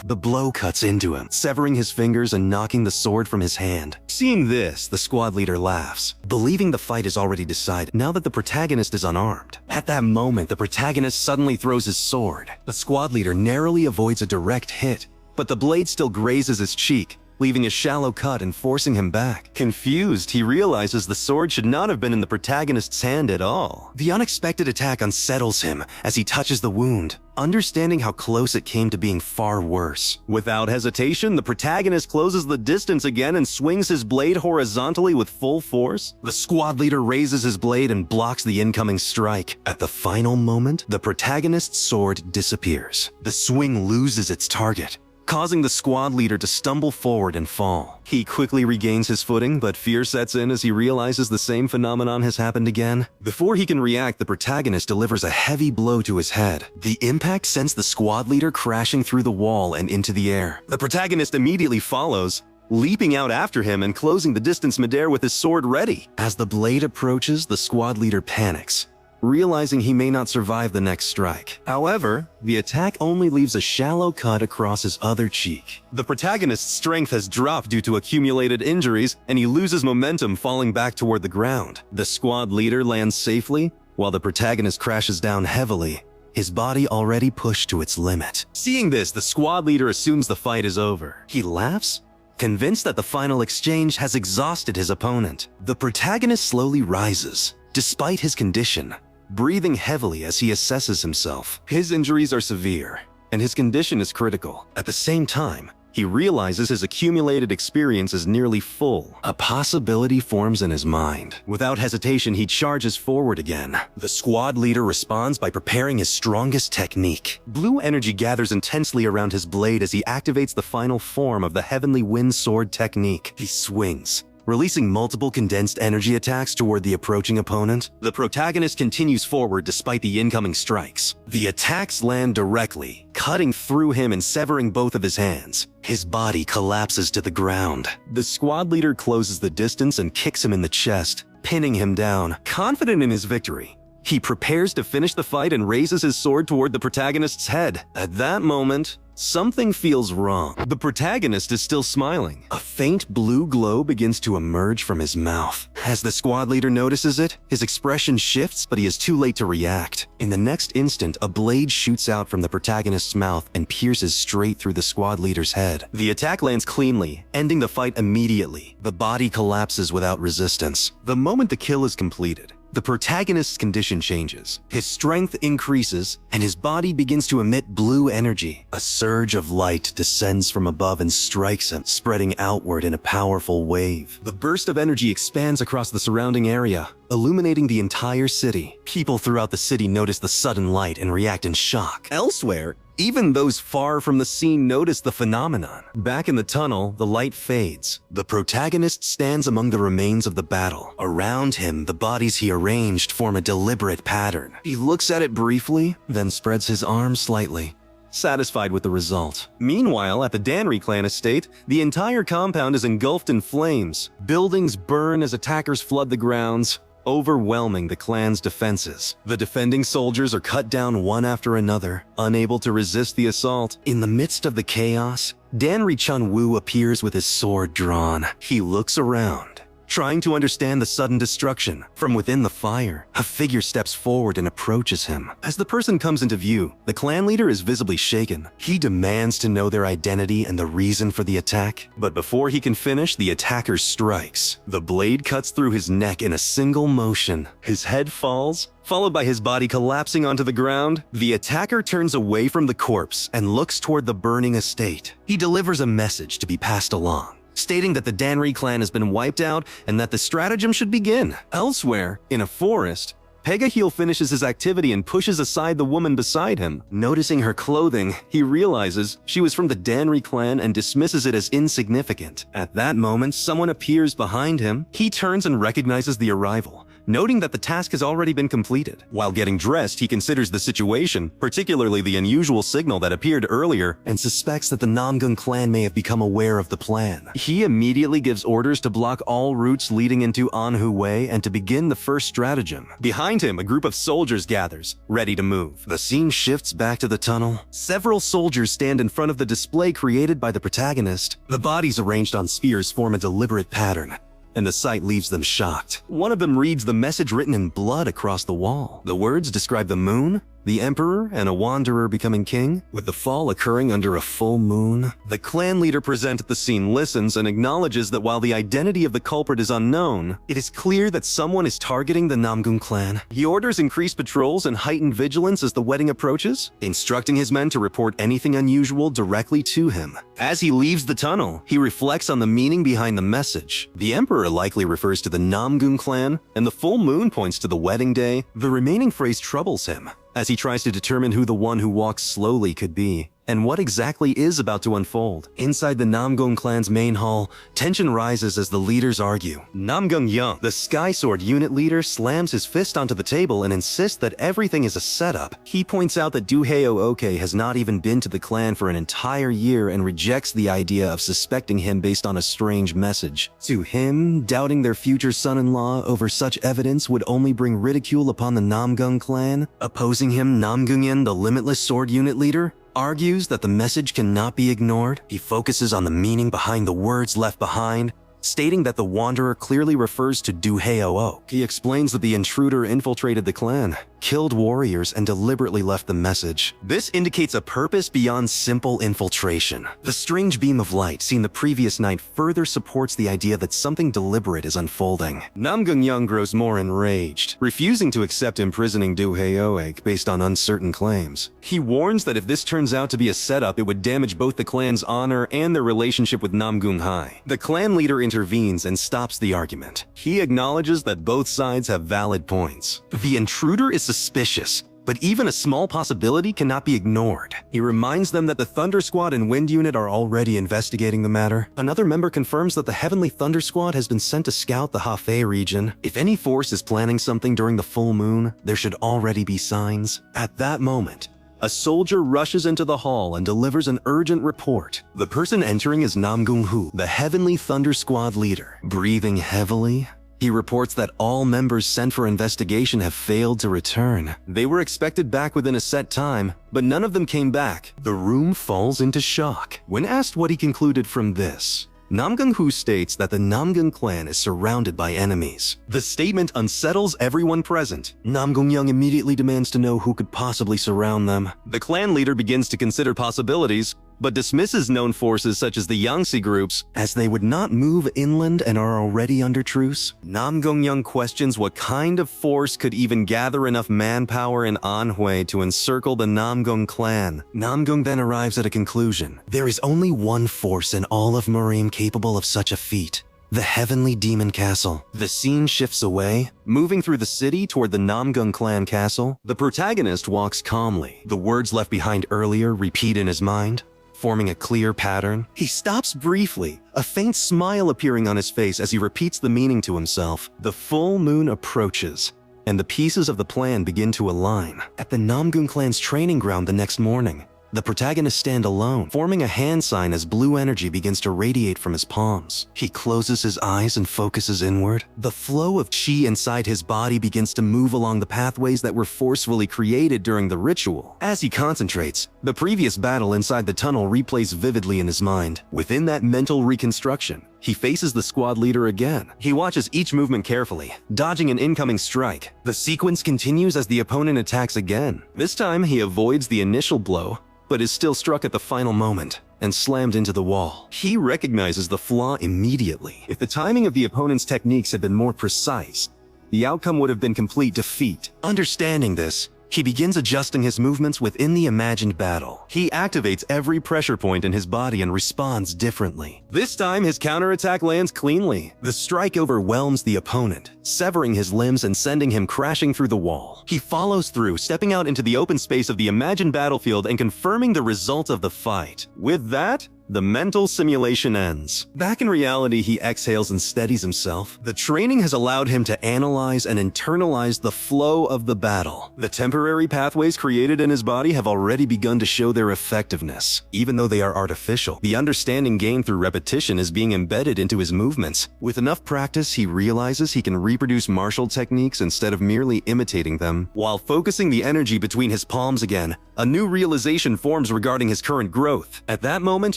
The blow cuts into him, severing his fingers and knocking the sword from his hand. Seeing this, the squad leader laughs, believing the fight is already decided now that the protagonist is unarmed. At that moment, the protagonist suddenly throws his sword. The squad leader narrowly avoids a direct hit, but the blade still grazes his cheek, leaving a shallow cut and forcing him back. Confused, he realizes the sword should not have been in the protagonist's hand at all. The unexpected attack unsettles him as he touches the wound, understanding how close it came to being far worse. Without hesitation, the protagonist closes the distance again and swings his blade horizontally with full force. The squad leader raises his blade and blocks the incoming strike. At the final moment, the protagonist's sword disappears. The swing loses its target, causing the squad leader to stumble forward and fall. He quickly regains his footing, but fear sets in as he realizes the same phenomenon has happened again. Before he can react, the protagonist delivers a heavy blow to his head. The impact sends the squad leader crashing through the wall and into the air. The protagonist immediately follows, leaping out after him and closing the distance midair with his sword ready. As the blade approaches, the squad leader panics, realizing he may not survive the next strike. However, the attack only leaves a shallow cut across his other cheek. The protagonist's strength has dropped due to accumulated injuries, and he loses momentum, falling back toward the ground. The squad leader lands safely, while the protagonist crashes down heavily, his body already pushed to its limit. Seeing this, the squad leader assumes the fight is over. He laughs, convinced that the final exchange has exhausted his opponent. The protagonist slowly rises, despite his condition, breathing heavily as he assesses himself. His injuries are severe, and his condition is critical. At the same time, he realizes his accumulated experience is nearly full. A possibility forms in his mind. Without hesitation, he charges forward again. The squad leader responds by preparing his strongest technique. Blue energy gathers intensely around his blade as he activates the final form of the Heavenly Wind Sword technique. He swings, releasing multiple condensed energy attacks toward the approaching opponent. The protagonist continues forward despite the incoming strikes. The attacks land directly, cutting through him and severing both of his hands. His body collapses to the ground. The squad leader closes the distance and kicks him in the chest, pinning him down. Confident in his victory, he prepares to finish the fight and raises his sword toward the protagonist's head. At that moment, something feels wrong. The protagonist is still smiling. A faint blue glow begins to emerge from his mouth. As the squad leader notices it, his expression shifts, but he is too late to react. In the next instant, a blade shoots out from the protagonist's mouth and pierces straight through the squad leader's head. The attack lands cleanly, ending the fight immediately. The body collapses without resistance. The moment the kill is completed, the protagonist's condition changes. His strength increases, and his body begins to emit blue energy. A surge of light descends from above and strikes him, spreading outward in a powerful wave. The burst of energy expands across the surrounding area, illuminating the entire city. People throughout the city notice the sudden light and react in shock. Elsewhere, even those far from the scene notice the phenomenon. Back in the tunnel, the light fades. The protagonist stands among the remains of the battle. Around him, the bodies he arranged form a deliberate pattern. He looks at it briefly, then spreads his arms slightly, satisfied with the result. Meanwhile, at the Danry clan estate, the entire compound is engulfed in flames. Buildings burn as attackers flood the grounds, overwhelming the clan's defenses. The defending soldiers are cut down one after another, unable to resist the assault. In the midst of the chaos, Danry Chun-woo appears with his sword drawn. He looks around, trying to understand the sudden destruction. From within the fire, a figure steps forward and approaches him. As the person comes into view, the clan leader is visibly shaken. He demands to know their identity and the reason for the attack. But before he can finish, the attacker strikes. The blade cuts through his neck in a single motion. His head falls, followed by his body collapsing onto the ground. The attacker turns away from the corpse and looks toward the burning estate. He delivers a message to be passed along, stating that the Danry clan has been wiped out and that the stratagem should begin. Elsewhere, in a forest, Pegaheel finishes his activity and pushes aside the woman beside him. Noticing her clothing, he realizes she was from the Danry clan and dismisses it as insignificant. At that moment, someone appears behind him. He turns and recognizes the arrival, noting that the task has already been completed. While getting dressed, he considers the situation, particularly the unusual signal that appeared earlier, and suspects that the Namgung clan may have become aware of the plan. He immediately gives orders to block all routes leading into Anhu Way and to begin the first stratagem. Behind him, a group of soldiers gathers, ready to move. The scene shifts back to the tunnel. Several soldiers stand in front of the display created by the protagonist. The bodies arranged on spears form a deliberate pattern, and the sight leaves them shocked. One of them reads the message written in blood across the wall. The words describe the moon, the emperor, and a wanderer becoming king, with the fall occurring under a full moon. The clan leader present at the scene listens and acknowledges that while the identity of the culprit is unknown, it is clear that someone is targeting the Namgung clan. He orders increased patrols and heightened vigilance as the wedding approaches, instructing his men to report anything unusual directly to him. As he leaves the tunnel, he reflects on the meaning behind the message. The emperor likely refers to the Namgung clan, and the full moon points to the wedding day. The remaining phrase troubles him, as he tries to determine who the one who walks slowly could be, and what exactly is about to unfold. Inside the Namgung clan's main hall, tension rises as the leaders argue. Namgung Young, the Sky Sword unit leader, slams his fist onto the table and insists that everything is a setup. He points out that Duheo Oke has not even been to the clan for an entire year and rejects the idea of suspecting him based on a strange message. To him, doubting their future son-in-law over such evidence would only bring ridicule upon the Namgung clan. Opposing him, Namgungyen, the Limitless Sword unit leader, argues that the message cannot be ignored. He focuses on the meaning behind the words left behind, stating that the Wanderer clearly refers to Duheo Oak. He explains that the intruder infiltrated the clan, killed warriors and deliberately left the message. This indicates a purpose beyond simple infiltration. The strange beam of light seen the previous night further supports the idea that something deliberate is unfolding. Nam Gung-young grows more enraged, refusing to accept imprisoning Du Heoek based on uncertain claims. He warns that if this turns out to be a setup, it would damage both the clan's honor and their relationship with Nam Gung-hai. The clan leader intervenes and stops the argument. He acknowledges that both sides have valid points. The intruder is suspicious, but even a small possibility cannot be ignored. He reminds them that the Thunder Squad and Wind Unit are already investigating the matter. Another member confirms that the Heavenly Thunder Squad has been sent to scout the Hefei region. If any force is planning something during the full moon, there should already be signs. At that moment, a soldier rushes into the hall and delivers an urgent report. The person entering is Nam Gung-hu, the Heavenly Thunder Squad leader. Breathing heavily, he reports that all members sent for investigation have failed to return. They were expected back within a set time, but none of them came back. The room falls into shock. When asked what he concluded from this, Nam Gung-hu states that the Namgung clan is surrounded by enemies. The statement unsettles everyone present. Nam Gung-young immediately demands to know who could possibly surround them. The clan leader begins to consider possibilities, but dismisses known forces such as the Yangtze groups, as they would not move inland and are already under truce. Nam Gung-young questions what kind of force could even gather enough manpower in Anhui to encircle the Namgung clan. Namgung then arrives at a conclusion. There is only one force in all of Murim capable of such a feat: the Heavenly Demon Castle. The scene shifts away, moving through the city toward the Namgung clan castle. The protagonist walks calmly. The words left behind earlier repeat in his mind, forming a clear pattern. He stops briefly, a faint smile appearing on his face as he repeats the meaning to himself. The full moon approaches, and the pieces of the plan begin to align. At the Namgung clan's training ground the next morning, the protagonists stand alone, forming a hand sign as blue energy begins to radiate from his palms. He closes his eyes and focuses inward. The flow of qi inside his body begins to move along the pathways that were forcefully created during the ritual. As he concentrates, the previous battle inside the tunnel replays vividly in his mind. Within that mental reconstruction, he faces the squad leader again. He watches each movement carefully, dodging an incoming strike. The sequence continues as the opponent attacks again. This time, he avoids the initial blow, but is still struck at the final moment and slammed into the wall. He recognizes the flaw immediately. If the timing of the opponent's techniques had been more precise, the outcome would have been complete defeat. Understanding this, he begins adjusting his movements within the imagined battle. He activates every pressure point in his body and responds differently. This time, his counterattack lands cleanly. The strike overwhelms the opponent, severing his limbs and sending him crashing through the wall. He follows through, stepping out into the open space of the imagined battlefield and confirming the result of the fight. With that, the mental simulation ends. Back in reality, he exhales and steadies himself. The training has allowed him to analyze and internalize the flow of the battle. The temporary pathways created in his body have already begun to show their effectiveness. Even though they are artificial, the understanding gained through repetition is being embedded into his movements. With enough practice, he realizes he can reproduce martial techniques instead of merely imitating them. While focusing the energy between his palms again, a new realization forms regarding his current growth. At that moment,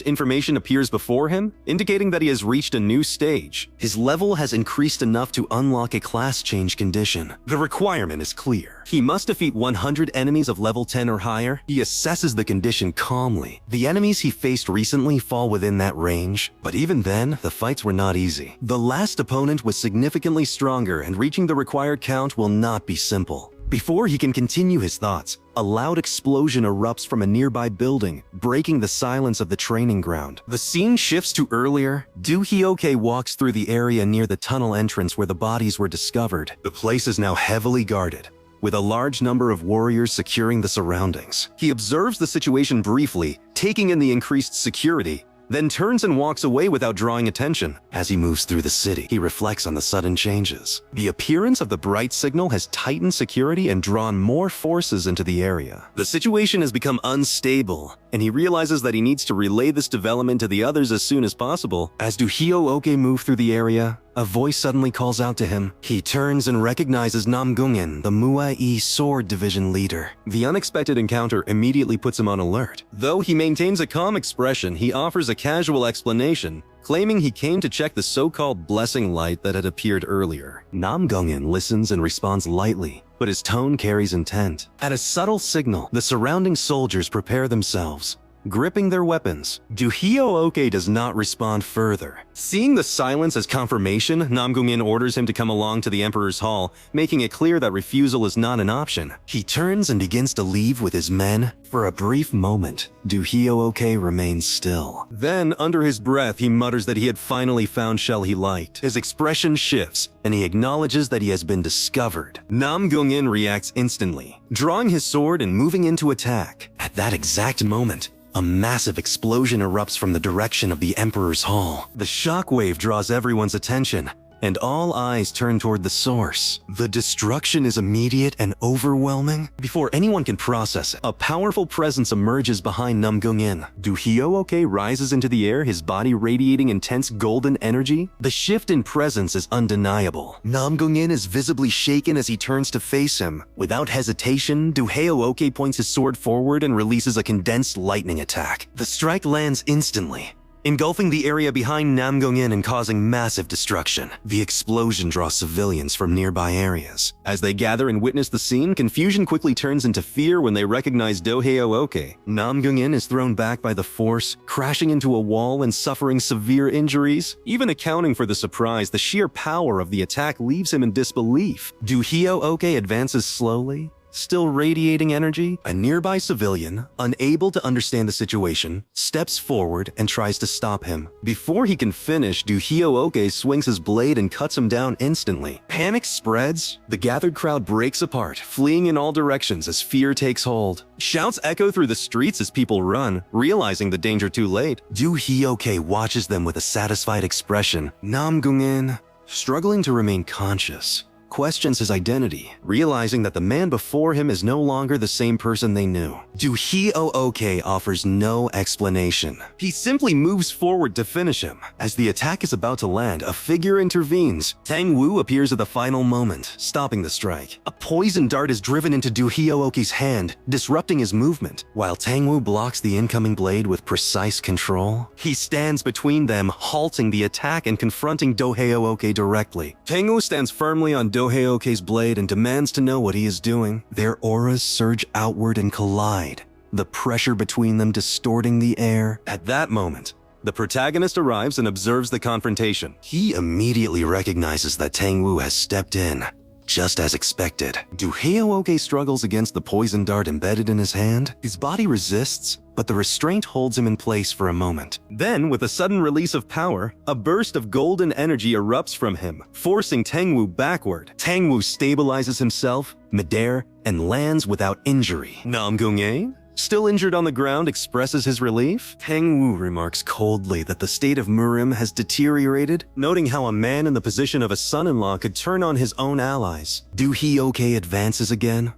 information appears before him, indicating that he has reached a new stage. His level has increased enough to unlock a class change condition. The requirement is clear. He must defeat 100 enemies of level 10 or higher. He assesses the condition calmly. The enemies he faced recently fall within that range, but even then, the fights were not easy. The last opponent was significantly stronger, and reaching the required count will not be simple. Before he can continue his thoughts, a loud explosion erupts from a nearby building, breaking the silence of the training ground. The scene shifts to earlier. Du Hyoke walks through the area near the tunnel entrance where the bodies were discovered. The place is now heavily guarded, with a large number of warriors securing the surroundings. He observes the situation briefly, taking in the increased security, then turns and walks away without drawing attention. As he moves through the city, he reflects on the sudden changes. The appearance of the bright signal has tightened security and drawn more forces into the area. The situation has become unstable, and he realizes that he needs to relay this development to the others as soon as possible. As Du Hyoke move through the area, a voice suddenly calls out to him. He turns and recognizes Namgungin, the Muai Sword Division leader. The unexpected encounter immediately puts him on alert. Though he maintains a calm expression, he offers a casual explanation, claiming he came to check the so-called blessing light that had appeared earlier. Namgungin listens and responds lightly, but his tone carries intent. At a subtle signal, the surrounding soldiers prepare themselves, gripping their weapons. Duhyo-oke does not respond further. Seeing the silence as confirmation, Namgungin orders him to come along to the Emperor's Hall, making it clear that refusal is not an option. He turns and begins to leave with his men. For a brief moment, Duhyo-oke remains still. Then, under his breath, he mutters that he had finally found shell he liked. His expression shifts, and he acknowledges that he has been discovered. Namgungin reacts instantly, drawing his sword and moving into attack. At that exact moment, a massive explosion erupts from the direction of the Emperor's Hall. The shockwave draws everyone's attention, and all eyes turn toward the source. The destruction is immediate and overwhelming. Before anyone can process it, a powerful presence emerges behind Namgungin. Duhyo-oke rises into the air, his body radiating intense golden energy. The shift in presence is undeniable. Namgungin is visibly shaken as he turns to face him. Without hesitation, Duhyo-oke points his sword forward and releases a condensed lightning attack. The strike lands instantly, engulfing the area behind Namgungin and causing massive destruction. The explosion draws civilians from nearby areas. As they gather and witness the scene, confusion quickly turns into fear when they recognize Duhyo-oke. Namgungin is thrown back by the force, crashing into a wall and suffering severe injuries. Even accounting for the surprise, the sheer power of the attack leaves him in disbelief. Duhyo-oke advances slowly, still radiating energy. A nearby civilian, unable to understand the situation, steps forward and tries to stop him. Before he can finish, Duhyo-oke swings his blade and cuts him down instantly. Panic spreads. The gathered crowd breaks apart, fleeing in all directions as fear takes hold. Shouts echo through the streets as people run, realizing the danger too late. Duhyo-oke watches them with a satisfied expression. Namgungin, struggling to remain conscious, questions his identity, realizing that the man before him is no longer the same person they knew. Duhyo-oke offers no explanation. He simply moves forward to finish him. As the attack is about to land, a figure intervenes. Tang Wu appears at the final moment, stopping the strike. A poison dart is driven into Duhyo-oke's hand, disrupting his movement. While Tang Wu blocks the incoming blade with precise control, he stands between them, halting the attack and confronting Duhyo-oke directly. Tang Wu stands firmly on Duhyo-oke's blade and demands to know what he is doing. Their auras surge outward and collide, the pressure between them distorting the air. At that moment, the protagonist arrives and observes the confrontation. He immediately recognizes that Tang Wu has stepped in, just as expected. Duhyo-oke struggles against the poison dart embedded in his hand. His body resists, but the restraint holds him in place for a moment. Then, with a sudden release of power, a burst of golden energy erupts from him, forcing Tang Wu backward. Tang Wu stabilizes himself midair and lands without injury. Namgungin, still injured on the ground, expresses his relief. Tang Wu remarks coldly that the state of Murim has deteriorated, noting how a man in the position of a son-in-law could turn on his own allies. Duhyo-oke advances again,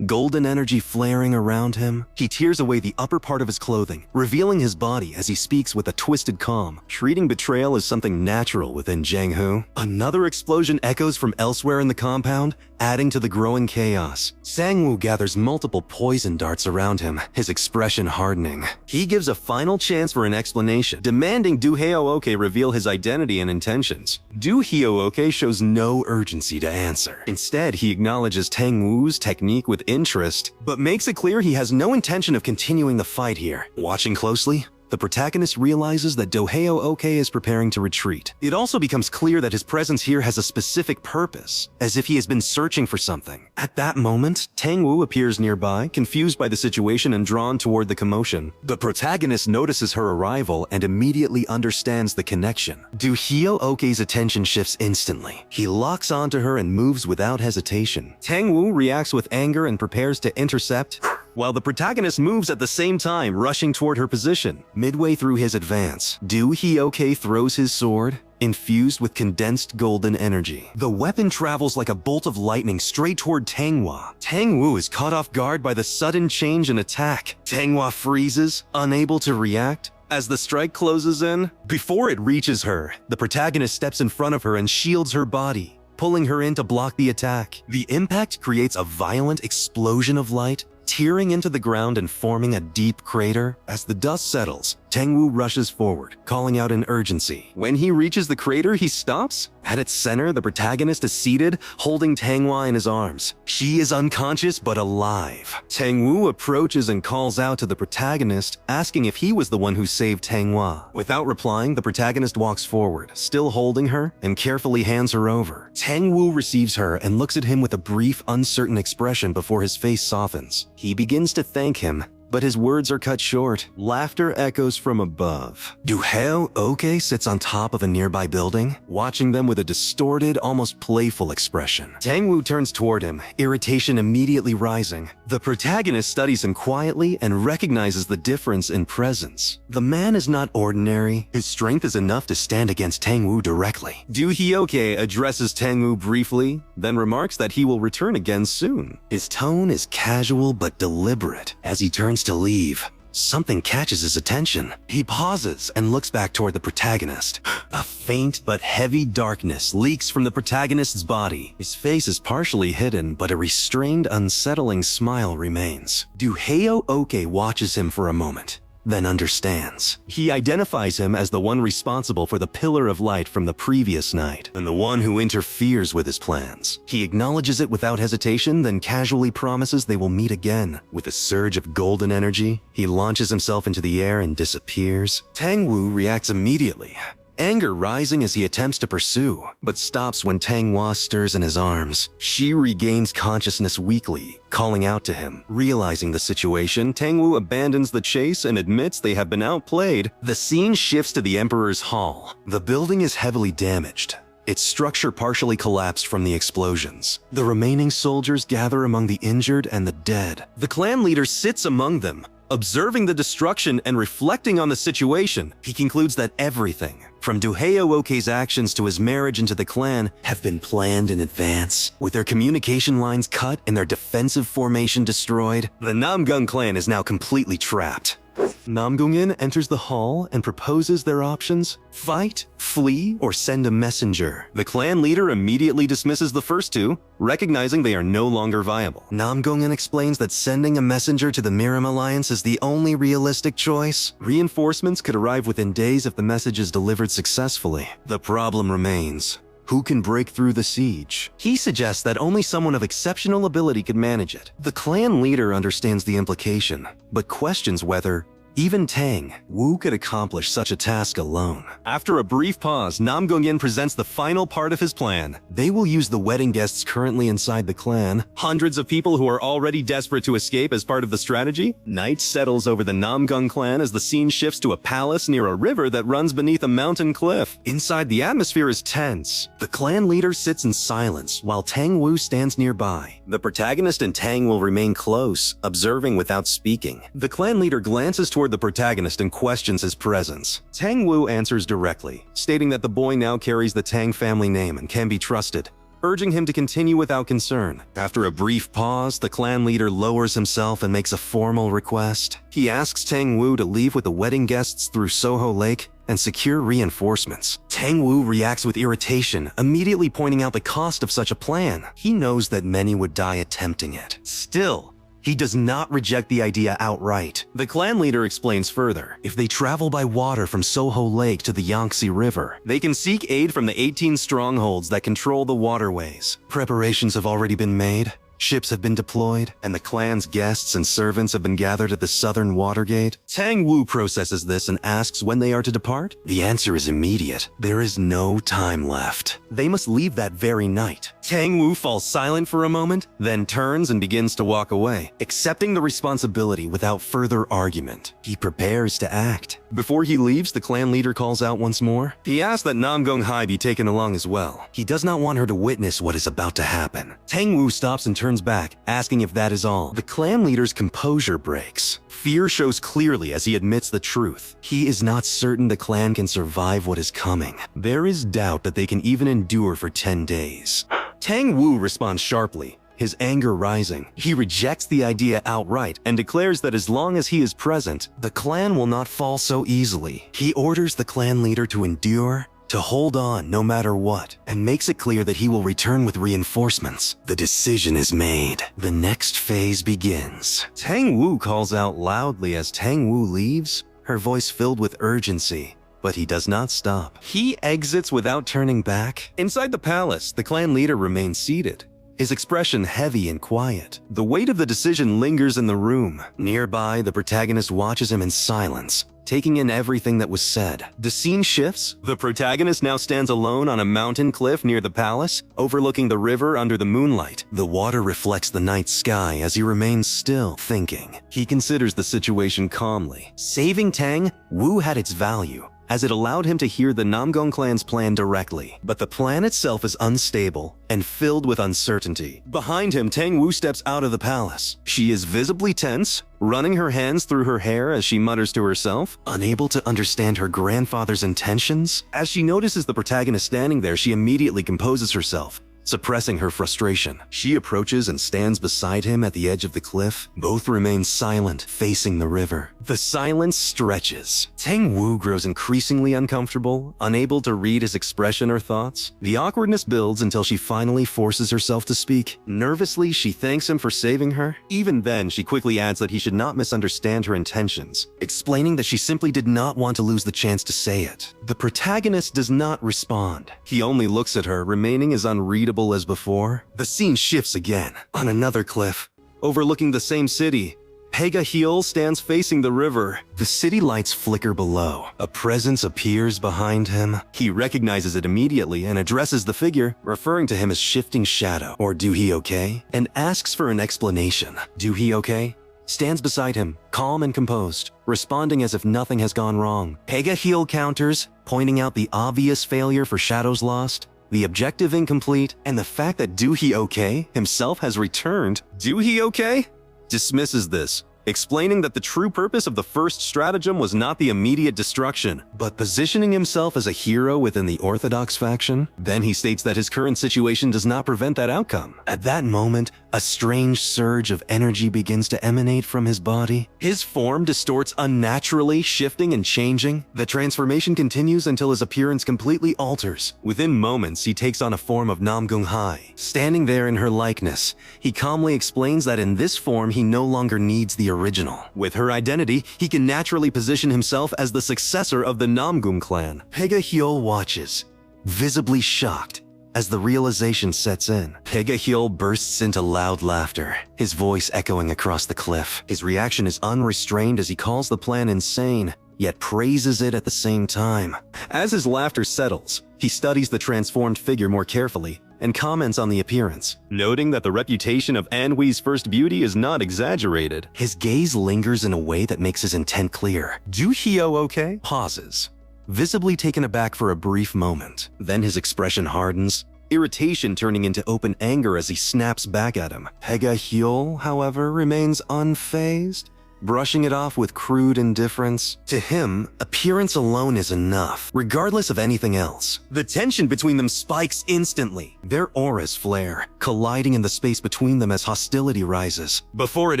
golden energy flaring around him. He tears away the upper part of his clothing, revealing his body as he speaks with a twisted calm, treating betrayal as something natural within Zhang Hu. Another explosion echoes from elsewhere in the compound, adding to the growing chaos. Sang Wu gathers multiple poison darts around him, his expression hardening. He gives a final chance for an explanation, demanding Duhyo-oke reveal his identity and intentions. Duhyo-oke shows no urgency to answer. Instead, he acknowledges Tang Wu's technique with interest, but makes it clear he has no intention of continuing the fight here. Watching closely, the protagonist realizes that Duhyo-oke is preparing to retreat. It also becomes clear that his presence here has a specific purpose, as if he has been searching for something. At that moment, Tang Wu appears nearby, confused by the situation and drawn toward the commotion. The protagonist notices her arrival and immediately understands the connection. Duhyo-oke's attention shifts instantly. He locks onto her and moves without hesitation. Tang Wu reacts with anger and prepares to intercept, while the protagonist moves at the same time, rushing toward her position. Midway through his advance, Duhyo-oke throws his sword, infused with condensed golden energy. The weapon travels like a bolt of lightning straight toward Tang Wu. Tang Wu is caught off guard by the sudden change in attack. Tang Wu freezes, unable to react. as the strike closes in. Before it reaches her, the protagonist steps in front of her and shields her body, pulling her in to block the attack. The impact creates a violent explosion of light, tearing into the ground and forming a deep crater. As the dust settles, Tangwu rushes forward, calling out in urgency. When he reaches the crater, he stops. At its center, the protagonist is seated, holding Tanghua in his arms. She is unconscious but alive. Tangwu approaches and calls out to the protagonist, asking if he was the one who saved Tanghua. Without replying, the protagonist walks forward, still holding her, and carefully hands her over. Tangwu receives her and looks at him with a brief, uncertain expression before his face softens. He begins to thank him, but his words are cut short. Laughter echoes from above. Duheo Oke sits on top of a nearby building, watching them with a distorted, almost playful expression. Tangwu turns toward him, irritation immediately rising. The protagonist studies him quietly and recognizes the difference in presence. The man is not ordinary. His strength is enough to stand against Tangwu directly. Duhioke addresses Tangwu briefly, then remarks that he will return again soon. His tone is casual but deliberate. As he turns to leave, something catches his attention. He pauses and looks back toward the protagonist. A faint but heavy darkness leaks from the protagonist's body. His face is partially hidden, but a restrained, unsettling smile remains. Duheo Oke watches him for a moment, then understands. He identifies him as the one responsible for the pillar of light from the previous night, and the one who interferes with his plans. He acknowledges it without hesitation, then casually promises they will meet again. With a surge of golden energy, he launches himself into the air and disappears. Tangwu reacts immediately, anger rising as he attempts to pursue, but stops when Tanghua stirs in his arms. She regains consciousness weakly, calling out to him. Realizing the situation, Tangwu abandons the chase and admits they have been outplayed. The scene shifts to the Emperor's Hall. The building is heavily damaged, its structure partially collapsed from the explosions. The remaining soldiers gather among the injured and the dead. The clan leader sits among them, observing the destruction and reflecting on the situation. He concludes that everything, from Duheo Oke's actions to his marriage into the clan, have been planned in advance. With their communication lines cut and their defensive formation destroyed, the Namgung clan is now completely trapped. Namgungin enters the hall and proposes their options: fight, flee, or send a messenger. The clan leader immediately dismisses the first two, recognizing they are no longer viable. Namgungin explains that sending a messenger to the Murim Alliance is the only realistic choice. Reinforcements could arrive within days if the message is delivered successfully. The problem remains: who can break through the siege? He suggests that only someone of exceptional ability could manage it. The clan leader understands the implication, but questions whether even Tang Wu could accomplish such a task alone. After a brief pause, Namgungin presents the final part of his plan. They will use the wedding guests currently inside the clan, hundreds of people who are already desperate to escape as part of the strategy. Night settles over the Namgung clan as the scene shifts to a palace near a river that runs beneath a mountain cliff. Inside, the atmosphere is tense. The clan leader sits in silence while Tang Wu stands nearby. The protagonist and Tang will remain close, observing without speaking. The clan leader glances toward the protagonist and questions his presence. Tang Wu answers directly, stating that the boy now carries the Tang family name and can be trusted, urging him to continue without concern. After a brief pause, the clan leader lowers himself and makes a formal request. He asks Tang Wu to leave with the wedding guests through Soho Lake and secure reinforcements. Tang Wu reacts with irritation, immediately pointing out the cost of such a plan. He knows that many would die attempting it. Still, he does not reject the idea outright. The clan leader explains further. If they travel by water from Soho Lake to the Yangtze River, they can seek aid from the 18 strongholds that control the waterways. Preparations have already been made. Ships have been deployed, and the clan's guests and servants have been gathered at the southern Watergate. Tang Wu processes this and asks when they are to depart. The answer is immediate. There is no time left. They must leave that very night. Tang Wu falls silent for a moment, then turns and begins to walk away, accepting the responsibility without further argument. He prepares to act. Before he leaves, the clan leader calls out once more. He asks that Namgung Hai be taken along as well. He does not want her to witness what is about to happen. Tang Wu stops and turns back, asking if that is all. The clan leader's composure breaks. Fear shows clearly as he admits the truth. He is not certain the clan can survive what is coming. There is doubt that they can even endure for 10 days. Tang Wu responds sharply, his anger rising. He rejects the idea outright and declares that as long as he is present, the clan will not fall so easily. He orders the clan leader to endure, to hold on no matter what, and makes it clear that he will return with reinforcements. The decision is made. The next phase begins. Tang Wu calls out loudly as Tang Wu leaves, her voice filled with urgency. But he does not stop. He exits without turning back. Inside the palace, the clan leader remains seated, his expression heavy and quiet. The weight of the decision lingers in the room. Nearby, the protagonist watches him in silence, taking in everything that was said. The scene shifts. The protagonist now stands alone on a mountain cliff near the palace, overlooking the river under the moonlight. The water reflects the night sky as he remains still, thinking. He considers the situation calmly. Saving Tang Wu had its value, as it allowed him to hear the Namgong clan's plan directly. But the plan itself is unstable and filled with uncertainty. Behind him, Tang Wu steps out of the palace. She is visibly tense, running her hands through her hair as she mutters to herself, unable to understand her grandfather's intentions. As she notices the protagonist standing there, she immediately composes herself, suppressing her frustration. She approaches and stands beside him at the edge of the cliff. Both remain silent, facing the river. The silence stretches. Tang Wu grows increasingly uncomfortable, unable to read his expression or thoughts. The awkwardness builds until she finally forces herself to speak. Nervously, she thanks him for saving her. Even then, she quickly adds that he should not misunderstand her intentions, explaining that she simply did not want to lose the chance to say it. The protagonist does not respond. He only looks at her, remaining as unreadable as before. The scene shifts again. On another cliff, overlooking the same city, Pega Hill stands facing the river. The city lights flicker below. A presence appears behind him. He recognizes it immediately and addresses the figure, referring to him as Shifting Shadow, or Do He Okay, and asks for an explanation. Do He Okay stands beside him, calm and composed, responding as if nothing has gone wrong. Pega Hill counters, pointing out the obvious failure for Shadow's Lost, the objective incomplete, and the fact that Do He Okay himself has returned. Do He Okay dismisses this, explaining that the true purpose of the first stratagem was not the immediate destruction, but positioning himself as a hero within the Orthodox faction. Then he states that his current situation does not prevent that outcome. At that moment, a strange surge of energy begins to emanate from his body. His form distorts unnaturally, shifting and changing. The transformation continues until his appearance completely alters. Within moments, he takes on a form of Namgung Hai. Standing there in her likeness, he calmly explains that in this form he no longer needs the original. With her identity, he can naturally position himself as the successor of the Namgung clan. Pega Hyol watches, visibly shocked, as the realization sets in. Pega Hyol bursts into loud laughter, his voice echoing across the cliff. His reaction is unrestrained as he calls the plan insane, yet praises it at the same time. As his laughter settles, he studies the transformed figure more carefully and comments on the appearance, noting that the reputation of Anhui's first beauty is not exaggerated. His gaze lingers in a way that makes his intent clear. Do Hyo okay? Pauses, visibly taken aback for a brief moment. Then his expression hardens, irritation turning into open anger as he snaps back at him. Pega Hyol, however, remains unfazed, brushing it off with crude indifference. To him, appearance alone is enough, regardless of anything else. The tension between them spikes instantly. Their auras flare, colliding in the space between them as hostility rises. Before it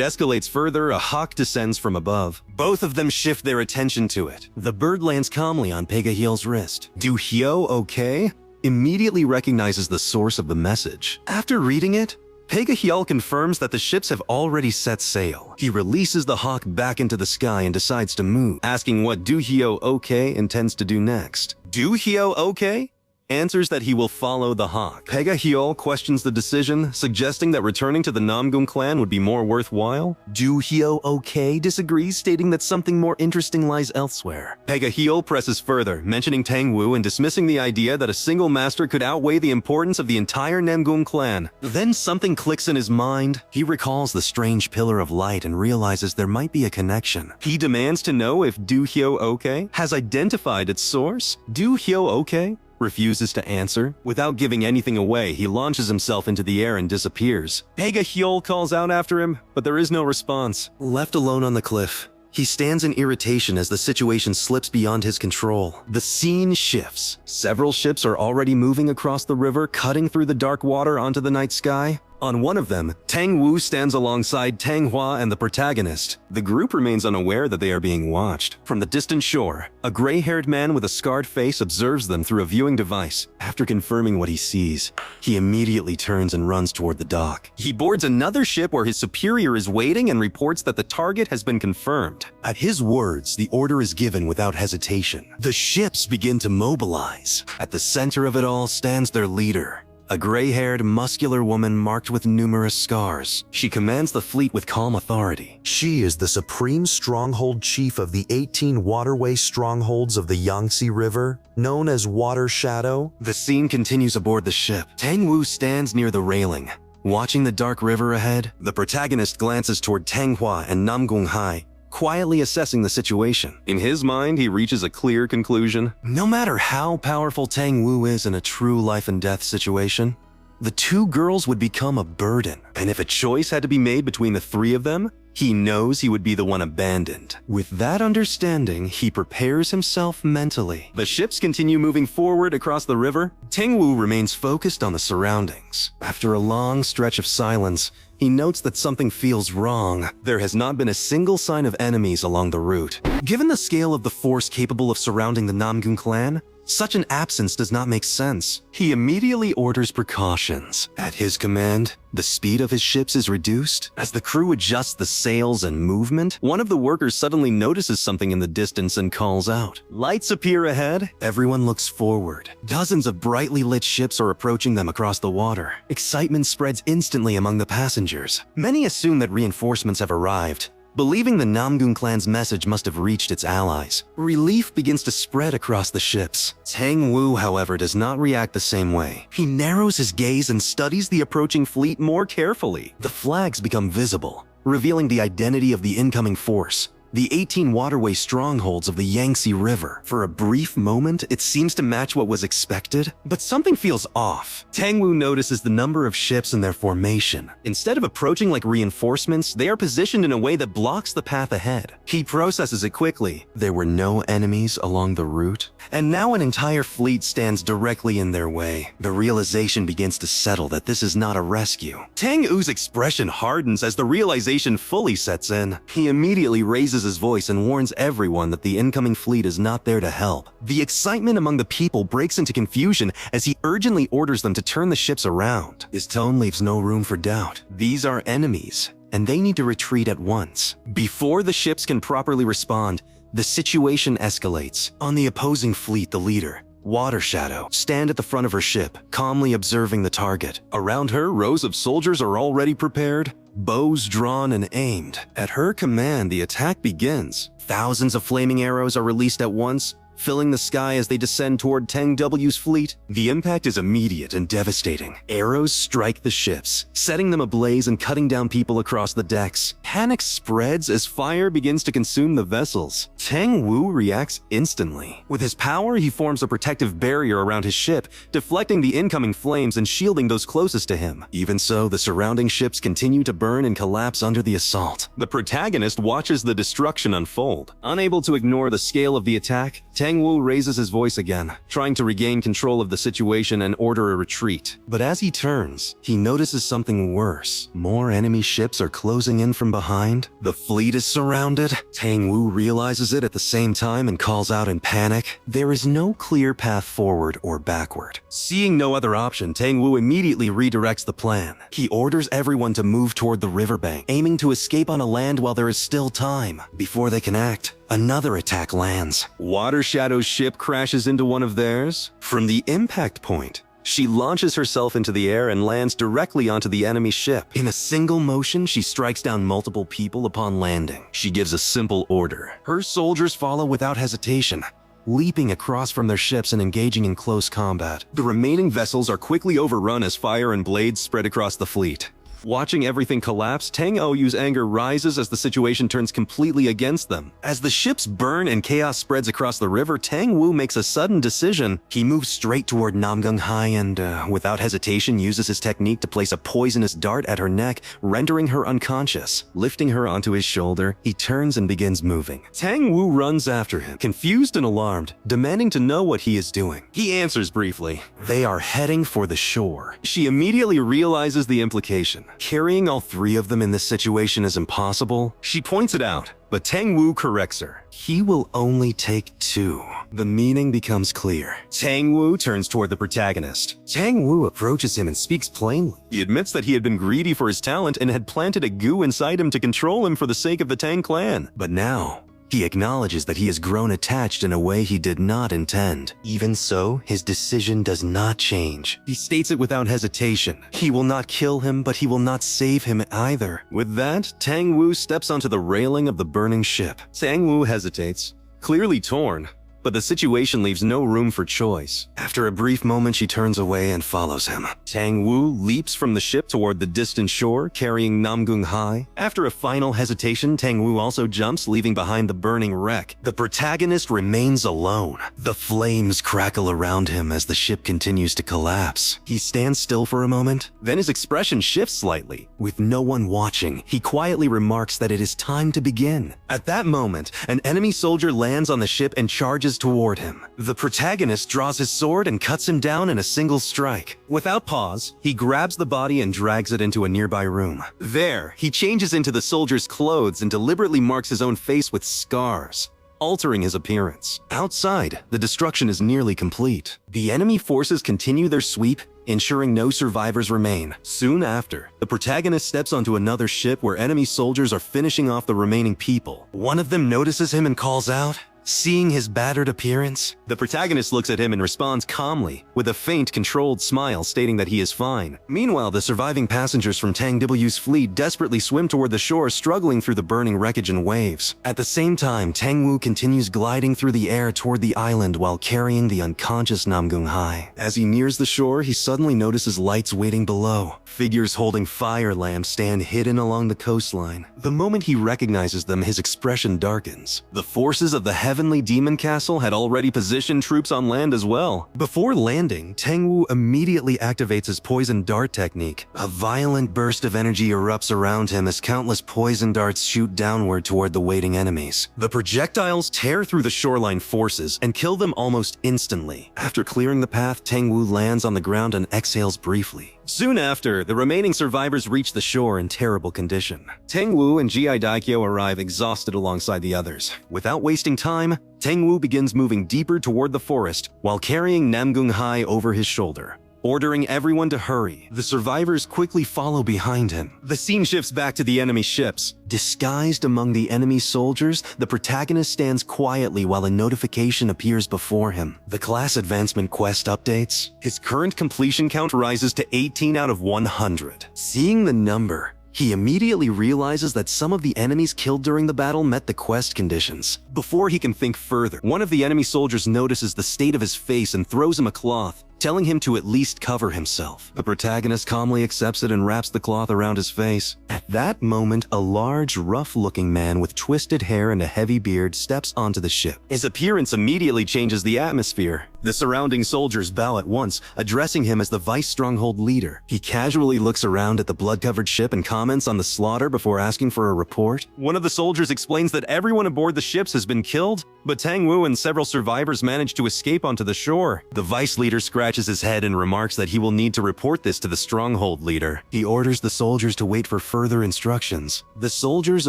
escalates further, a hawk descends from above. Both of them shift their attention to it. The bird lands calmly on Pega Hyol's wrist. Do Hyo okay immediately recognizes the source of the message. After reading it, Pega Hyol confirms that the ships have already set sail. He releases the hawk back into the sky and decides to move, asking what Do Hyo okay intends to do next. Do Hyo okay answers that he will follow the hawk. Pega Hyol questions the decision, suggesting that returning to the Namgung clan would be more worthwhile. Do Hyo okay disagrees, stating that something more interesting lies elsewhere. Pega Hyol presses further, mentioning Tang Wu and dismissing the idea that a single master could outweigh the importance of the entire Namgung clan. Then something clicks in his mind. He recalls the strange pillar of light and realizes there might be a connection. He demands to know if Do Hyo okay has identified its source. Do Hyo okay refuses to answer. Without giving anything away, he launches himself into the air and disappears. Pega Hyol calls out after him, but there is no response. Left alone on the cliff, he stands in irritation as the situation slips beyond his control. The scene shifts. Several ships are already moving across the river, cutting through the dark water onto the night sky. On one of them, Tang Wu stands alongside Tang Hua and the protagonist. The group remains unaware that they are being watched. From the distant shore, a gray-haired man with a scarred face observes them through a viewing device. After confirming what he sees, he immediately turns and runs toward the dock. He boards another ship where his superior is waiting and reports that the target has been confirmed. At his words, the order is given without hesitation. The ships begin to mobilize. At the center of it all stands their leader, a gray-haired, muscular woman marked with numerous scars. She commands the fleet with calm authority. She is the supreme stronghold chief of the 18 waterway strongholds of the Yangtze River, known as Water Shadow. The scene continues aboard the ship. Tang Wu stands near the railing, watching the dark river ahead. The protagonist glances toward Tang Hua and Nam Gong Hai, quietly assessing the situation. In his mind, he reaches a clear conclusion. No matter how powerful Tang Wu is in a true life and death situation, the two girls would become a burden. And if a choice had to be made between the three of them, he knows he would be the one abandoned. With that understanding, he prepares himself mentally. The ships continue moving forward across the river. Tang Wu remains focused on the surroundings. After a long stretch of silence, he notes that something feels wrong. There has not been a single sign of enemies along the route. Given the scale of the force capable of surrounding the Namgun clan, such an absence does not make sense. He immediately orders precautions. At his command, the speed of his ships is reduced. As the crew adjusts the sails and movement, one of the workers suddenly notices something in the distance and calls out. Lights appear ahead. Everyone looks forward. Dozens of brightly lit ships are approaching them across the water. Excitement spreads instantly among the passengers. Many assume that reinforcements have arrived, believing the Namgun clan's message must have reached its allies. Relief begins to spread across the ships. Tang Wu, however, does not react the same way. He narrows his gaze and studies the approaching fleet more carefully. The flags become visible, revealing the identity of the incoming force, the 18 waterway strongholds of the Yangtze River. For a brief moment, it seems to match what was expected, but something feels off. Tang Wu notices the number of ships and their formation. Instead of approaching like reinforcements, they are positioned in a way that blocks the path ahead. He processes it quickly. There were no enemies along the route, and now an entire fleet stands directly in their way. The realization begins to settle that this is not a rescue. Tang Wu's expression hardens as the realization fully sets in. He immediately raises his voice and warns everyone that the incoming fleet is not there to help. The excitement among the people breaks into confusion as he urgently orders them to turn the ships around. His tone leaves no room for doubt. These are enemies, and they need to retreat at once. Before the ships can properly respond, the situation escalates. On the opposing fleet, the leader, Water Shadow, stand at the front of her ship, calmly observing the target. Around her, rows of soldiers are already prepared, bows drawn and aimed. At her command, the attack begins. Thousands of flaming arrows are released at once, filling the sky as they descend toward Tang W's fleet. The impact is immediate and devastating. Arrows strike the ships, setting them ablaze and cutting down people across the decks. Panic spreads as fire begins to consume the vessels. Tang Wu reacts instantly. With his power, he forms a protective barrier around his ship, deflecting the incoming flames and shielding those closest to him. Even so, the surrounding ships continue to burn and collapse under the assault. The protagonist watches the destruction unfold. Unable to ignore the scale of the attack, Tang Wu raises his voice again, trying to regain control of the situation and order a retreat. But as he turns, he notices something worse. More enemy ships are closing in from behind. The fleet is surrounded. Tang Wu realizes it at the same time and calls out in panic. There is no clear path forward or backward. Seeing no other option, Tang Wu immediately redirects the plan. He orders everyone to move toward the riverbank, aiming to escape on a land while there is still time. Before they can act, another attack lands. Water Shadow's ship crashes into one of theirs. From the impact point, she launches herself into the air and lands directly onto the enemy ship. In a single motion, she strikes down multiple people upon landing. She gives a simple order. Her soldiers follow without hesitation, leaping across from their ships and engaging in close combat. The remaining vessels are quickly overrun as fire and blades spread across the fleet. Watching everything collapse, Tang Oyu's anger rises as the situation turns completely against them. As the ships burn and chaos spreads across the river, Tang Wu makes a sudden decision. He moves straight toward Namgung Hai and, without hesitation, uses his technique to place a poisonous dart at her neck, rendering her unconscious. Lifting her onto his shoulder, he turns and begins moving. Tang Wu runs after him, confused and alarmed, demanding to know what he is doing. He answers briefly. They are heading for the shore. She immediately realizes the implication. Carrying all three of them in this situation is impossible. She points it out, but Tang Wu corrects her. He will only take two. The meaning becomes clear. Tang Wu turns toward the protagonist. Tang Wu approaches him and speaks plainly. He admits that he had been greedy for his talent and had planted a goo inside him to control him for the sake of the Tang clan. But now, he acknowledges that he has grown attached in a way he did not intend. Even so, his decision does not change. He states it without hesitation. He will not kill him, but he will not save him either. With that, Tang Wu steps onto the railing of the burning ship. Tang Wu hesitates, clearly torn, but the situation leaves no room for choice. After a brief moment, she turns away and follows him. Tang Wu leaps from the ship toward the distant shore, carrying Namgung Hai. After a final hesitation, Tang Wu also jumps, leaving behind the burning wreck. The protagonist remains alone. The flames crackle around him as the ship continues to collapse. He stands still for a moment, then his expression shifts slightly. With no one watching, he quietly remarks that it is time to begin. At that moment, an enemy soldier lands on the ship and charges toward him. The protagonist draws his sword and cuts him down in a single strike. Without pause, he grabs the body and drags it into a nearby room. There, he changes into the soldier's clothes and deliberately marks his own face with scars, altering his appearance. Outside, the destruction is nearly complete. The enemy forces continue their sweep, ensuring no survivors remain. Soon after, the protagonist steps onto another ship where enemy soldiers are finishing off the remaining people. One of them notices him and calls out. Seeing his battered appearance, the protagonist looks at him and responds calmly, with a faint, controlled smile stating that he is fine. Meanwhile, the surviving passengers from Tang Wu's fleet desperately swim toward the shore, struggling through the burning wreckage and waves. At the same time, Tang Wu continues gliding through the air toward the island while carrying the unconscious Namgung Hai. As he nears the shore, he suddenly notices lights waiting below. Figures holding fire lamps stand hidden along the coastline. The moment he recognizes them, his expression darkens. The forces of the Heavenly Demon Castle had already positioned troops on land as well. Before landing, Tang Wu immediately activates his poison dart technique. A violent burst of energy erupts around him as countless poison darts shoot downward toward the waiting enemies. The projectiles tear through the shoreline forces and kill them almost instantly. After clearing the path, Tang Wu lands on the ground and exhales briefly. Soon after, the remaining survivors reach the shore in terrible condition. Tang Wu and Ji Daikyo arrive exhausted alongside the others. Without wasting time, Tang Wu begins moving deeper toward the forest while carrying Namgung Hai over his shoulder. Ordering everyone to hurry, the survivors quickly follow behind him. The scene shifts back to the enemy ships. Disguised among the enemy soldiers, the protagonist stands quietly while a notification appears before him. The class advancement quest updates. His current completion count rises to 18 out of 100. Seeing the number, he immediately realizes that some of the enemies killed during the battle met the quest conditions. Before he can think further, one of the enemy soldiers notices the state of his face and throws him a cloth, telling him to at least cover himself. The protagonist calmly accepts it and wraps the cloth around his face. At that moment, a large, rough-looking man with twisted hair and a heavy beard steps onto the ship. His appearance immediately changes the atmosphere. The surrounding soldiers bow at once, addressing him as the Vice Stronghold leader. He casually looks around at the blood-covered ship and comments on the slaughter before asking for a report. One of the soldiers explains that everyone aboard the ships has been killed, but Tang Wu and several survivors managed to escape onto the shore. The Vice leader scratches his head and remarks that he will need to report this to the Stronghold leader. He orders the soldiers to wait for further instructions. The soldiers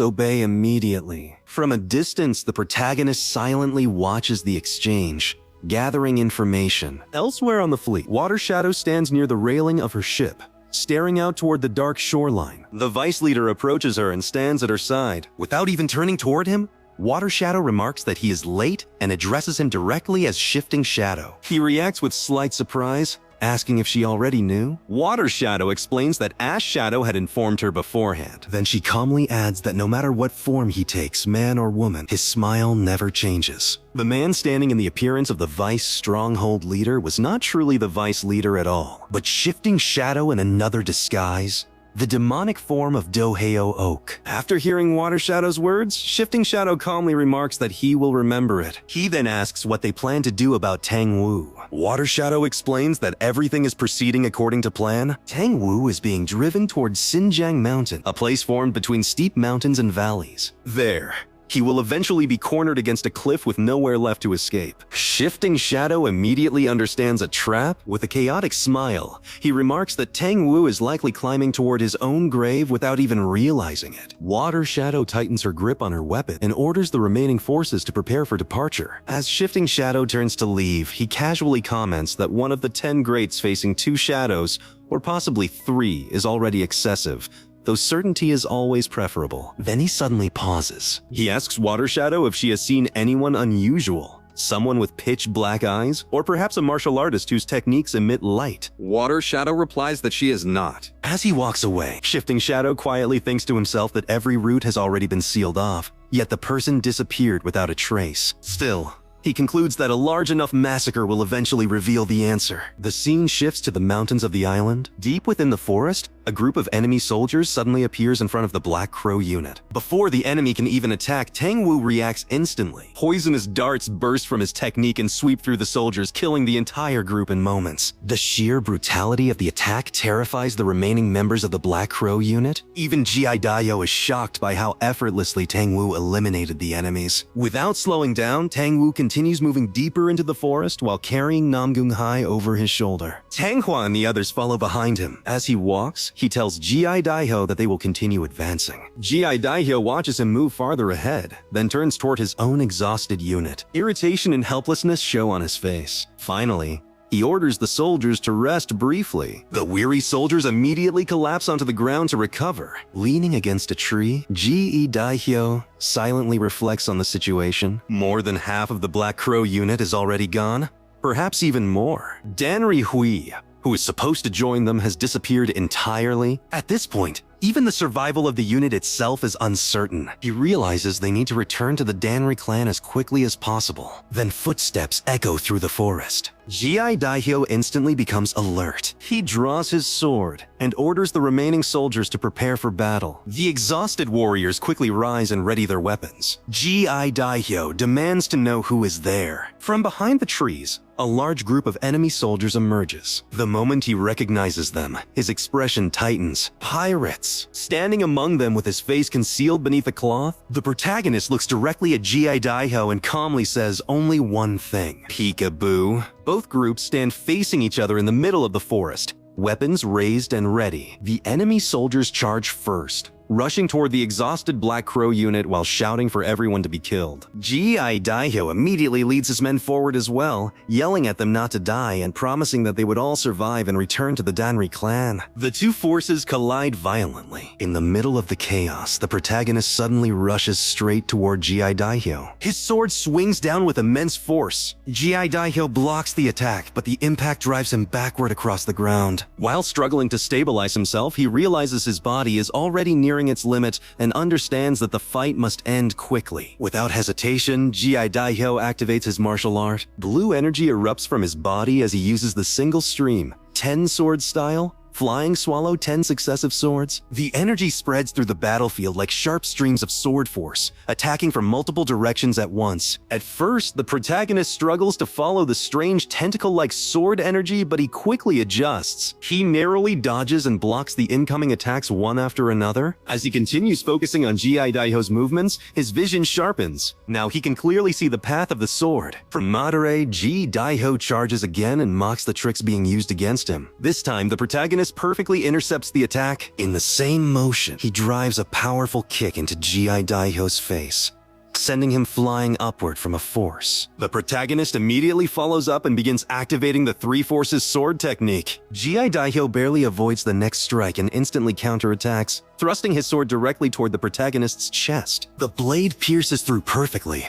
obey immediately. From a distance, the protagonist silently watches the exchange, gathering information. Elsewhere on the fleet, Water Shadow stands near the railing of her ship, staring out toward the dark shoreline. The Vice leader approaches her and stands at her side. Without even turning toward him, Water Shadow remarks that he is late and addresses him directly as Shifting Shadow. He reacts with slight surprise, asking if she already knew. Water Shadow explains that Ash Shadow had informed her beforehand. Then she calmly adds that no matter what form he takes, man or woman, his smile never changes. The man standing in the appearance of the Vice Stronghold leader was not truly the Vice leader at all, but Shifting Shadow in another disguise. the demonic form of Doheo Oak. After hearing Water Shadow's words, Shifting Shadow calmly remarks that he will remember it. He then asks what they plan to do about Tang Wu. Water Shadow explains that everything is proceeding according to plan. Tang Wu is being driven towards Xinjiang Mountain, a place formed between steep mountains and valleys. There, he will eventually be cornered against a cliff with nowhere left to escape. Shifting Shadow immediately understands a trap. With a chaotic smile, he remarks that Tang Wu is likely climbing toward his own grave without even realizing it. Water Shadow tightens her grip on her weapon and orders the remaining forces to prepare for departure. As Shifting Shadow turns to leave, he casually comments that one of the 10 greats facing 2 shadows, or possibly 3, is already excessive, though certainty is always preferable. Then he suddenly pauses. He asks Water Shadow if she has seen anyone unusual, someone with pitch black eyes, or perhaps a martial artist whose techniques emit light. Water Shadow replies that she is not. As he walks away, Shifting Shadow quietly thinks to himself that every route has already been sealed off, yet the person disappeared without a trace. Still, he concludes that a large enough massacre will eventually reveal the answer. The scene shifts to the mountains of the island. Deep within the forest, a group of enemy soldiers suddenly appears in front of the Black Crow unit. Before the enemy can even attack, Tang Wu reacts instantly. Poisonous darts burst from his technique and sweep through the soldiers, killing the entire group in moments. The sheer brutality of the attack terrifies the remaining members of the Black Crow unit. Even Ji Daio is shocked by how effortlessly Tang Wu eliminated the enemies. Without slowing down, Tang Wu continues moving deeper into the forest while carrying Namgung Hai over his shoulder. Tang Hua and the others follow behind him. As he walks, he tells Ji Daihyo that they will continue advancing. Ji Daihyo watches him move farther ahead, then turns toward his own exhausted unit. Irritation and helplessness show on his face. Finally, he orders the soldiers to rest briefly. The weary soldiers immediately collapse onto the ground to recover. Leaning against a tree, Ji Daihyo silently reflects on the situation. More than half of the Black Crow unit is already gone, perhaps even more. Danri Hui, who is supposed to join them, has disappeared entirely. At this point, even the survival of the unit itself is uncertain. He realizes they need to return to the Danri clan as quickly as possible. Then footsteps echo through the forest. Ji Daihyo instantly becomes alert. He draws his sword and orders the remaining soldiers to prepare for battle. The exhausted warriors quickly rise and ready their weapons. Ji Daihyo demands to know who is there. From behind the trees, a large group of enemy soldiers emerges. The moment he recognizes them, his expression tightens. Pirates! Standing among them with his face concealed beneath a cloth, the protagonist looks directly at Ji Daihyo and calmly says only one thing: peekaboo. Both groups stand facing each other in the middle of the forest, weapons raised and ready. The enemy soldiers charge first, rushing toward the exhausted Black Crow unit while shouting for everyone to be killed. Ji Daihyo immediately leads his men forward as well, yelling at them not to die and promising that they would all survive and return to the Danri clan. The two forces collide violently. In the middle of the chaos, the protagonist suddenly rushes straight toward Ji Daihyo. His sword swings down with immense force. Ji Daihyo blocks the attack, but the impact drives him backward across the ground. While struggling to stabilize himself, he realizes his body is already nearing its limit and understands that the fight must end quickly. Without hesitation, Ji Daihyo activates his martial art. Blue energy erupts from his body as he uses the single stream, 10 sword style, flying swallow 10 successive swords. The energy spreads through the battlefield like sharp streams of sword force, attacking from multiple directions at once. At first, the protagonist struggles to follow the strange tentacle-like sword energy, but he quickly adjusts. He narrowly dodges and blocks the incoming attacks one after another. As he continues focusing on Ji Daihyo's movements, his vision sharpens. Now he can clearly see the path of the sword. From Madare, Ji Daihyo charges again and mocks the tricks being used against him. This time, the protagonist perfectly intercepts the attack. In the same motion, he drives a powerful kick into Ji Daihyo's face, sending him flying upward from a force. The protagonist immediately follows up and begins activating the Three Forces sword technique. Ji Daihyo barely avoids the next strike and instantly counterattacks, thrusting his sword directly toward the protagonist's chest. The blade pierces through perfectly.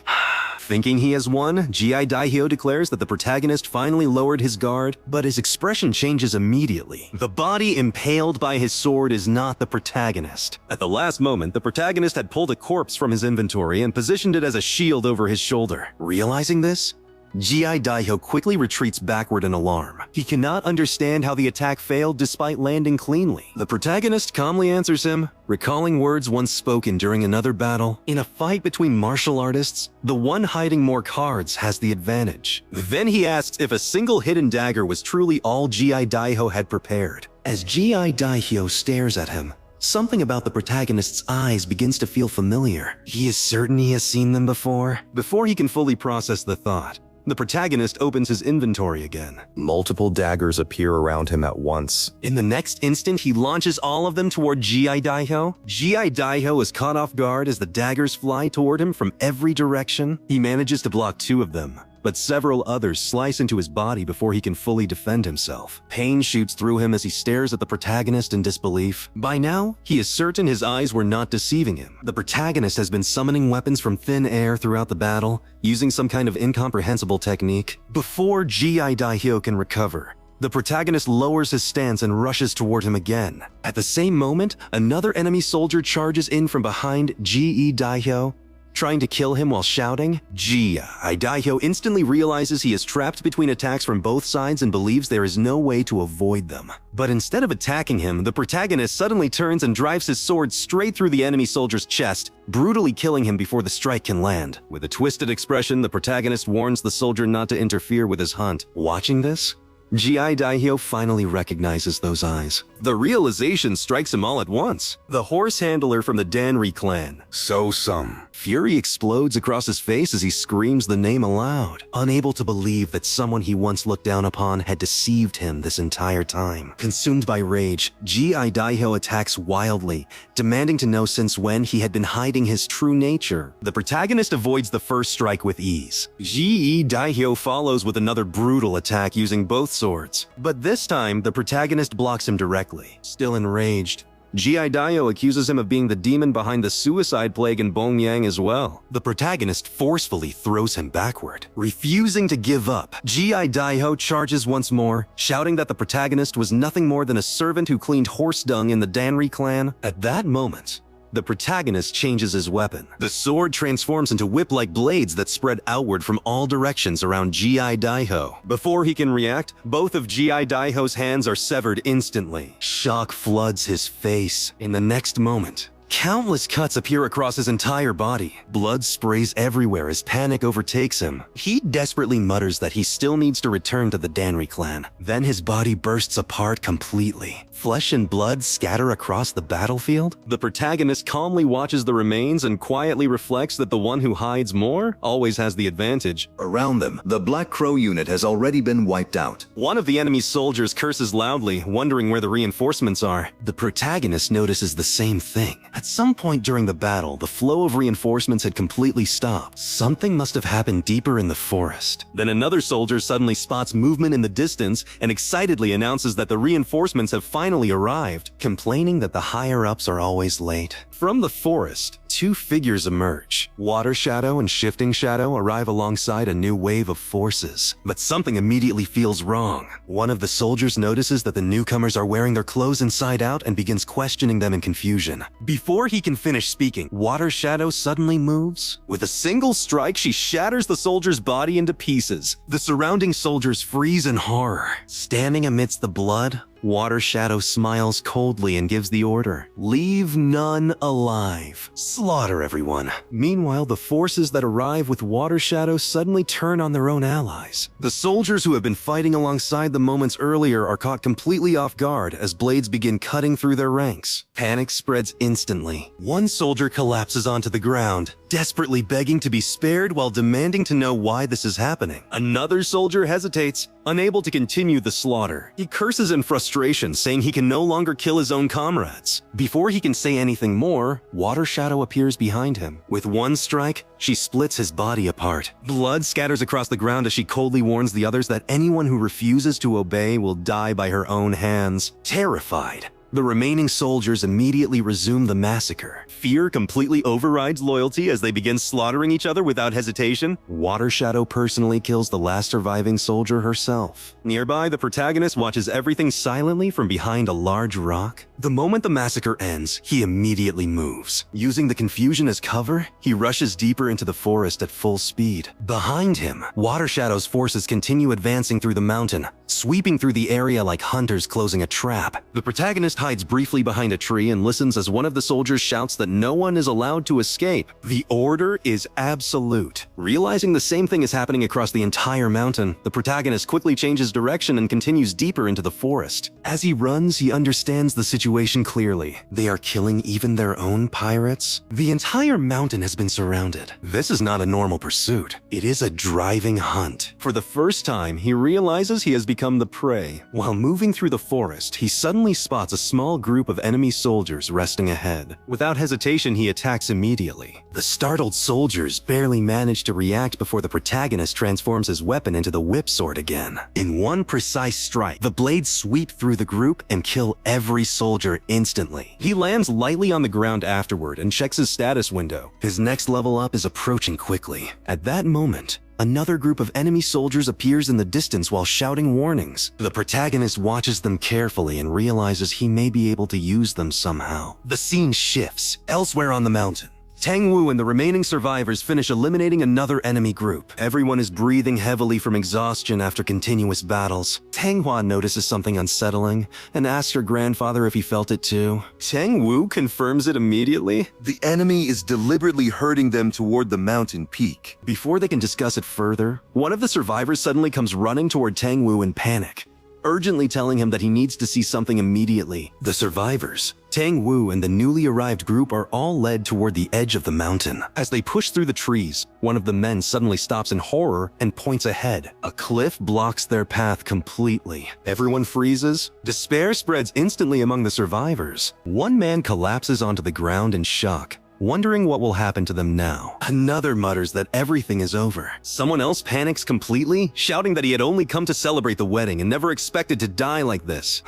Thinking he has won, Ji Daihyo declares that the protagonist finally lowered his guard, but his expression changes immediately. The body impaled by his sword is not the protagonist. At the last moment, the protagonist had pulled a corpse from his inventory and positioned it as a shield over his shoulder. Realizing this, G.I. Daiho quickly retreats backward in alarm. He cannot understand how the attack failed despite landing cleanly. The protagonist calmly answers him, recalling words once spoken during another battle. In a fight between martial artists, the one hiding more cards has the advantage. Then he asks if a single hidden dagger was truly all G.I. Daiho had prepared. As G.I. Daiho stares at him, something about the protagonist's eyes begins to feel familiar. He is certain he has seen them before. Before he can fully process the thought, the protagonist opens his inventory again. Multiple daggers appear around him at once. In the next instant, he launches all of them toward G.I. Daiho. G.I. Daiho is caught off guard as the daggers fly toward him from every direction. He manages to block 2 of them, but several others slice into his body before he can fully defend himself. Pain shoots through him as he stares at the protagonist in disbelief. By now, he is certain his eyes were not deceiving him. The protagonist has been summoning weapons from thin air throughout the battle, using some kind of incomprehensible technique. Before G.I. Daiho can recover, the protagonist lowers his stance and rushes toward him again. At the same moment, another enemy soldier charges in from behind G.I. Daiho, trying to kill him while shouting. G.I. Daiho instantly realizes he is trapped between attacks from both sides and believes there is no way to avoid them. But instead of attacking him, the protagonist suddenly turns and drives his sword straight through the enemy soldier's chest, brutally killing him before the strike can land. With a twisted expression, the protagonist warns the soldier not to interfere with his hunt. Watching this, G.I. Daiho finally recognizes those eyes. The realization strikes him all at once. The horse handler from the Danri clan. So-some. Fury explodes across his face as he screams the name aloud, unable to believe that someone he once looked down upon had deceived him this entire time. Consumed by rage, G.I. Daiho attacks wildly, demanding to know since when he had been hiding his true nature. The protagonist avoids the first strike with ease. G.I. Daiho follows with another brutal attack using both swords, but this time the protagonist blocks him directly. Still enraged, G.I. Daiho accuses him of being the demon behind the suicide plague in Bongyang as well. The protagonist forcefully throws him backward. Refusing to give up, G.I. Daiho charges once more, shouting that the protagonist was nothing more than a servant who cleaned horse dung in the Danri clan. At that moment, the protagonist changes his weapon. The sword transforms into whip-like blades that spread outward from all directions around G.I. Daiho. Before he can react, both of G.I. Daiho's hands are severed instantly. Shock floods his face. In the next moment, countless cuts appear across his entire body. Blood sprays everywhere as panic overtakes him. He desperately mutters that he still needs to return to the Danri clan. Then his body bursts apart completely. Flesh and blood scatter across the battlefield. The protagonist calmly watches the remains and quietly reflects that the one who hides more always has the advantage. Around them, the Black Crow unit has already been wiped out. One of the enemy's soldiers curses loudly, wondering where the reinforcements are. The protagonist notices the same thing. At some point during the battle, the flow of reinforcements had completely stopped. Something must have happened deeper in the forest. Then another soldier suddenly spots movement in the distance and excitedly announces that the reinforcements have finally arrived, complaining that the higher-ups are always late. From the forest, 2 figures emerge. Water Shadow and Shifting Shadow arrive alongside a new wave of forces. But something immediately feels wrong. One of the soldiers notices that the newcomers are wearing their clothes inside out and begins questioning them in confusion. Before he can finish speaking, Water Shadow suddenly moves. With a single strike, she shatters the soldier's body into pieces. The surrounding soldiers freeze in horror. Standing amidst the blood, Water Shadow smiles coldly and gives the order, "Leave none alive. Slaughter everyone." Meanwhile, the forces that arrive with Water Shadow suddenly turn on their own allies. The soldiers who have been fighting alongside them moments earlier are caught completely off guard as blades begin cutting through their ranks. Panic spreads instantly. One soldier collapses onto the ground, desperately begging to be spared while demanding to know why this is happening. Another soldier hesitates, unable to continue the slaughter. He curses in frustration, saying he can no longer kill his own comrades. Before he can say anything more, Water Shadow appears behind him. With one strike, she splits his body apart. Blood scatters across the ground as she coldly warns the others that anyone who refuses to obey will die by her own hands. Terrified, The remaining soldiers immediately resume the massacre. Fear completely overrides loyalty as they begin slaughtering each other without hesitation. Water Shadow personally kills the last surviving soldier herself. Nearby, the protagonist watches everything silently from behind a large rock. The moment the massacre ends, he immediately moves. Using the confusion as cover, he rushes deeper into the forest at full speed. Behind him, Water Shadow's forces continue advancing through the mountain, sweeping through the area like hunters closing a trap. The protagonist hides briefly behind a tree and listens as one of the soldiers shouts that no one is allowed to escape. The order is absolute. Realizing the same thing is happening across the entire mountain, the protagonist quickly changes direction and continues deeper into the forest. As he runs, he understands the situation clearly. They are killing even their own pirates. The entire mountain has been surrounded. This is not a normal pursuit. It is a driving hunt. For the first time, he realizes he has become the prey. While moving through the forest, he suddenly spots a small group of enemy soldiers resting ahead. Without hesitation, he attacks immediately. The startled soldiers barely manage to react before the protagonist transforms his weapon into the whip sword again. In one precise strike, the blades sweep through the group and kill every soldier instantly. He lands lightly on the ground afterward and checks his status window. His next level up is approaching quickly. At that moment, another group of enemy soldiers appears in the distance while shouting warnings. The protagonist watches them carefully and realizes he may be able to use them somehow. The scene shifts. Elsewhere on the mountain, Tang Wu and the remaining survivors finish eliminating another enemy group. Everyone is breathing heavily from exhaustion after continuous battles. Tang Hua notices something unsettling and asks her grandfather if he felt it too. Tang Wu confirms it immediately. The enemy is deliberately herding them toward the mountain peak. Before they can discuss it further, one of the survivors suddenly comes running toward Tang Wu in panic, urgently telling him that he needs to see something immediately. The survivors, Tang Wu and the newly arrived group, are all led toward the edge of the mountain. As they push through the trees, one of the men suddenly stops in horror and points ahead. A cliff blocks their path completely. Everyone freezes. Despair spreads instantly among the survivors. One man collapses onto the ground in shock, wondering what will happen to them now. Another mutters that everything is over. Someone else panics completely, shouting that he had only come to celebrate the wedding and never expected to die like this.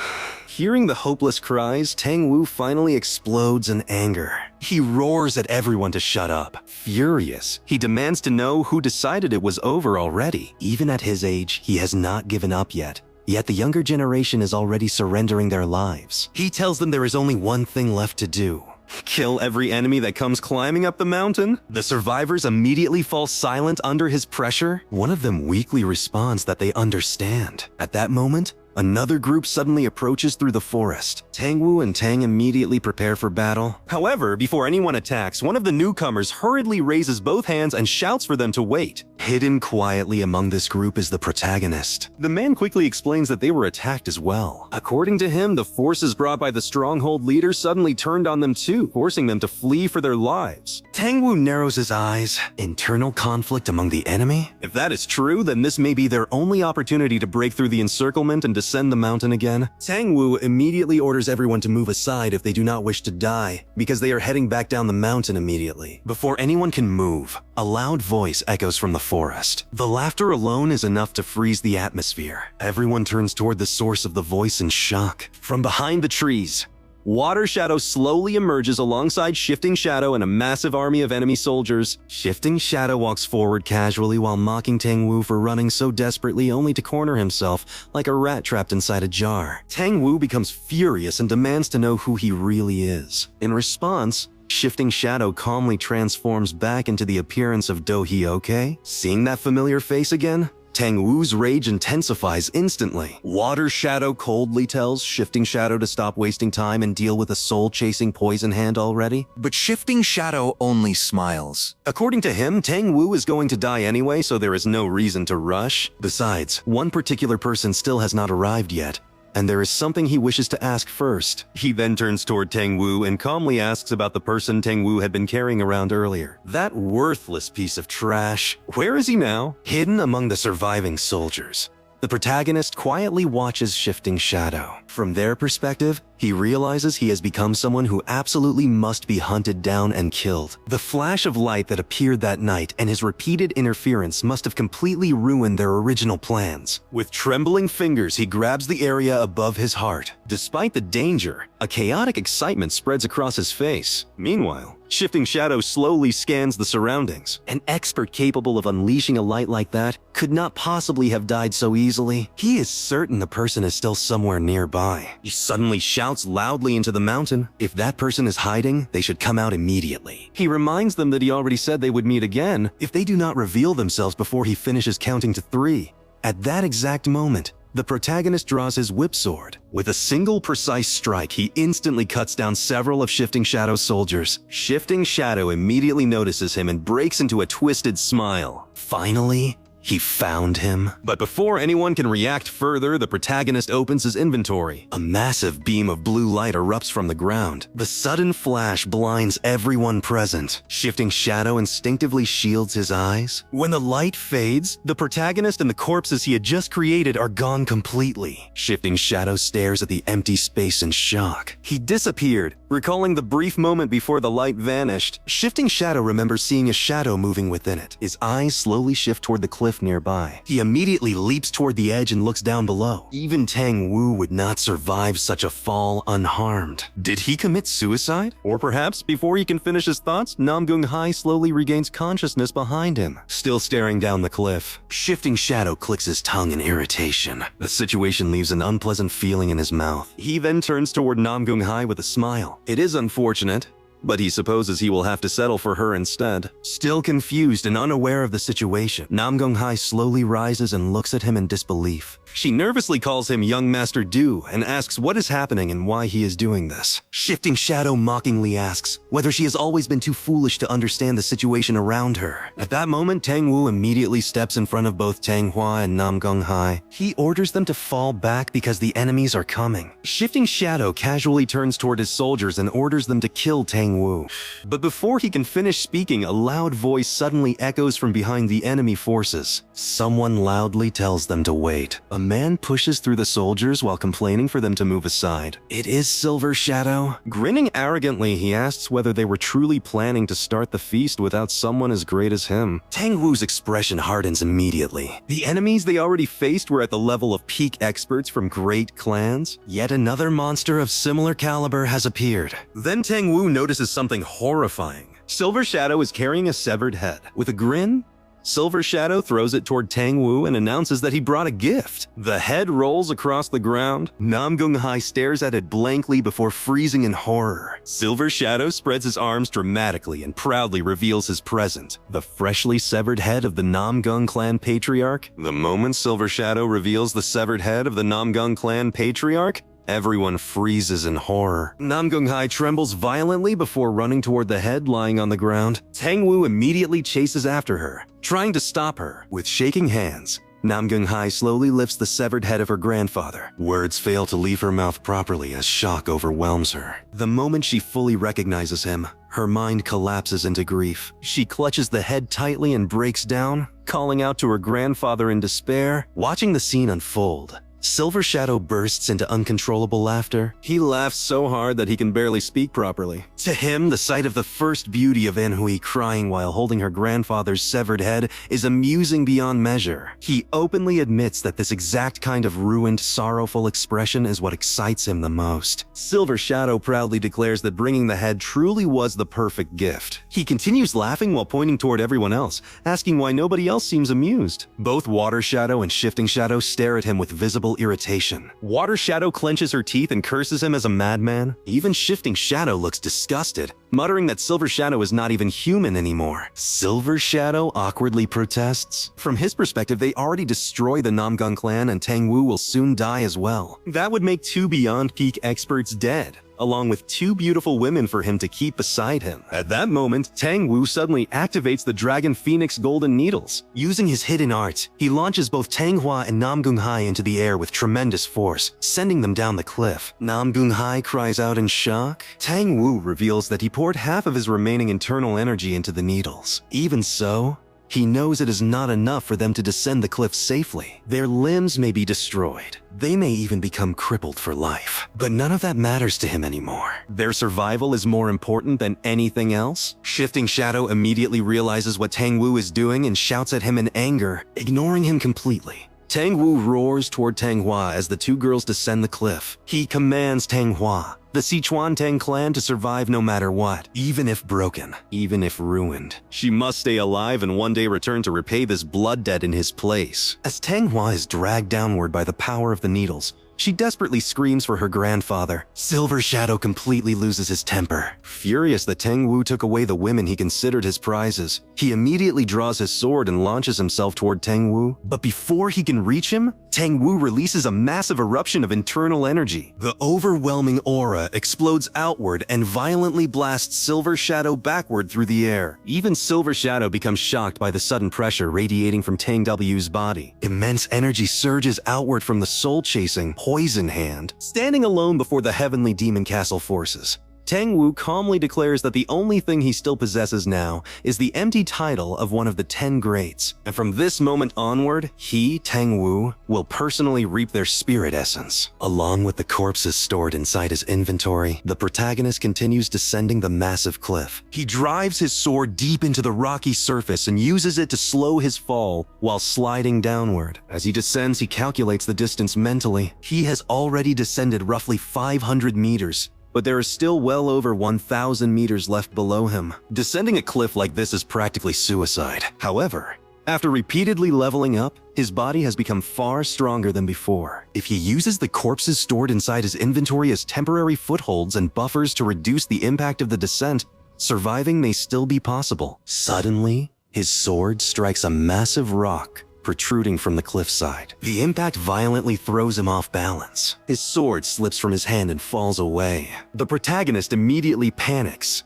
Hearing the hopeless cries, Tang Wu finally explodes in anger. He roars at everyone to shut up. Furious, he demands to know who decided it was over already. Even at his age, he has not given up yet. Yet the younger generation is already surrendering their lives. He tells them there is only one thing left to do: kill every enemy that comes climbing up the mountain. The survivors immediately fall silent under his pressure. One of them weakly responds that they understand. At that moment, another group suddenly approaches through the forest. Tang Wu and Tang immediately prepare for battle. However, before anyone attacks, one of the newcomers hurriedly raises both hands and shouts for them to wait. Hidden quietly among this group is the protagonist. The man quickly explains that they were attacked as well. According to him, the forces brought by the stronghold leader suddenly turned on them too, forcing them to flee for their lives. Tang Wu narrows his eyes. Internal conflict among the enemy? If that is true, then this may be their only opportunity to break through the encirclement and descend the mountain again. Tang Wu immediately orders everyone to move aside if they do not wish to die, because they are heading back down the mountain immediately. Before anyone can move, a loud voice echoes from the forest. The laughter alone is enough to freeze the atmosphere. Everyone turns toward the source of the voice in shock. From behind the trees, Water Shadow slowly emerges alongside Shifting Shadow and a massive army of enemy soldiers. Shifting Shadow walks forward casually while mocking Tang Wu for running so desperately only to corner himself like a rat trapped inside a jar. Tang Wu becomes furious and demands to know who he really is. In response, Shifting Shadow calmly transforms back into the appearance of Do Hyoke. Seeing that familiar face again, Tang Wu's rage intensifies instantly. Water Shadow coldly tells Shifting Shadow to stop wasting time and deal with a soul-chasing poison hand already. But Shifting Shadow only smiles. According to him, Tang Wu is going to die anyway, so there is no reason to rush. Besides, one particular person still has not arrived yet, and there is something he wishes to ask first. He then turns toward Tang Wu and calmly asks about the person Tang Wu had been carrying around earlier. That worthless piece of trash. Where is he now? Hidden among the surviving soldiers. The protagonist quietly watches Shifting Shadow. From their perspective, he realizes he has become someone who absolutely must be hunted down and killed. The flash of light that appeared that night and his repeated interference must have completely ruined their original plans. With trembling fingers, he grabs the area above his heart. Despite the danger, A chaotic excitement spreads across his face. Meanwhile, Shifting Shadow slowly scans the surroundings. An expert capable of unleashing a light like that could not possibly have died so easily. He is certain the person is still somewhere nearby. He suddenly shouts loudly into the mountain. If that person is hiding, they should come out immediately. He reminds them that he already said they would meet again if they do not reveal themselves before he finishes counting to 3. At that exact moment, the protagonist draws his whip sword. With a single precise strike, he instantly cuts down several of Shifting Shadow's soldiers. Shifting Shadow immediately notices him and breaks into a twisted smile. Finally, he found him. But before anyone can react further, the protagonist opens his inventory. A massive beam of blue light erupts from the ground. The sudden flash blinds everyone present. Shifting Shadow instinctively shields his eyes. When the light fades, the protagonist and the corpses he had just created are gone completely. Shifting Shadow stares at the empty space in shock. He disappeared, recalling the brief moment before the light vanished. Shifting Shadow remembers seeing a shadow moving within it. His eyes slowly shift toward the cliff nearby. He immediately leaps toward the edge and looks down below. Even Tang Wu would not survive such a fall unharmed. Did he commit suicide? Or perhaps, before he can finish his thoughts, Namgung Hai slowly regains consciousness behind him, still staring down the cliff. Shifting Shadow clicks his tongue in irritation. The situation leaves an unpleasant feeling in his mouth. He then turns toward Namgung Hai with a smile. It is unfortunate, but he supposes he will have to settle for her instead. Still confused and unaware of the situation, Namgung Hai slowly rises and looks at him in disbelief. She nervously calls him Young Master Du and asks what is happening and why he is doing this. Shifting Shadow mockingly asks whether she has always been too foolish to understand the situation around her. At that moment, Tang Wu immediately steps in front of both Tang Hua and Namgung Hai. He orders them to fall back because the enemies are coming. Shifting Shadow casually turns toward his soldiers and orders them to kill Tang Wu. But before he can finish speaking, a loud voice suddenly echoes from behind the enemy forces. Someone loudly tells them to wait. A man pushes through the soldiers while complaining for them to move aside. It is Silver Shadow. Grinning arrogantly, he asks whether they were truly planning to start the feast without someone as great as him. Tang Wu's expression hardens immediately. The enemies they already faced were at the level of peak experts from great clans. Yet another monster of similar caliber has appeared. Then Tang Wu notices something horrifying. Silver Shadow is carrying a severed head. With a grin, Silver Shadow throws it toward Tang Wu and announces that he brought a gift. The head rolls across the ground. Namgung Hai stares at it blankly before freezing in horror. Silver Shadow spreads his arms dramatically and proudly reveals his present, the freshly severed head of the Namgung clan patriarch. The moment Silver Shadow reveals the severed head of the Namgung clan patriarch, everyone freezes in horror. Namgung Hai trembles violently before running toward the head lying on the ground. Tang Wu immediately chases after her, trying to stop her. With shaking hands, Namgung Hai slowly lifts the severed head of her grandfather. Words fail to leave her mouth properly as shock overwhelms her. The moment she fully recognizes him, her mind collapses into grief. She clutches the head tightly and breaks down, calling out to her grandfather in despair. Watching the scene unfold, Silver Shadow bursts into uncontrollable laughter. He laughs so hard that he can barely speak properly. To him, the sight of the first beauty of Enhui crying while holding her grandfather's severed head is amusing beyond measure. He openly admits that this exact kind of ruined, sorrowful expression is what excites him the most. Silver Shadow proudly declares that bringing the head truly was the perfect gift. He continues laughing while pointing toward everyone else, asking why nobody else seems amused. Both Water Shadow and Shifting Shadow stare at him with visible irritation. Water Shadow clenches her teeth and curses him as a madman. Even Shifting Shadow looks disgusted, muttering that Silver Shadow is not even human anymore. Silver Shadow awkwardly protests. From his perspective, they already destroy the Namgung clan and Tang Wu will soon die as well. That would make 2 beyond peak experts dead, along with 2 beautiful women for him to keep beside him. At that moment, Tang Wu suddenly activates the Dragon Phoenix Golden Needles. Using his hidden art, he launches both Tang Hua and Namgung Hai into the air with tremendous force, sending them down the cliff. Namgung Hai cries out in shock. Tang Wu reveals that he poured half of his remaining internal energy into the needles. Even so, he knows it is not enough for them to descend the cliff safely. Their limbs may be destroyed. They may even become crippled for life. But none of that matters to him anymore. Their survival is more important than anything else. Shifting Shadow immediately realizes what Tang Wu is doing and shouts at him in anger, ignoring him completely. Tang Wu roars toward Tang Hua as the 2 girls descend the cliff. He commands Tang Hua, the Sichuan Tang clan to survive no matter what, even if broken, even if ruined. She must stay alive and one day return to repay this blood debt in his place. As Tang Hua is dragged downward by the power of the needles, she desperately screams for her grandfather. Silver Shadow completely loses his temper. Furious that Tang Wu took away the women he considered his prizes, he immediately draws his sword and launches himself toward Tang Wu. But before he can reach him, Tang Wu releases a massive eruption of internal energy. The overwhelming aura explodes outward and violently blasts Silver Shadow backward through the air. Even Silver Shadow becomes shocked by the sudden pressure radiating from Tang Wu's body. Immense energy surges outward from the soul-chasing Poison Hand, standing alone before the heavenly demon castle forces. Tang Wu calmly declares that the only thing he still possesses now is the empty title of one of the 10 greats, and from this moment onward, he, Tang Wu, will personally reap their spirit essence. Along with the corpses stored inside his inventory, the protagonist continues descending the massive cliff. He drives his sword deep into the rocky surface and uses it to slow his fall while sliding downward. As he descends, he calculates the distance mentally. He has already descended roughly 500 meters, but there is still well over 1,000 meters left below him. Descending a cliff like this is practically suicide. However, after repeatedly leveling up, his body has become far stronger than before. If he uses the corpses stored inside his inventory as temporary footholds and buffers to reduce the impact of the descent, surviving may still be possible. Suddenly, his sword strikes a massive rock protruding from the cliffside. The impact violently throws him off balance. His sword slips from his hand and falls away. The protagonist immediately panics.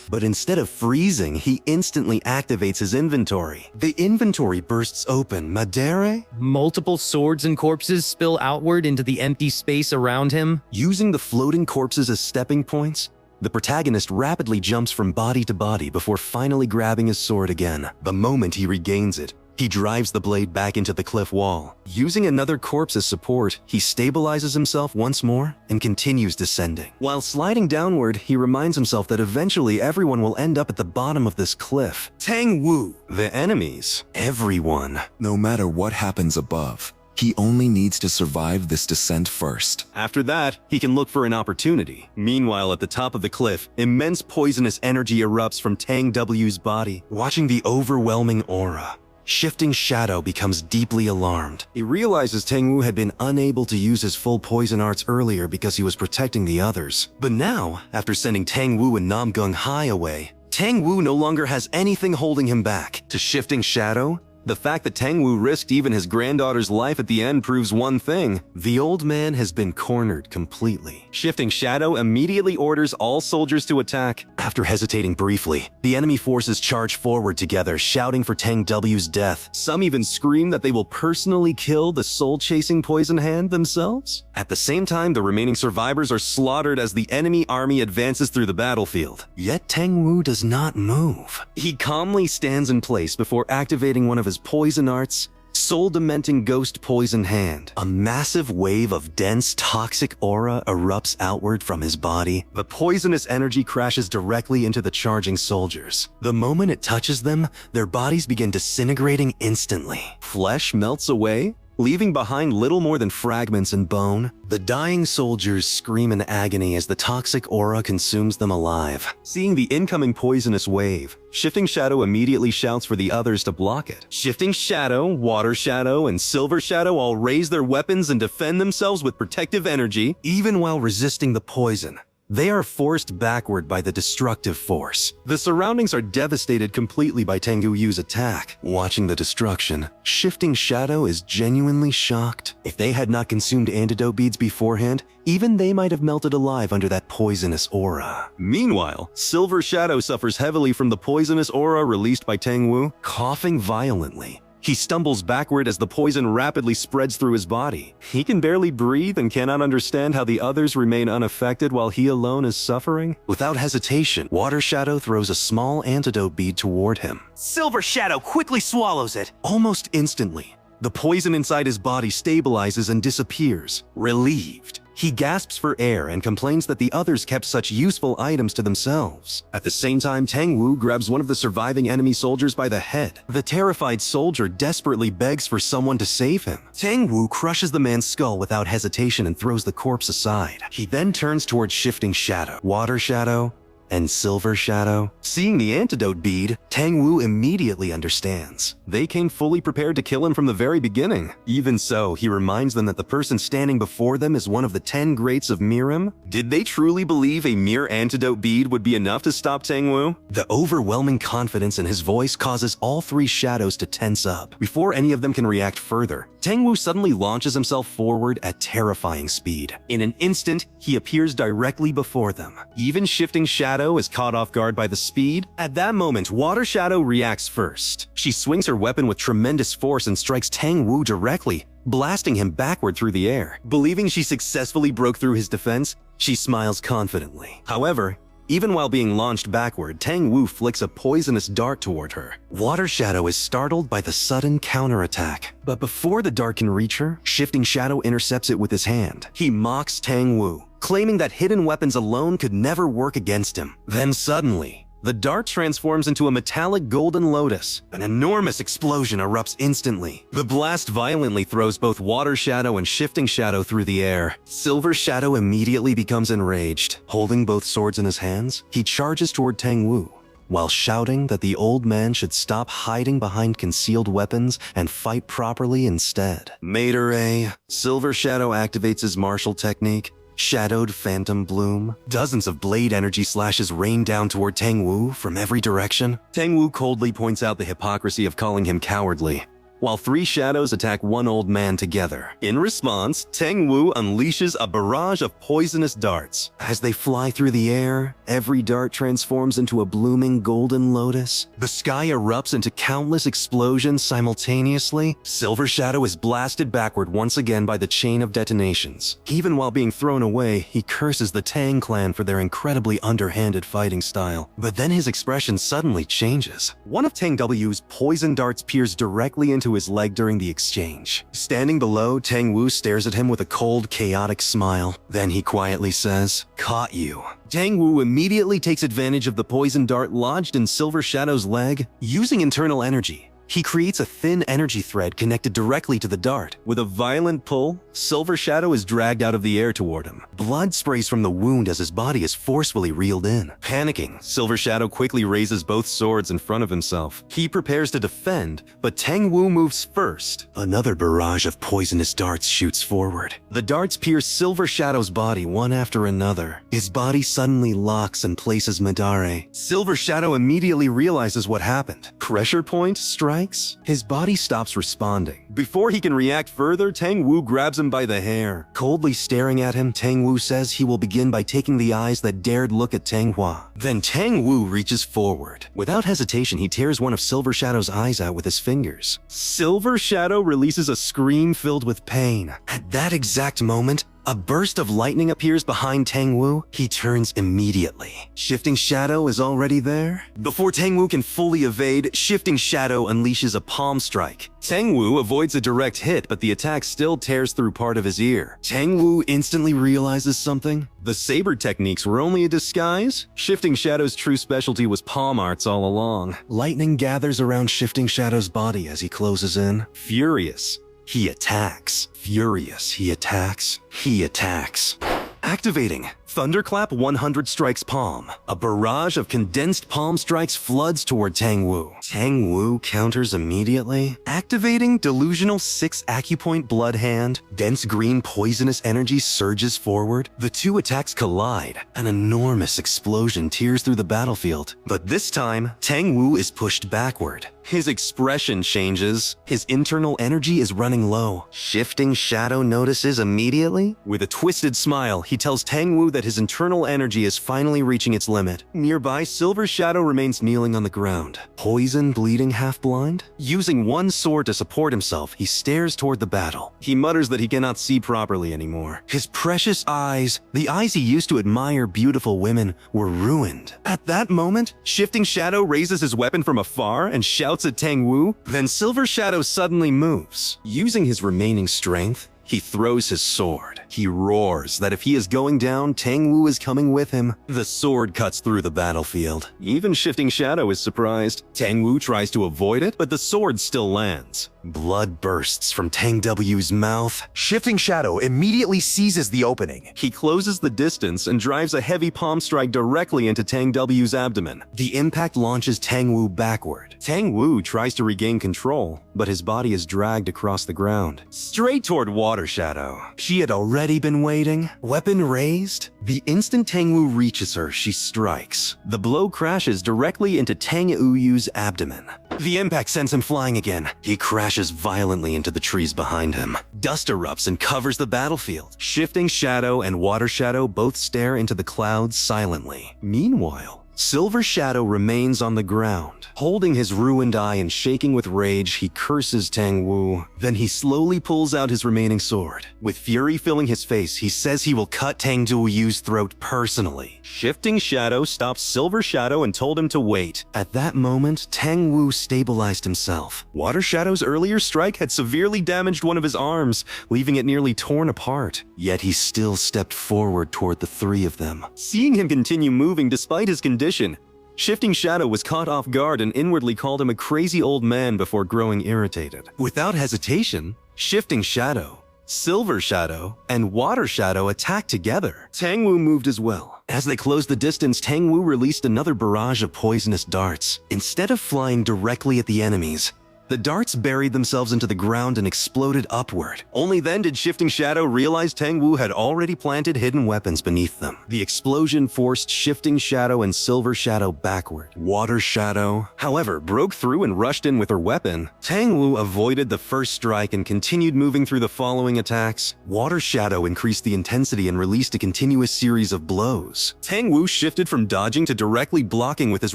But instead of freezing, he instantly activates his inventory. The inventory bursts open. Madere? Multiple swords and corpses spill outward into the empty space around him. Using the floating corpses as stepping points, the protagonist rapidly jumps from body to body before finally grabbing his sword again. The moment he regains it, he drives the blade back into the cliff wall. Using another corpse as support, he stabilizes himself once more and continues descending. While sliding downward, he reminds himself that eventually everyone will end up at the bottom of this cliff. Tang Wu, the enemies, everyone. No matter what happens above, he only needs to survive this descent first. After that, he can look for an opportunity. Meanwhile, at the top of the cliff, immense poisonous energy erupts from Tang Wu's body. Watching the overwhelming aura, Shifting Shadow becomes deeply alarmed. He realizes Tang Wu had been unable to use his full poison arts earlier because he was protecting the others. But now, after sending Tang Wu and Nam Gung Hai away, Tang Wu no longer has anything holding him back. To Shifting Shadow, the fact that Tang Wu risked even his granddaughter's life at the end proves one thing: the old man has been cornered completely. Shifting Shadow immediately orders all soldiers to attack. After hesitating briefly, the enemy forces charge forward together, shouting for Tang Wu's death. Some even scream that they will personally kill the soul-chasing Poison Hand themselves. At the same time, the remaining survivors are slaughtered as the enemy army advances through the battlefield. Yet Tang Wu does not move. He calmly stands in place before activating one of his poison arts, Soul-Dementing Ghost Poison Hand. A massive wave of dense, toxic aura erupts outward from his body. The poisonous energy crashes directly into the charging soldiers. The moment it touches them, their bodies begin disintegrating instantly. Flesh melts away, leaving behind little more than fragments and bone. The dying soldiers scream in agony as the toxic aura consumes them alive. Seeing the incoming poisonous wave, Shifting Shadow immediately shouts for the others to block it. Shifting Shadow, Water Shadow, and Silver Shadow all raise their weapons and defend themselves with protective energy, even while resisting the poison. They are forced backward by the destructive force. The surroundings are devastated completely by Tang Wu's attack. Watching the destruction, Shifting Shadow is genuinely shocked. If they had not consumed antidote beads beforehand, even they might have melted alive under that poisonous aura. Meanwhile, Silver Shadow suffers heavily from the poisonous aura released by Tang Wu, coughing violently. He stumbles backward as the poison rapidly spreads through his body. He can barely breathe and cannot understand how the others remain unaffected while he alone is suffering. Without hesitation, Water Shadow throws a small antidote bead toward him. Silver Shadow quickly swallows it. Almost instantly, the poison inside his body stabilizes and disappears. Relieved, He gasps for air and complains that the others kept such useful items to themselves. At the same time, Tang Wu grabs one of the surviving enemy soldiers by the head. The terrified soldier desperately begs for someone to save him. Tang Wu crushes the man's skull without hesitation and throws the corpse aside. He then turns towards Shifting Shadow, Water Shadow, and Silver Shadow. Seeing the antidote bead, Tang Wu immediately understands. They came fully prepared to kill him from the very beginning. Even so, he reminds them that the person standing before them is one of the 10 greats of Murim. Did they truly believe a mere antidote bead would be enough to stop Tang Wu? The overwhelming confidence in his voice causes all 3 shadows to tense up. Before any of them can react further, Tang Wu suddenly launches himself forward at terrifying speed. In an instant, he appears directly before them. Even Shifting Shadow is caught off guard by the speed. At that moment, Water Shadow reacts first. She swings her weapon with tremendous force and strikes Tang Wu directly, blasting him backward through the air. Believing she successfully broke through his defense, she smiles confidently. However, even while being launched backward, Tang Wu flicks a poisonous dart toward her. Water Shadow is startled by the sudden counterattack. But before the dart can reach her, Shifting Shadow intercepts it with his hand. He mocks Tang Wu, claiming that hidden weapons alone could never work against him. Then suddenly, the dart transforms into a metallic golden lotus. An enormous explosion erupts instantly. The blast violently throws both Water Shadow and Shifting Shadow through the air. Silver Shadow immediately becomes enraged. Holding both swords in his hands, he charges toward Tang Wu, while shouting that the old man should stop hiding behind concealed weapons and fight properly instead. Mater, Silver Shadow activates his martial technique, Shadowed Phantom Bloom. Dozens of blade energy slashes rain down toward Tang Wu from every direction. Tang Wu coldly points out the hypocrisy of calling him cowardly, while 3 shadows attack one old man together. In response, Tang Wu unleashes a barrage of poisonous darts. As they fly through the air, every dart transforms into a blooming golden lotus. The sky erupts into countless explosions simultaneously. Silver Shadow is blasted backward once again by the chain of detonations. Even while being thrown away, he curses the Tang clan for their incredibly underhanded fighting style. But then his expression suddenly changes. One of Tang W's poison darts peers directly into his leg during the exchange. Standing below, Tang Wu stares at him with a cold, chaotic smile. Then he quietly says, "Caught you." Tang Wu immediately takes advantage of the poison dart lodged in Silver Shadow's leg. Using internal energy, he creates a thin energy thread connected directly to the dart. With a violent pull, Silver Shadow is dragged out of the air toward him. Blood sprays from the wound as his body is forcefully reeled in. Panicking, Silver Shadow quickly raises both swords in front of himself. He prepares to defend, but Tang Wu moves first. Another barrage of poisonous darts shoots forward. The darts pierce Silver Shadow's body one after another. His body suddenly locks and places Madare. Silver Shadow immediately realizes what happened. Pressure point strikes. His body stops responding. Before he can react further, Tang Wu grabs him by the hair. Coldly staring at him, Tang Wu says he will begin by taking the eyes that dared look at Tang Hua. Then Tang Wu reaches forward. Without hesitation, he tears one of Silver Shadow's eyes out with his fingers. Silver Shadow releases a scream filled with pain. At that exact moment, a burst of lightning appears behind Tang Wu. He turns immediately. Shifting Shadow is already there. Before Tang Wu can fully evade, Shifting Shadow unleashes a palm strike. Tang Wu avoids a direct hit, but the attack still tears through part of his ear. Tang Wu instantly realizes something. The saber techniques were only a disguise. Shifting Shadow's true specialty was palm arts all along. Lightning gathers around Shifting Shadow's body as he closes in. Furious, he attacks. Furious, he attacks. He attacks. Activating Thunderclap 100 Strikes Palm. A barrage of condensed palm strikes floods toward Tang Wu. Tang Wu counters immediately. Activating Delusional 6 Acupoint Blood Hand. Dense green poisonous energy surges forward. The two attacks collide. An enormous explosion tears through the battlefield. But this time, Tang Wu is pushed backward. His expression changes. His internal energy is running low. Shifting Shadow notices immediately. With a twisted smile, he tells Tang Wu that his internal energy is finally reaching its limit. Nearby, Silver Shadow remains kneeling on the ground. Poison, bleeding, half-blind? Using one sword to support himself, he stares toward the battle. He mutters that he cannot see properly anymore. His precious eyes, the eyes he used to admire beautiful women, were ruined. At that moment, Shifting Shadow raises his weapon from afar and shouts at Tang Wu. Then Silver Shadow suddenly moves. Using his remaining strength, he throws his sword. He roars that if he is going down, Tang Wu is coming with him. The sword cuts through the battlefield. Even Shifting Shadow is surprised. Tang Wu tries to avoid it, but the sword still lands. Blood bursts from Tang W's mouth. Shifting Shadow immediately seizes the opening. He closes the distance and drives a heavy palm strike directly into Tang W's abdomen. The impact launches Tang Wu backward. Tang Wu tries to regain control, but his body is dragged across the ground, straight toward Water Shadow. She had already been waiting, weapon raised. The instant Tang Wu reaches her, she strikes. The blow crashes directly into Tang Uyu's abdomen. The impact sends him flying again. He crashes violently into the trees behind him. Dust erupts and covers the battlefield. Shifting Shadow and Water Shadow both stare into the clouds silently. Meanwhile, Silver Shadow remains on the ground. Holding his ruined eye and shaking with rage, he curses Tang Wu. Then he slowly pulls out his remaining sword. With fury filling his face, he says he will cut Tang Yu's throat personally. Shifting Shadow stopped Silver Shadow and told him to wait. At that moment, Tang Wu stabilized himself. Water Shadow's earlier strike had severely damaged one of his arms, leaving it nearly torn apart. Yet he still stepped forward toward the three of them. Seeing him continue moving despite his condition, Shifting Shadow was caught off guard and inwardly called him a crazy old man before growing irritated. Without hesitation, Shifting Shadow, Silver Shadow, and Water Shadow attacked together. Tang Wu moved as well. As they closed the distance, Tang Wu released another barrage of poisonous darts. Instead of flying directly at the enemies, the darts buried themselves into the ground and exploded upward. Only then did Shifting Shadow realize Tang Wu had already planted hidden weapons beneath them. The explosion forced Shifting Shadow and Silver Shadow backward. Water Shadow, however, broke through and rushed in with her weapon. Tang Wu avoided the first strike and continued moving through the following attacks. Water Shadow increased the intensity and released a continuous series of blows. Tang Wu shifted from dodging to directly blocking with his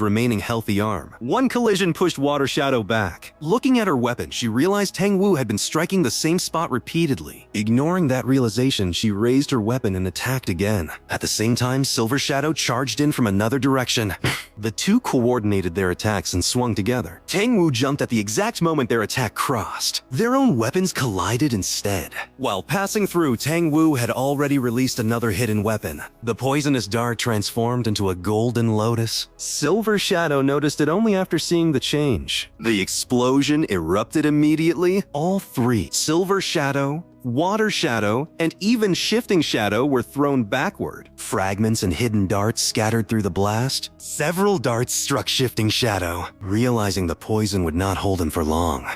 remaining healthy arm. One collision pushed Water Shadow back. Looking at her weapon, she realized Tang Wu had been striking the same spot repeatedly. Ignoring that realization, she raised her weapon and attacked again. At the same time, Silver Shadow charged in from another direction. The two coordinated their attacks and swung together. Tang Wu jumped at the exact moment their attack crossed. Their own weapons collided instead. While passing through, Tang Wu had already released another hidden weapon. The poisonous dart transformed into a golden lotus. Silver Shadow noticed it only after seeing the change. The explosion erupted immediately. All three, Silver Shadow, Water Shadow, and even Shifting Shadow, were thrown backward. Fragments and hidden darts scattered through the blast. Several darts struck Shifting Shadow. Realizing the poison would not hold him for long,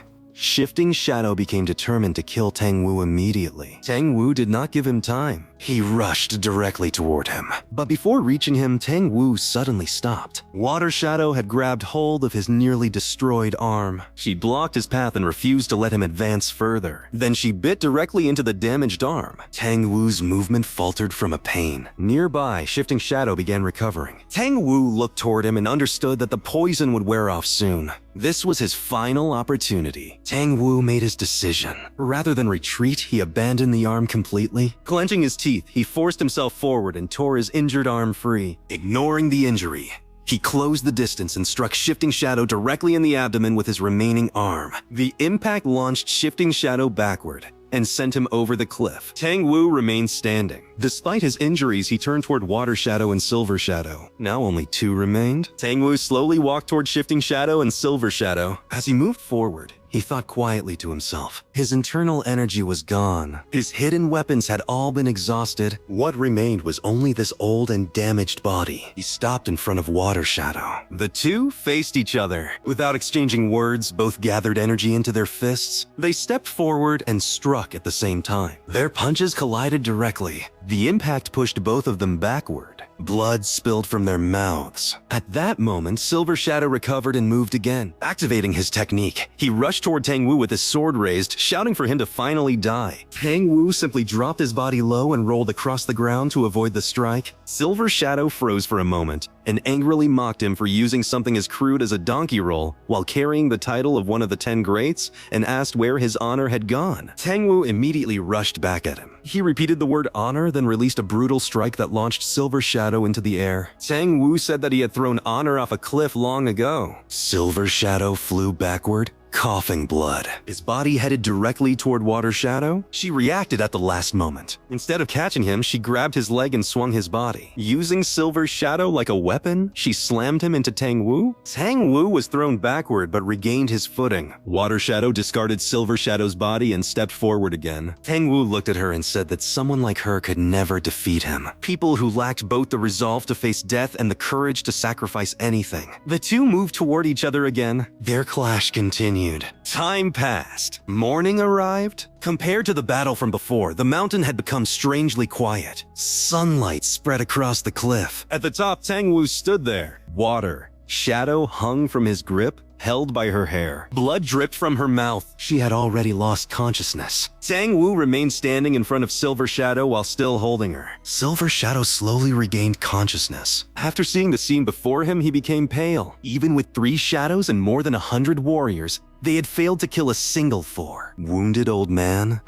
Shifting Shadow became determined to kill Tang Wu immediately. Tang Wu did not give him time. He rushed directly toward him. But before reaching him, Tang Wu suddenly stopped. Water Shadow had grabbed hold of his nearly destroyed arm. She blocked his path and refused to let him advance further. Then she bit directly into the damaged arm. Tang Wu's movement faltered from a pain. Nearby, Shifting Shadow began recovering. Tang Wu looked toward him and understood that the poison would wear off soon. This was his final opportunity. Tang Wu made his decision. Rather than retreat, he abandoned the arm completely. Clenching his teeth, he forced himself forward and tore his injured arm free. Ignoring the injury, he closed the distance and struck Shifting Shadow directly in the abdomen with his remaining arm. The impact launched Shifting Shadow backward and sent him over the cliff. Tang Wu remained standing. Despite his injuries, he turned toward Water Shadow and Silver Shadow. Now only two remained. Tang Wu slowly walked toward Shifting Shadow and Silver Shadow. As he moved forward, he thought quietly to himself. His internal energy was gone. His hidden weapons had all been exhausted. What remained was only this old and damaged body. He stopped in front of Water Shadow. The two faced each other. Without exchanging words, both gathered energy into their fists. They stepped forward and struck at the same time. Their punches collided directly. The impact pushed both of them backward. Blood spilled from their mouths. At that moment, Silver Shadow recovered and moved again. Activating his technique, he rushed toward Tang Wu with his sword raised, shouting for him to finally die. Tang Wu simply dropped his body low and rolled across the ground to avoid the strike. Silver Shadow froze for a moment and angrily mocked him for using something as crude as a donkey roll while carrying the title of one of the 10 greats, and asked where his honor had gone. Tang Wu immediately rushed back at him. He repeated the word honor, then released a brutal strike that launched Silver Shadow into the air. Tang Wu said that he had thrown honor off a cliff long ago. Silver Shadow flew backward, coughing blood. His body headed directly toward Water Shadow. She reacted at the last moment. Instead of catching him, she grabbed his leg and swung his body. Using Silver Shadow like a weapon, she slammed him into Tang Wu. Tang Wu was thrown backward but regained his footing. Water Shadow discarded Silver Shadow's body and stepped forward again. Tang Wu looked at her and said that someone like her could never defeat him. People who lacked both the resolve to face death and the courage to sacrifice anything. The two moved toward each other again. Their clash continued. Time passed. Morning arrived. Compared to the battle from before, the mountain had become strangely quiet. Sunlight spread across the cliff. At the top, Tang Wu stood there. Water Shadow hung from his grip, held by her hair. Blood dripped from her mouth. She had already lost consciousness. Tang Wu remained standing in front of Silver Shadow while still holding her. Silver Shadow slowly regained consciousness. After seeing the scene before him, he became pale. Even with 3 shadows and more than 100 warriors, they had failed to kill a single 4. Wounded old man.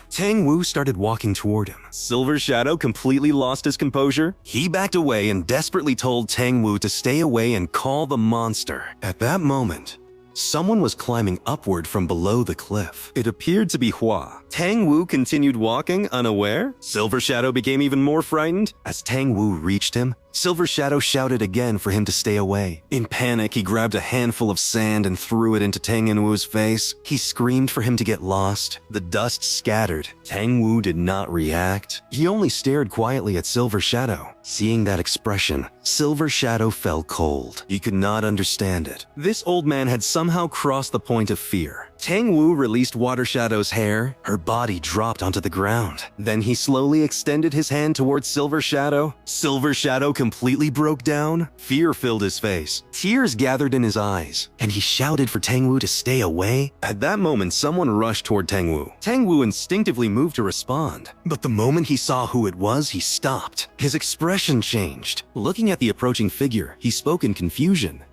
Tang Wu started walking toward him. Silver Shadow completely lost his composure. He backed away and desperately told Tang Wu to stay away and call the monster. At that moment, someone was climbing upward from below the cliff. It appeared to be Hua. Tang Wu continued walking, unaware. Silver Shadow became even more frightened. As Tang Wu reached him, Silver Shadow shouted again for him to stay away. In panic, he grabbed a handful of sand and threw it into Tang Wu's face. He screamed for him to get lost. The dust scattered. Tang Wu did not react. He only stared quietly at Silver Shadow. Seeing that expression, Silver Shadow fell cold. He could not understand it. This old man had somehow crossed the point of fear. Tang Wu released Water Shadow's hair. Her body dropped onto the ground. Then he slowly extended his hand towards Silver Shadow. Silver Shadow completely broke down. Fear filled his face. Tears gathered in his eyes, and he shouted for Tang Wu to stay away. At that moment, someone rushed toward Tang Wu. Tang Wu instinctively moved to respond, but the moment he saw who it was, he stopped. His expression changed. Looking at the approaching figure, he spoke in confusion.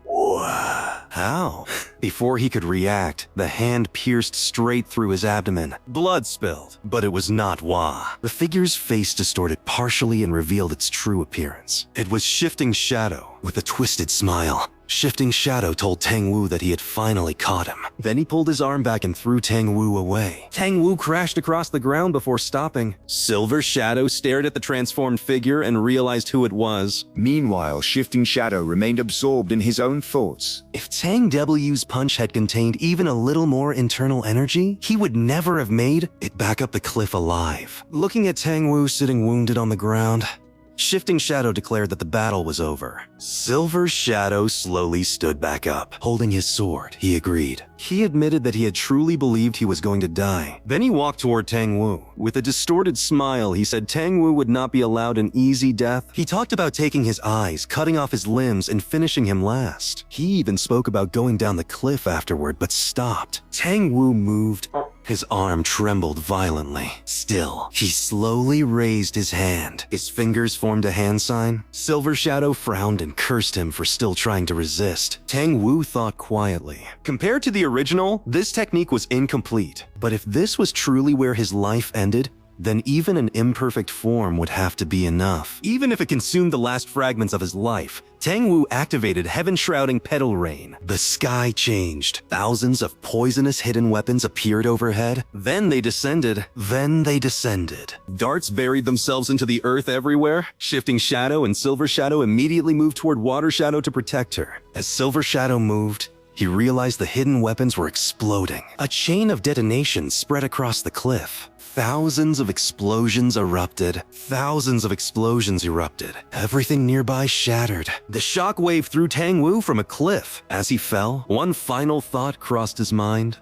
How? Before he could react, the hand pierced straight through his abdomen. Blood spilled, but it was not Hua. The figure's face distorted partially and revealed its true appearance. It was Shifting Shadow, with a twisted smile. Shifting Shadow told Tang Wu that he had finally caught him. Then he pulled his arm back and threw Tang Wu away. Tang Wu crashed across the ground before stopping. Silver Shadow stared at the transformed figure and realized who it was. Meanwhile, Shifting Shadow remained absorbed in his own thoughts. If Tang Wu's punch had contained even a little more internal energy, he would never have made it back up the cliff alive. Looking at Tang Wu sitting wounded on the ground, Shifting Shadow declared that the battle was over. Silver Shadow slowly stood back up. Holding his sword, he agreed. He admitted that he had truly believed he was going to die. Then he walked toward Tang Wu. With a distorted smile, he said Tang Wu would not be allowed an easy death. He talked about taking his eyes, cutting off his limbs, and finishing him last. He even spoke about going down the cliff afterward, but stopped. Tang Wu moved. His arm trembled violently. Still, he slowly raised his hand. His fingers formed a hand sign. Silver Shadow frowned and cursed him for still trying to resist. Tang Wu thought quietly. Compared to the original, this technique was incomplete. But if this was truly where his life ended, then even an imperfect form would have to be enough. Even if it consumed the last fragments of his life, Tang Wu activated heaven-shrouding petal rain. The sky changed. Thousands of poisonous hidden weapons appeared overhead. Then they descended. Darts buried themselves into the earth everywhere. Shifting Shadow and Silver Shadow immediately moved toward Water Shadow to protect her. As Silver Shadow moved, he realized the hidden weapons were exploding. A chain of detonations spread across the cliff. Thousands of explosions erupted. Everything nearby shattered. The shockwave threw Tang Wu from a cliff. As he fell, one final thought crossed his mind.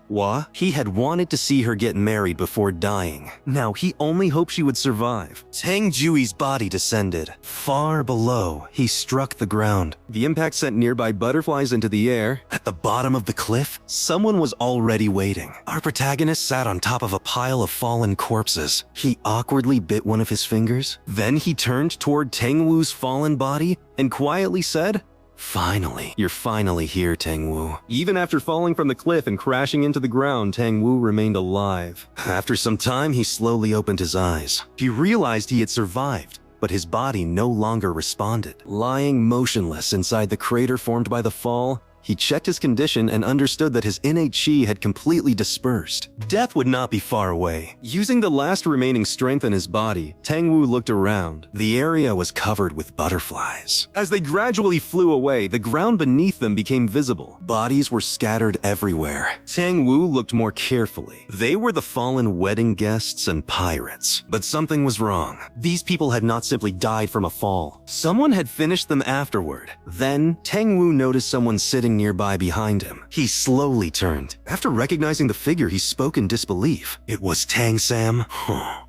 He had wanted to see her get married before dying. Now he only hoped she would survive. Tang Jui's body descended. Far below, he struck the ground. The impact sent nearby butterflies into the air. At the bottom of the cliff, someone was already waiting. Our protagonist sat on top of a pile of fallen corpses. He awkwardly bit one of his fingers. Then he turned toward Tang Wu's fallen body and quietly said, "Finally, you're finally here, Tang Wu." Even after falling from the cliff and crashing into the ground, Tang Wu remained alive. After some time, he slowly opened his eyes. He realized he had survived, but his body no longer responded. Lying motionless inside the crater formed by the fall, He checked his condition and understood that his innate chi had completely dispersed. Death would not be far away. Using the last remaining strength in his body, Tang Wu looked around. The area was covered with butterflies. As they gradually flew away, the ground beneath them became visible. Bodies were scattered everywhere. Tang Wu looked more carefully. They were the fallen wedding guests and pirates. But something was wrong. These people had not simply died from a fall. Someone had finished them afterward. Then, Tang Wu noticed someone sitting nearby behind him. He slowly turned. After recognizing the figure, he spoke in disbelief. It was Tang Sam.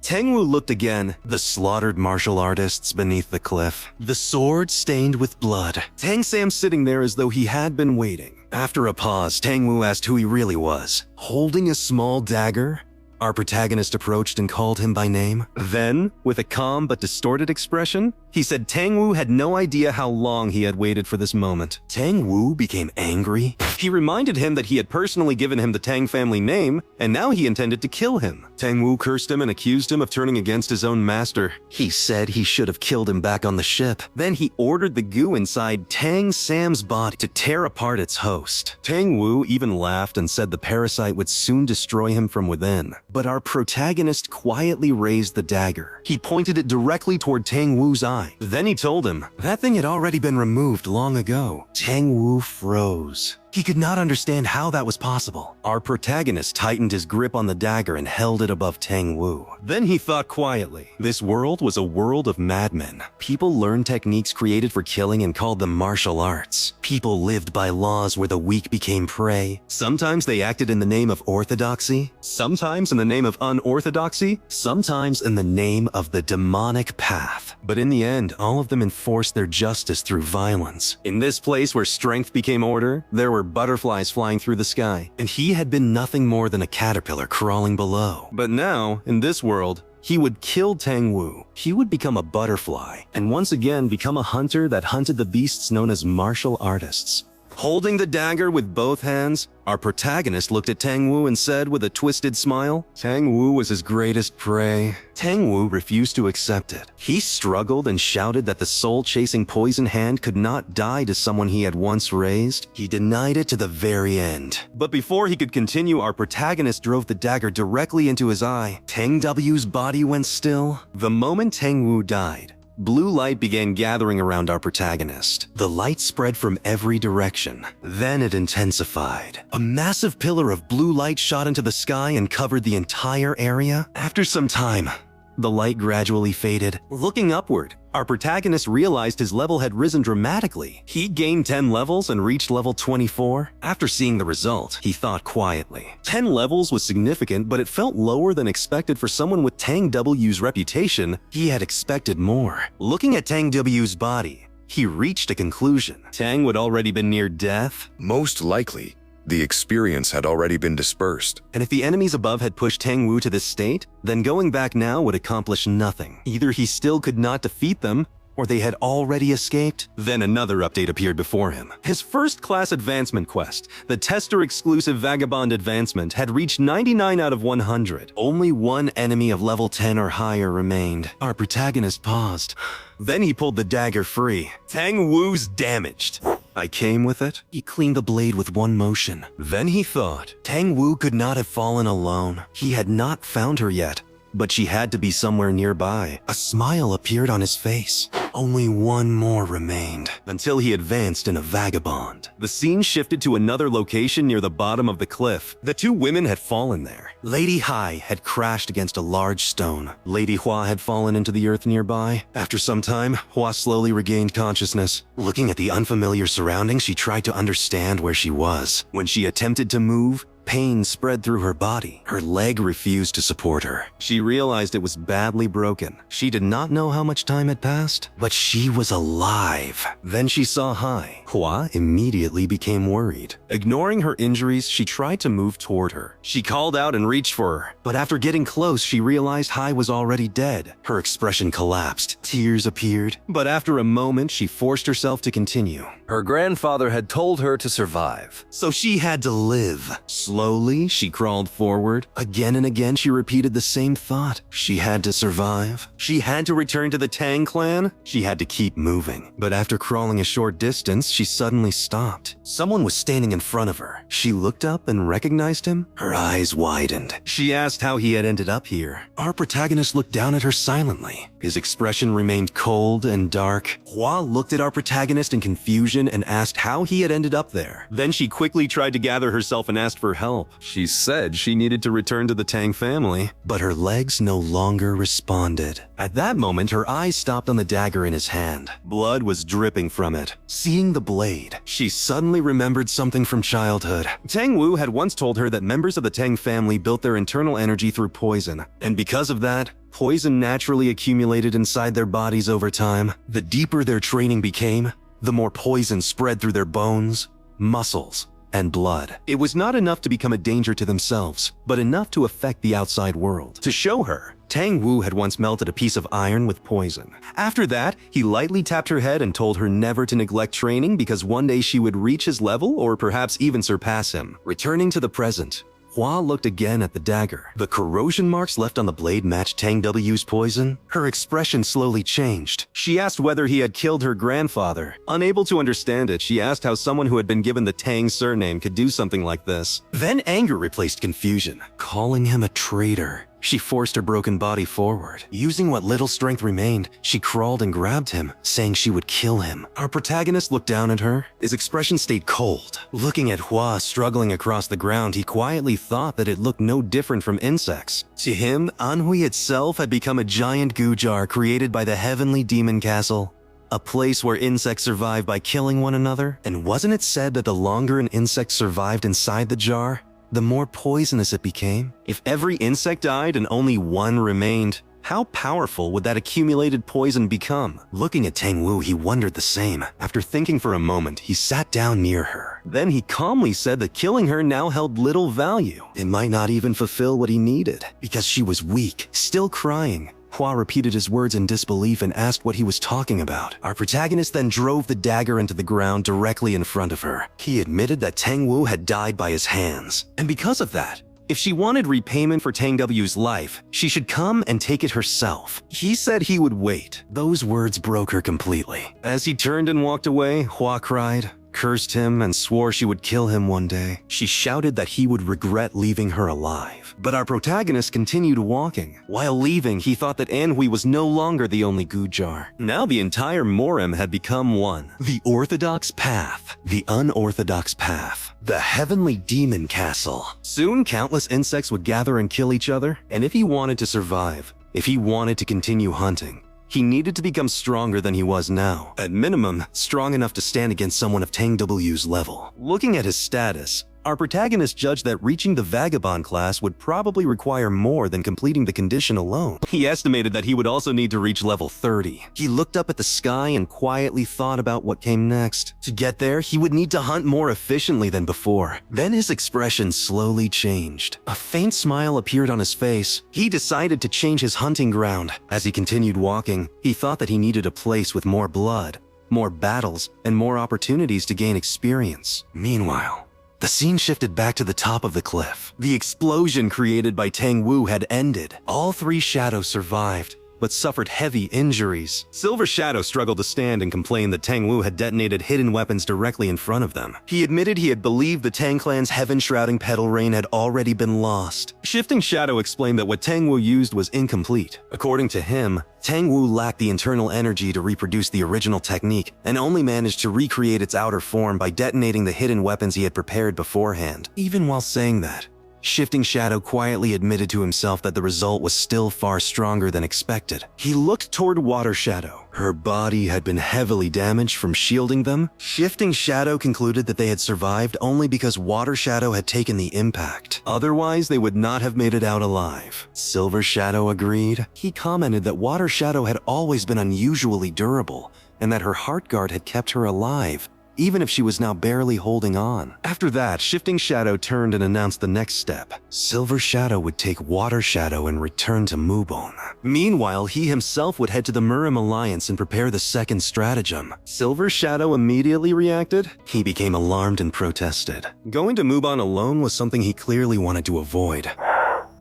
Tang Wu looked again. The slaughtered martial artists beneath the cliff. The sword stained with blood. Tang Sam sitting there as though he had been waiting. After a pause, Tang Wu asked who he really was. Holding a small dagger, our protagonist approached and called him by name. Then, with a calm but distorted expression, he said Tang Wu had no idea how long he had waited for this moment. Tang Wu became angry. He reminded him that he had personally given him the Tang family name, and now he intended to kill him. Tang Wu cursed him and accused him of turning against his own master. He said he should have killed him back on the ship. Then he ordered the goo inside Tang Sam's body to tear apart its host. Tang Wu even laughed and said the parasite would soon destroy him from within. But our protagonist quietly raised the dagger. He pointed it directly toward Tang Wu's eye. Then he told him that thing had already been removed long ago. Tang Wu froze. He could not understand how that was possible. Our protagonist tightened his grip on the dagger and held it above Tang Wu. Then he thought quietly. This world was a world of madmen. People learned techniques created for killing and called them martial arts. People lived by laws where the weak became prey. Sometimes they acted in the name of orthodoxy, sometimes in the name of unorthodoxy, sometimes in the name of the demonic path. But in the end, all of them enforced their justice through violence. In this place where strength became order, there were butterflies flying through the sky, and he had been nothing more than a caterpillar crawling below. But now, in this world, he would kill Tang Wu. He would become a butterfly, and once again become a hunter that hunted the beasts known as martial artists. Holding the dagger with both hands, our protagonist looked at Tang Wu and said with a twisted smile, Tang Wu was his greatest prey. Tang Wu refused to accept it. He struggled and shouted that the soul-chasing poison hand could not die to someone he had once raised. He denied it to the very end. But before he could continue, our protagonist drove the dagger directly into his eye. Tang W's body went still. The moment Tang Wu died, blue light began gathering around our protagonist. The light spread from every direction. Then it intensified. A massive pillar of blue light shot into the sky and covered the entire area. After some time, the light gradually faded. Looking upward, our protagonist realized his level had risen dramatically. He gained 10 levels and reached level 24. After seeing the result, he thought quietly. 10 levels was significant, but it felt lower than expected for someone with Tang W's reputation. He had expected more. Looking at Tang W's body, he reached a conclusion. Tang would already been near death. Most likely, the experience had already been dispersed. And if the enemies above had pushed Tang Wu to this state, then going back now would accomplish nothing. Either he still could not defeat them, or they had already escaped. Then another update appeared before him. His first-class advancement quest, the tester-exclusive Vagabond Advancement, had reached 99 out of 100. Only one enemy of level 10 or higher remained. Our protagonist paused. Then he pulled the dagger free. Tang Wu's damaged. I came with it. He cleaned the blade with one motion. Then he thought, Tang Wu could not have fallen alone. He had not found her yet, but she had to be somewhere nearby. A smile appeared on his face. Only one more remained, until he advanced in a vagabond. The scene shifted to another location near the bottom of the cliff. The two women had fallen there. Lady Hai had crashed against a large stone. Lady Hua had fallen into the earth nearby. After some time, Hua slowly regained consciousness. Looking at the unfamiliar surroundings, she tried to understand where she was. When she attempted to move, pain spread through her body. Her leg refused to support her. She realized it was badly broken. She did not know how much time had passed, but she was alive. Then she saw Hai. Hua immediately became worried. Ignoring her injuries, she tried to move toward her. She called out and reached for her, but after getting close, she realized Hai was already dead. Her expression collapsed. Tears appeared, but after a moment, she forced herself to continue. Her grandfather had told her to survive, so she had to live. Slowly Slowly, she crawled forward. Again and again, she repeated the same thought. She had to survive. She had to return to the Tang clan. She had to keep moving. But after crawling a short distance, she suddenly stopped. Someone was standing in front of her. She looked up and recognized him. Her eyes widened. She asked how he had ended up here. Our protagonist looked down at her silently. His expression remained cold and dark. Hua looked at our protagonist in confusion and asked how he had ended up there. Then she quickly tried to gather herself and asked for help. She said she needed to return to the Tang family, but her legs no longer responded. At that moment, her eyes stopped on the dagger in his hand. Blood was dripping from it. Seeing the blade, she suddenly remembered something from childhood. Tang Wu had once told her that members of the Tang family built their internal energy through poison, and because of that, poison naturally accumulated inside their bodies over time. The deeper their training became, the more poison spread through their bones, muscles, and blood. It was not enough to become a danger to themselves, but enough to affect the outside world. To show her, Tang Wu had once melted a piece of iron with poison. After that, he lightly tapped her head and told her never to neglect training because one day she would reach his level or perhaps even surpass him. Returning to the present, Hua looked again at the dagger. The corrosion marks left on the blade matched Tang W's poison. Her expression slowly changed. She asked whether he had killed her grandfather. Unable to understand it, she asked how someone who had been given the Tang surname could do something like this. Then anger replaced confusion, calling him a traitor. She forced her broken body forward. Using what little strength remained, she crawled and grabbed him, saying she would kill him. Our protagonist looked down at her. His expression stayed cold. Looking at Hua struggling across the ground, he quietly thought that it looked no different from insects. To him, Anhui itself had become a giant goo jar created by the heavenly demon castle. A place where insects survive by killing one another. And wasn't it said that the longer an insect survived inside the jar, the more poisonous it became? If every insect died and only one remained, how powerful would that accumulated poison become? Looking at Tang Wu, he wondered the same. After thinking for a moment, he sat down near her. Then he calmly said that killing her now held little value. It might not even fulfill what he needed, because she was weak, still crying. Hua repeated his words in disbelief and asked what he was talking about. Our protagonist then drove the dagger into the ground directly in front of her. He admitted that Tang Wu had died by his hands. And because of that, if she wanted repayment for Tang W's life, she should come and take it herself. He said he would wait. Those words broke her completely. As he turned and walked away, Hua cried, cursed him, and swore she would kill him one day. She shouted that he would regret leaving her alive. But our protagonist continued walking. While leaving, he thought that Anhui was no longer the only goo jar. Now the entire Murim had become one. The orthodox path. The unorthodox path. The heavenly demon castle. Soon, countless insects would gather and kill each other, and if he wanted to survive, if he wanted to continue hunting, he needed to become stronger than he was now. At minimum, strong enough to stand against someone of Tang W's level. Looking at his status, our protagonist judged that reaching the Vagabond class would probably require more than completing the condition alone. He estimated that he would also need to reach level 30. He looked up at the sky and quietly thought about what came next. To get there, he would need to hunt more efficiently than before. Then his expression slowly changed. A faint smile appeared on his face. He decided to change his hunting ground. As he continued walking, he thought that he needed a place with more blood, more battles, and more opportunities to gain experience. Meanwhile, the scene shifted back to the top of the cliff. The explosion created by Tang Wu had ended. All three shadows survived, but suffered heavy injuries. Silver Shadow struggled to stand and complained that Tang Wu had detonated hidden weapons directly in front of them. He admitted he had believed the Tang clan's heaven-shrouding petal rain had already been lost. Shifting Shadow explained that what Tang Wu used was incomplete. According to him, Tang Wu lacked the internal energy to reproduce the original technique and only managed to recreate its outer form by detonating the hidden weapons he had prepared beforehand. Even while saying that, Shifting Shadow quietly admitted to himself that the result was still far stronger than expected. He looked toward Water Shadow. Her body had been heavily damaged from shielding them. Shifting Shadow concluded that they had survived only because Water Shadow had taken the impact. Otherwise, they would not have made it out alive. Silver Shadow agreed. He commented that Water Shadow had always been unusually durable, and that her heart guard had kept her alive, even if she was now barely holding on. After that, Shifting Shadow turned and announced the next step. Silver Shadow would take Water Shadow and return to Mubon. Meanwhile, he himself would head to the Murim Alliance and prepare the second stratagem. Silver Shadow immediately reacted. He became alarmed and protested. Going to Mubon alone was something he clearly wanted to avoid.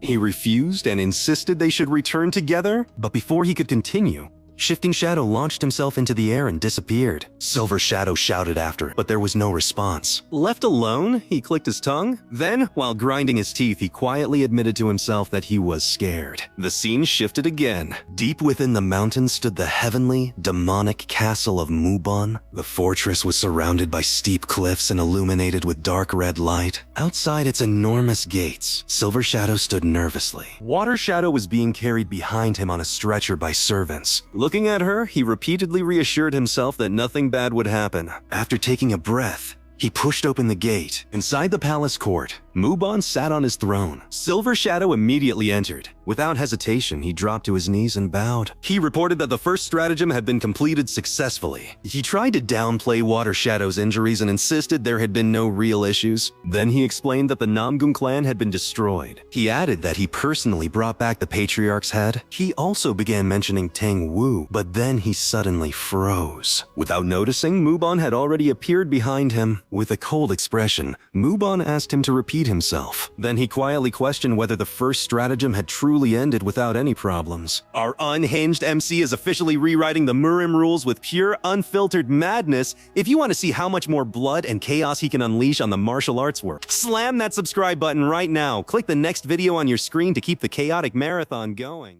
He refused and insisted they should return together, but before he could continue, Shifting Shadow launched himself into the air and disappeared. Silver Shadow shouted after, but there was no response. Left alone, he clicked his tongue. Then, while grinding his teeth, he quietly admitted to himself that he was scared. The scene shifted again. Deep within the mountains stood the heavenly, demonic castle of Mubon. The fortress was surrounded by steep cliffs and illuminated with dark red light. Outside its enormous gates, Silver Shadow stood nervously. Water Shadow was being carried behind him on a stretcher by servants. Looking at her, he repeatedly reassured himself that nothing bad would happen. After taking a breath, he pushed open the gate. Inside the palace court, Mubon sat on his throne. Silver Shadow immediately entered. Without hesitation, he dropped to his knees and bowed. He reported that the first stratagem had been completed successfully. He tried to downplay Water Shadow's injuries and insisted there had been no real issues. Then he explained that the Namgung clan had been destroyed. He added that he personally brought back the Patriarch's head. He also began mentioning Tang Wu, but then he suddenly froze. Without noticing, Mubon had already appeared behind him. With a cold expression, Mubon asked him to repeat himself. Then he quietly questioned whether the first stratagem had truly ended without any problems. Our unhinged MC is officially rewriting the Murim rules with pure, unfiltered madness. If you want to see how much more blood and chaos he can unleash on the martial arts world, slam that subscribe button right now. Click the next video on your screen to keep the chaotic marathon going.